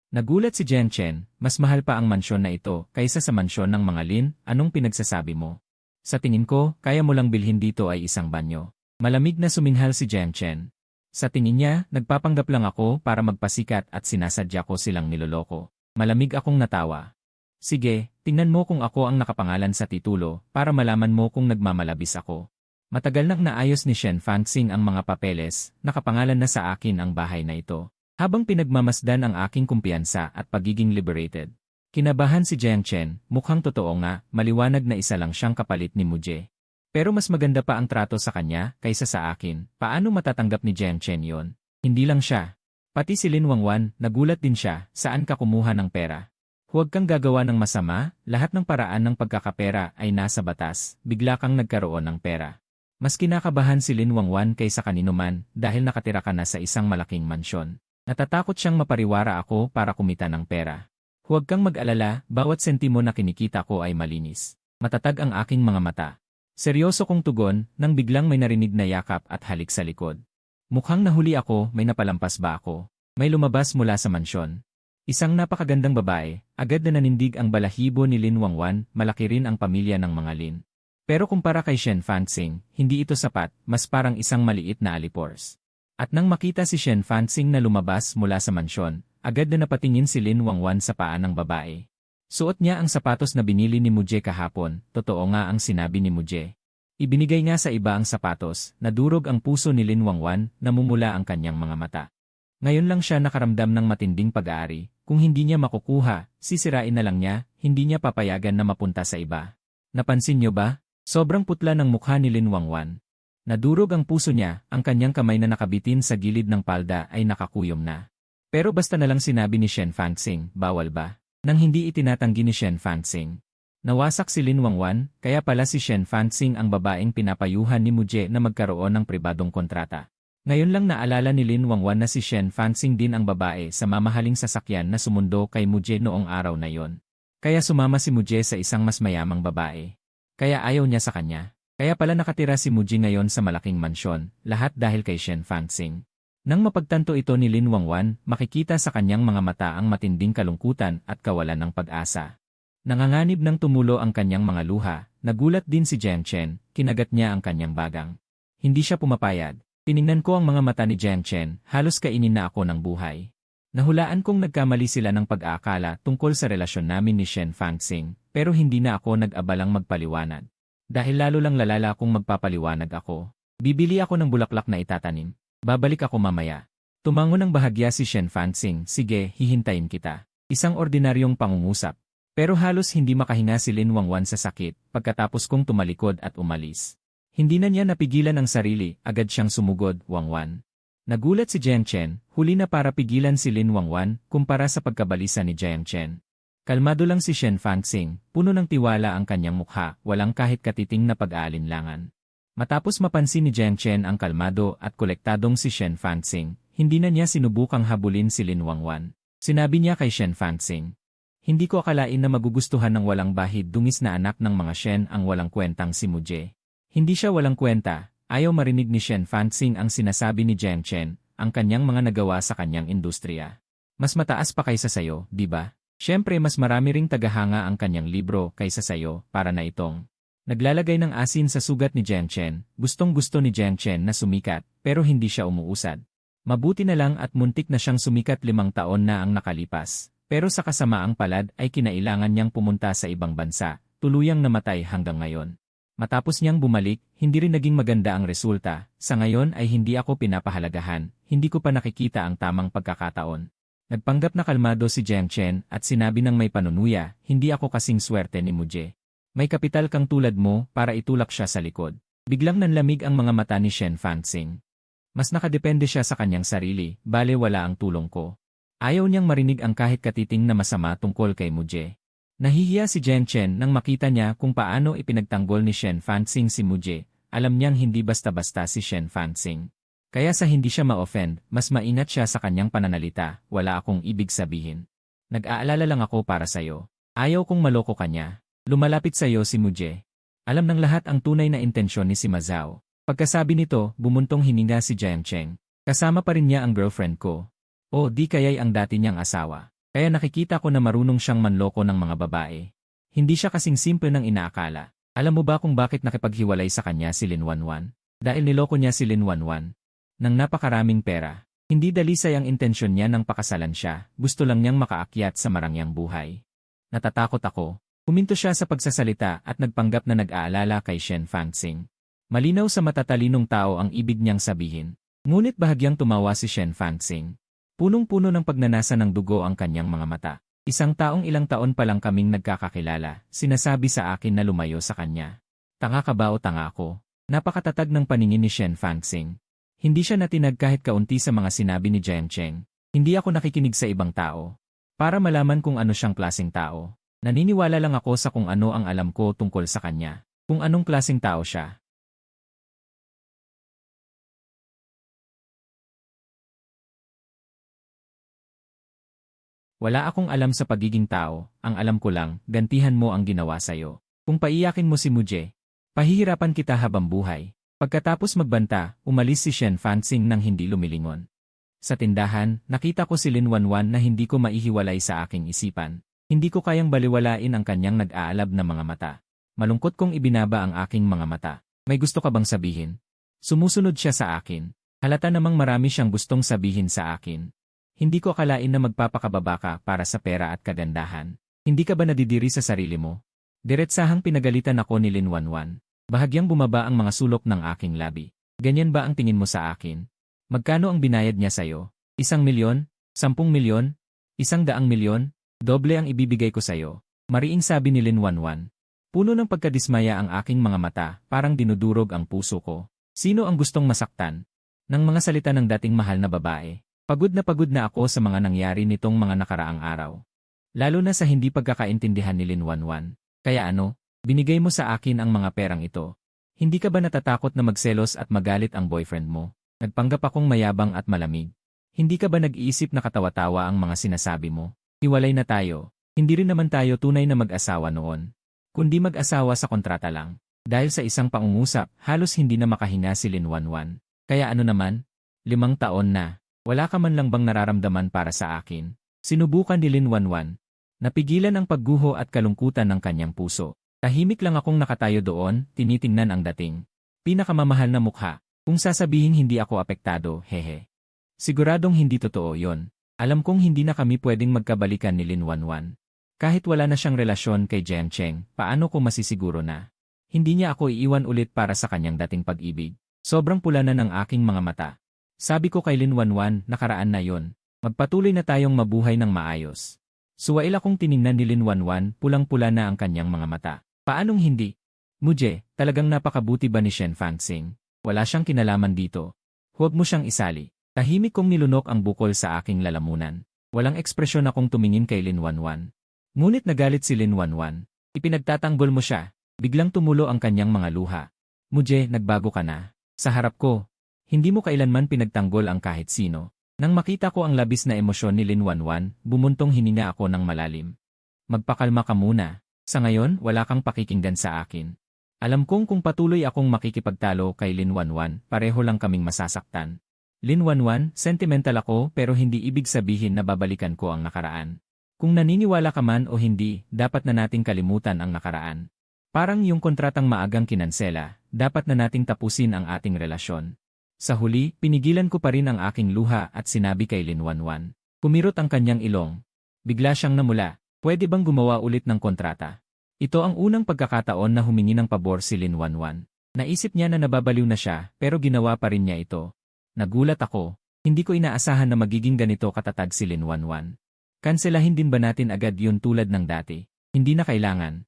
Nagulat si Jiang Chen, mas mahal pa ang mansyon na ito kaysa sa mansyon ng mga Lin, anong pinagsasabi mo? Sa tingin ko, kaya mo lang bilhin dito ay isang banyo. Malamig na suminghal si Jiang Chen. Sa tingin niya, nagpapanggap lang ako para magpasikat at sinasadya ko silang niloloko. Malamig akong natawa. Sige, tingnan mo kung ako ang nakapangalan sa titulo para malaman mo kung nagmamalabis ako. Matagal nang naayos ni Shen Fanxing ang mga papeles, nakapangalan na sa akin ang bahay na ito. Habang pinagmamasdan ang aking kumpiyansa at pagiging liberated. Kinabahan si Jiang Chen, mukhang totoo nga, maliwanag na isa lang siyang kapalit ni Muje. Pero mas maganda pa ang trato sa kanya kaysa sa akin. Paano matatanggap ni Jiang Chen yon? Hindi lang siya. Pati si Lin Wangwan, nagulat din siya, saan ka kumuha ng pera? Huwag kang gagawa ng masama, lahat ng paraan ng pagkakapera ay nasa batas, bigla kang nagkaroon ng pera. Mas kinakabahan si Lin Wangwan kaysa kanino man dahil nakatira ka na sa isang malaking mansyon. Natatakot siyang mapariwara ako para kumita ng pera. Huwag kang mag-alala, bawat sentimo na kinikita ko ay malinis. Matatag ang aking mga mata. Seryoso kong tugon nang biglang may narinig na yakap at halik sa likod. Mukhang nahuli ako, may napalampas ba ako? May lumabas mula sa mansyon. Isang napakagandang babae, agad na nanindig ang balahibo ni Lin Wangwan, malaki rin ang pamilya ng mga Lin. Pero kumpara kay Shen Fanxing, hindi ito sapat, mas parang isang maliit na alipors. At nang makita si Shen Fanxing na lumabas mula sa mansyon, agad na napatingin si Lin Wangwan sa paa ng babae. Suot niya ang sapatos na binili ni Muje kahapon, totoo nga ang sinabi ni Muje. Ibinigay nga sa iba ang sapatos, nadurog ang puso ni Lin Wangwan, namumula ang kanyang mga mata. Ngayon lang siya nakaramdam ng matinding pag-aari, kung hindi niya makukuha, sisirain na lang niya, hindi niya papayagan na mapunta sa iba. Napansin niyo ba? Sobrang putla ng mukha ni Lin Wangwan. Nadurog ang puso niya, ang kanyang kamay na nakabitin sa gilid ng palda ay nakakuyom na. Pero basta na lang sinabi ni Shen Fanxing, bawal ba? Nang hindi itinatanggi ni Shen Fanxing. Nawasak si Lin Wangwan, kaya pala si Shen Fanxing ang babaeng pinapayuhan ni Muje na magkaroon ng pribadong kontrata. Ngayon lang naalala ni Lin Wangwan na si Shen Fanxing din ang babae sa mamahaling sasakyan na sumundo kay Muje noong araw na yon. Kaya sumama si Muje sa isang mas mayamang babae. Kaya ayaw niya sa kanya. Kaya pala nakatira si Muje ngayon sa malaking mansyon, lahat dahil kay Shen Fanxing. Nang mapagtanto ito ni Lin Wangwan, makikita sa kanyang mga mata ang matinding kalungkutan at kawalan ng pag-asa. Nanganganib ng tumulo ang kanyang mga luha, nagulat din si Jiang Chen, kinagat niya ang kanyang bagang. Hindi siya pumapayag. Tiningnan ko ang mga mata ni Jiang Chen, halos kainin na ako ng buhay. Nahulaan kong nagkamali sila ng pag-aakala tungkol sa relasyon namin ni Shen Fanxing, pero hindi na ako nag-abalang magpaliwanag. Dahil lalo lang lalala kung magpapaliwanag ako. Bibili ako ng bulaklak na itatanim. Babalik ako mamaya. Tumango ng bahagya si Shen Fanxing, sige, hihintayin kita. Isang ordinaryong pangungusap. Pero halos hindi makahinga si Lin Wangwan sa sakit, pagkatapos kong tumalikod at umalis. Hindi na niya napigilan ang sarili, agad siyang sumugod, Wangwan. Nagulat si Jiang Chen, huli na para pigilan si Lin Wangwan, kumpara sa pagkabalisa ni Jiang Chen. Kalmado lang si Shen Fanxing, puno ng tiwala ang kanyang mukha, walang kahit katiting na pag-aalinlangan. Matapos mapansin ni Jiang Chen ang kalmado at kolektadong si Shen Fanxing, hindi na niya sinubukang habulin si Lin Wangwan. Sinabi niya kay Shen Fanxing, hindi ko akalain na magugustuhan ng walang bahid dungis na anak ng mga Shen ang walang kwentang si Muje. Hindi siya walang kwenta, ayaw marinig ni Shen Fanxing ang sinasabi ni Jiang Chen, ang kanyang mga nagawa sa kanyang industriya. Mas mataas pa kaysa sayo, di ba? Siyempre mas marami ring tagahanga ang kanyang libro kaysa sayo para na itong. Naglalagay ng asin sa sugat ni Jiang Chen, gustong-gusto ni Jiang Chen na sumikat, pero hindi siya umuusad. Mabuti na lang at muntik na siyang sumikat 5 taon na ang nakalipas, pero sa kasamaang palad ay kinailangan niyang pumunta sa ibang bansa, tuluyang namatay hanggang ngayon. Matapos niyang bumalik, hindi rin naging maganda ang resulta, sa ngayon ay hindi ako pinapahalagahan, hindi ko pa nakikita ang tamang pagkakataon. Nagpanggap na kalmado si Jiang Chen at sinabi ng may panunuya, hindi ako kasing swerte ni Muje. May kapital kang tulad mo para itulak siya sa likod. Biglang nanlamig ang mga mata ni Shen Fanxing. Mas nakadepende siya sa kanyang sarili, bale wala ang tulong ko. Ayaw niyang marinig ang kahit katiting na masama tungkol kay Muje. Nahihiya si Jiang Chen nang makita niya kung paano ipinagtanggol ni Shen Fanxing si Muje. Alam niyang hindi basta-basta si Shen Fanxing. Kaya sa hindi siya ma-offend, mas maingat siya sa kanyang pananalita, wala akong ibig sabihin. Nag-aalala lang ako para sa'yo. Ayaw kong maloko kanya. Lumalapit sa iyo si Muje. Alam ng lahat ang tunay na intensyon ni si Ma Zhao. Pagkasabi nito, bumuntong hininga si Jiang Chen. Kasama pa rin niya ang girlfriend ko. O di kaya'y ang dati niyang asawa. Kaya nakikita ko na marunong siyang manloko ng mga babae. Hindi siya kasing simple ng inaakala. Alam mo ba kung bakit nakipaghiwalay sa kanya si Lin Wangwan? Dahil niloko niya si Lin Wangwan. Nang napakaraming pera. Hindi dalisay ang intensyon niya nang pakasalan siya. Gusto lang niyang makaakyat sa marangyang buhay. Natatakot ako. Huminto siya sa pagsasalita at nagpanggap na nag-aalala kay Shen Fanxing. Malinaw sa matatalinong tao ang ibig niyang sabihin. Ngunit bahagyang tumawa si Shen Fanxing. Punong-puno ng pagnanasa ng dugo ang kanyang mga mata. Isang taong ilang taon pa lang kaming nagkakakilala, sinasabi sa akin na lumayo sa kanya. Tanga ka ba o tanga ako? Napakatatag ng paningin ni Shen Fanxing. Hindi siya natinag kahit kaunti sa mga sinabi ni Jiang Cheng. Hindi ako nakikinig sa ibang tao. Para malaman kung ano siyang klaseng tao. Naniniwala lang ako sa kung ano ang alam ko tungkol sa kanya. Kung anong klaseng tao siya. Wala akong alam sa pagiging tao, ang alam ko lang, gantihan mo ang ginawa sa'yo. Kung paiyakin mo si Muje, pahihirapan kita habang buhay. Pagkatapos magbanta, umalis si Shen Fanxing nang hindi lumilingon. Sa tindahan, nakita ko si Lin Wanwan na hindi ko maihiwalay sa aking isipan. Hindi ko kayang baliwalain ang kanyang nag-aalab na mga mata. Malungkot kong ibinaba ang aking mga mata. May gusto ka bang sabihin? Sumusunod siya sa akin. Halata namang marami siyang gustong sabihin sa akin. Hindi ko akalain na magpapakababa ka para sa pera at kagandahan. Hindi ka ba nadidiri sa sarili mo? Diretsahang pinagalitan ako ni Lin Wanwan. Bahagyang bumaba ang mga sulok ng aking labi. Ganyan ba ang tingin mo sa akin? Magkano ang binayad niya sa'yo? 1,000,000? 10,000,000? 100,000,000? Doble ang ibibigay ko sa'yo. Mariing sabi ni Lin Wanwan. Puno ng pagkadismaya ang aking mga mata, parang dinudurog ang puso ko. Sino ang gustong masaktan? Ng mga salita ng dating mahal na babae. Pagod na ako sa mga nangyari nitong mga nakaraang araw. Lalo na sa hindi pagkakaintindihan ni Lin Wanwan. Kaya ano, binigay mo sa akin ang mga perang ito. Hindi ka ba natatakot na magselos at magalit ang boyfriend mo? Nagpanggap akong mayabang at malamig. Hindi ka ba nag-iisip na katawa-tawa ang mga sinasabi mo? Hiwalay na tayo. Hindi rin naman tayo tunay na mag-asawa noon. Kundi mag-asawa sa kontrata lang. Dahil sa isang pangungusap, halos hindi na makahinga si Lin Wanwan. Kaya ano naman? 5 taon na. Wala ka man lang bang nararamdaman para sa akin? Sinubukan ni Lin Wanwan. Napigilan ang pagguho at kalungkutan ng kanyang puso. Tahimik lang akong nakatayo doon, tinitingnan ang dating. Pinakamamahal na mukha. Kung sasabihin hindi ako apektado, hehe. Siguradong hindi totoo yon. Alam kong hindi na kami pwedeng magkabalikan ni Lin Wanwan. Kahit wala na siyang relasyon kay Jiang Cheng, paano ko masisiguro na? Hindi niya ako iiwan ulit para sa kanyang dating pag-ibig. Sobrang pula na ng aking mga mata. Sabi ko kay Lin Wanwan, nakaraan na yon. Magpatuloy na tayong mabuhay ng maayos. Suwail akong tiningnan ni Lin Wanwan, pulang-pula na ang kanyang mga mata. Paanong hindi? Muje, talagang napakabuti ba ni Shen Fanxing? Wala siyang kinalaman dito. Huwag mo siyang isali. Tahimik kong nilunok ang bukol sa aking lalamunan. Walang ekspresyon akong tumingin kay Lin Wanwan. Ngunit nagalit si Lin Wanwan. Ipinagtatanggol mo siya. Biglang tumulo ang kanyang mga luha. Muje, nagbago ka na. Sa harap ko. Hindi mo kailanman pinagtanggol ang kahit sino. Nang makita ko ang labis na emosyon ni Lin Wanwan, bumuntong hininga ako ng malalim. Magpakalma ka muna. Sa ngayon, wala kang pakikinggan sa akin. Alam kong kung patuloy akong makikipagtalo kay Lin Wanwan, pareho lang kaming masasaktan. Lin Wanwan, sentimental ako pero hindi ibig sabihin na babalikan ko ang nakaraan. Kung naniniwala ka man o hindi, dapat na nating kalimutan ang nakaraan. Parang yung kontratang maagang kinansela, dapat na nating tapusin ang ating relasyon. Sa huli, pinigilan ko pa rin ang aking luha at sinabi kay Lin Wanwan. Kumirot ang kanyang ilong. Bigla siyang namula. Pwede bang gumawa ulit ng kontrata? Ito ang unang pagkakataon na humingi ng pabor si Lin Wanwan. Naisip niya na nababaliw na siya, pero ginawa pa rin niya ito. Nagulat ako. Hindi ko inaasahan na magiging ganito katatag si Lin Wanwan. Kanselahin din ba natin agad yun tulad ng dati? Hindi na kailangan.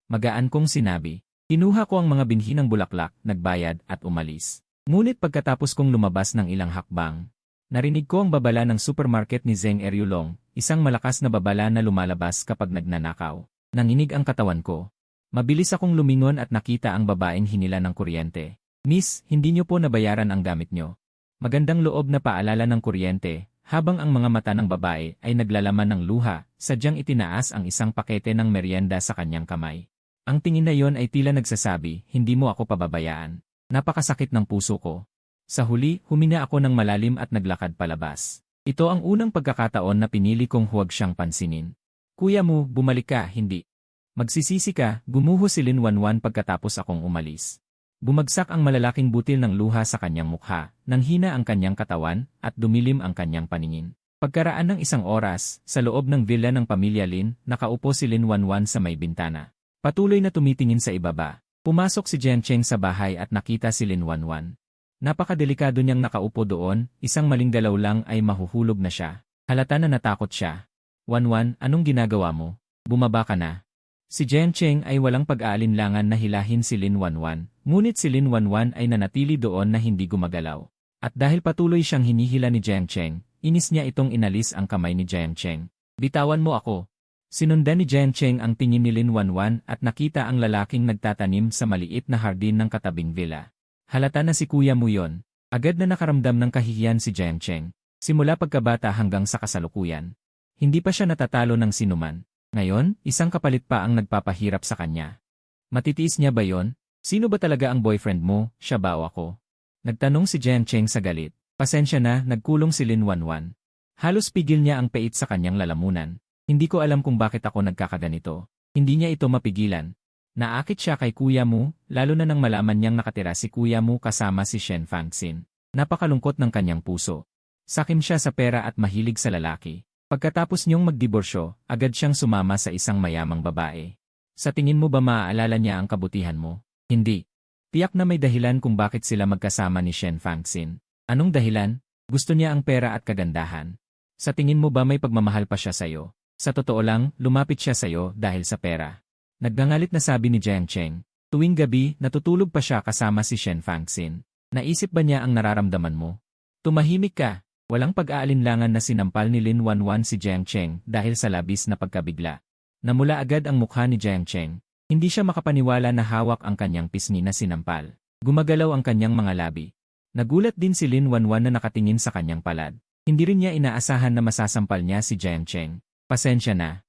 Magaan kong sinabi. Kinuha ko ang mga binhi ng bulaklak, nagbayad at umalis. Ngunit pagkatapos kong lumabas ng ilang hakbang, narinig ko ang babala ng supermarket ni Zheng Eryulong, isang malakas na babala na lumalabas kapag nagnanakaw. Nanginig ang katawan ko. Mabilis akong lumingon at nakita ang babaeng hinila ng kuryente. Miss, hindi niyo po nabayaran ang gamit niyo. Magandang loob na paalala ng kuryente, habang ang mga mata ng babae ay naglalaman ng luha, sadyang itinaas ang isang pakete ng merienda sa kanyang kamay. Ang tingin na yon ay tila nagsasabi, hindi mo ako pababayaan. Napakasakit ng puso ko. Sa huli, huminga ako ng malalim at naglakad palabas. Ito ang unang pagkakataon na pinili kong huwag siyang pansinin. Kuya mo, bumalik ka, hindi. Magsisisi ka, gumuho si Lin Wanwan pagkatapos akong umalis. Bumagsak ang malalaking butil ng luha sa kanyang mukha, nanghina ang kanyang katawan, at dumilim ang kanyang paningin. Pagkaraan ng 1 oras, sa loob ng villa ng pamilya Lin, nakaupo si Lin Wanwan sa may bintana. Patuloy na tumitingin sa ibaba. Pumasok si Jiang Cheng sa bahay at nakita si Lin Wanwan. Napakadelikado niyang nakaupo doon, isang maling galaw lang ay mahuhulog na siya. Halata na natakot siya. Wanwan, anong ginagawa mo? Bumaba ka na. Si Jiang Cheng ay walang pag-aalinlangan na hilahin si Lin Wanwan, ngunit si Lin Wanwan ay nanatili doon na hindi gumagalaw. At dahil patuloy siyang hinihila ni Jiang Cheng, inis niya itong inalis ang kamay ni Jiang Cheng. Bitawan mo ako. Sinundan ni Jiang Cheng ang tingin ni Lin Wanwan at nakita ang lalaking nagtatanim sa maliit na hardin ng katabing villa. Halata na si kuya mo yon. Agad na nakaramdam ng kahihiyan si Jiang Cheng. Simula pagkabata hanggang sa kasalukuyan. Hindi pa siya natatalo ng sinuman. Ngayon, isang kapalit pa ang nagpapahirap sa kanya. Matitiis niya ba yon? Sino ba talaga ang boyfriend mo, siya ba o ako? Nagtanong si Jiang Cheng sa galit. Pasensya na, nagkulong si Lin Wanwan. Halos pigil niya ang pait sa kanyang lalamunan. Hindi ko alam kung bakit ako nagkakaganito. Hindi niya ito mapigilan. Naakit siya kay kuya mo, lalo na nang malaman niyang nakatira si kuya mo kasama si Shen Fangxin. Napakalungkot ng kanyang puso. Sakim siya sa pera at mahilig sa lalaki. Pagkatapos niyong magdiborsyo, agad siyang sumama sa isang mayamang babae. Sa tingin mo ba maaalala niya ang kabutihan mo? Hindi. Tiyak na may dahilan kung bakit sila magkasama ni Shen Fangxin. Anong dahilan? Gusto niya ang pera at kagandahan. Sa tingin mo ba may pagmamahal pa siya sa'yo? Sa totoo lang, lumapit siya sa'yo dahil sa pera. Naggangalit na sabi ni Jiang Cheng. Tuwing gabi, natutulog pa siya kasama si Shen Fangxin. Naisip ba niya ang nararamdaman mo? Tumahimik ka. Walang pag-aalinlangan na sinampal ni Lin Wanwan si Jiang Cheng dahil sa labis na pagkabigla. Namula agad ang mukha ni Jiang Cheng. Hindi siya makapaniwala na hawak ang kanyang pisngi na sinampal. Gumagalaw ang kanyang mga labi. Nagulat din si Lin Wanwan na nakatingin sa kanyang palad. Hindi rin niya inaasahan na masasampal niya si Jiang Cheng. Pasensya na.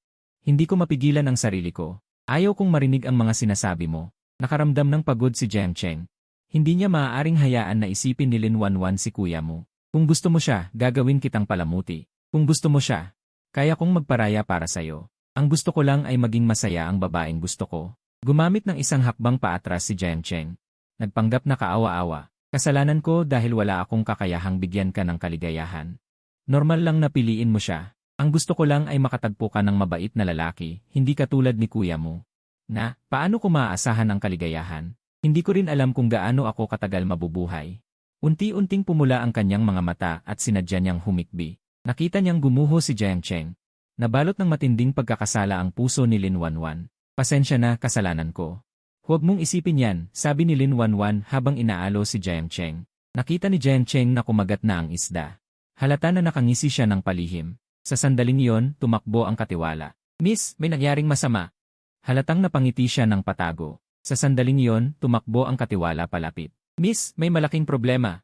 Hindi ko mapigilan ang sarili ko. Ayaw kong marinig ang mga sinasabi mo. Nakaramdam ng pagod si Jiang Cheng. Hindi niya maaaring hayaan na isipin ni Lin Wanwan si kuya mo. Kung gusto mo siya, gagawin kitang palamuti. Kung gusto mo siya, kaya kong magparaya para sa'yo. Ang gusto ko lang ay maging masaya ang babaeng gusto ko. Gumamit ng isang hakbang paatras si Jiang Cheng. Nagpanggap na kaawa-awa. Kasalanan ko dahil wala akong kakayahang bigyan ka ng kaligayahan. Normal lang na piliin mo siya. Ang gusto ko lang ay makatagpo ka ng mabait na lalaki, hindi katulad ni kuya mo. Na, paano ko maaasahan ang kaligayahan? Hindi ko rin alam kung gaano ako katagal mabubuhay. Unti-unting pumula ang kanyang mga mata at sinadya niyang humikbi. Nakita niyang gumuho si Jiang Cheng. Nabalot ng matinding pagkakasala ang puso ni Lin Wanwan. Pasensya na, kasalanan ko. Huwag mong isipin yan, sabi ni Lin Wanwan habang inaalo si Jiang Cheng. Nakita ni Jiang Cheng na kumagat na ang isda. Halata na nakangisi siya ng palihim. Sa sandaling iyon, tumakbo ang katiwala. Miss, may nangyaring masama. Halatang napangiti siya ng patago. Sa sandaling iyon, tumakbo ang katiwala palapit. Miss, may malaking problema.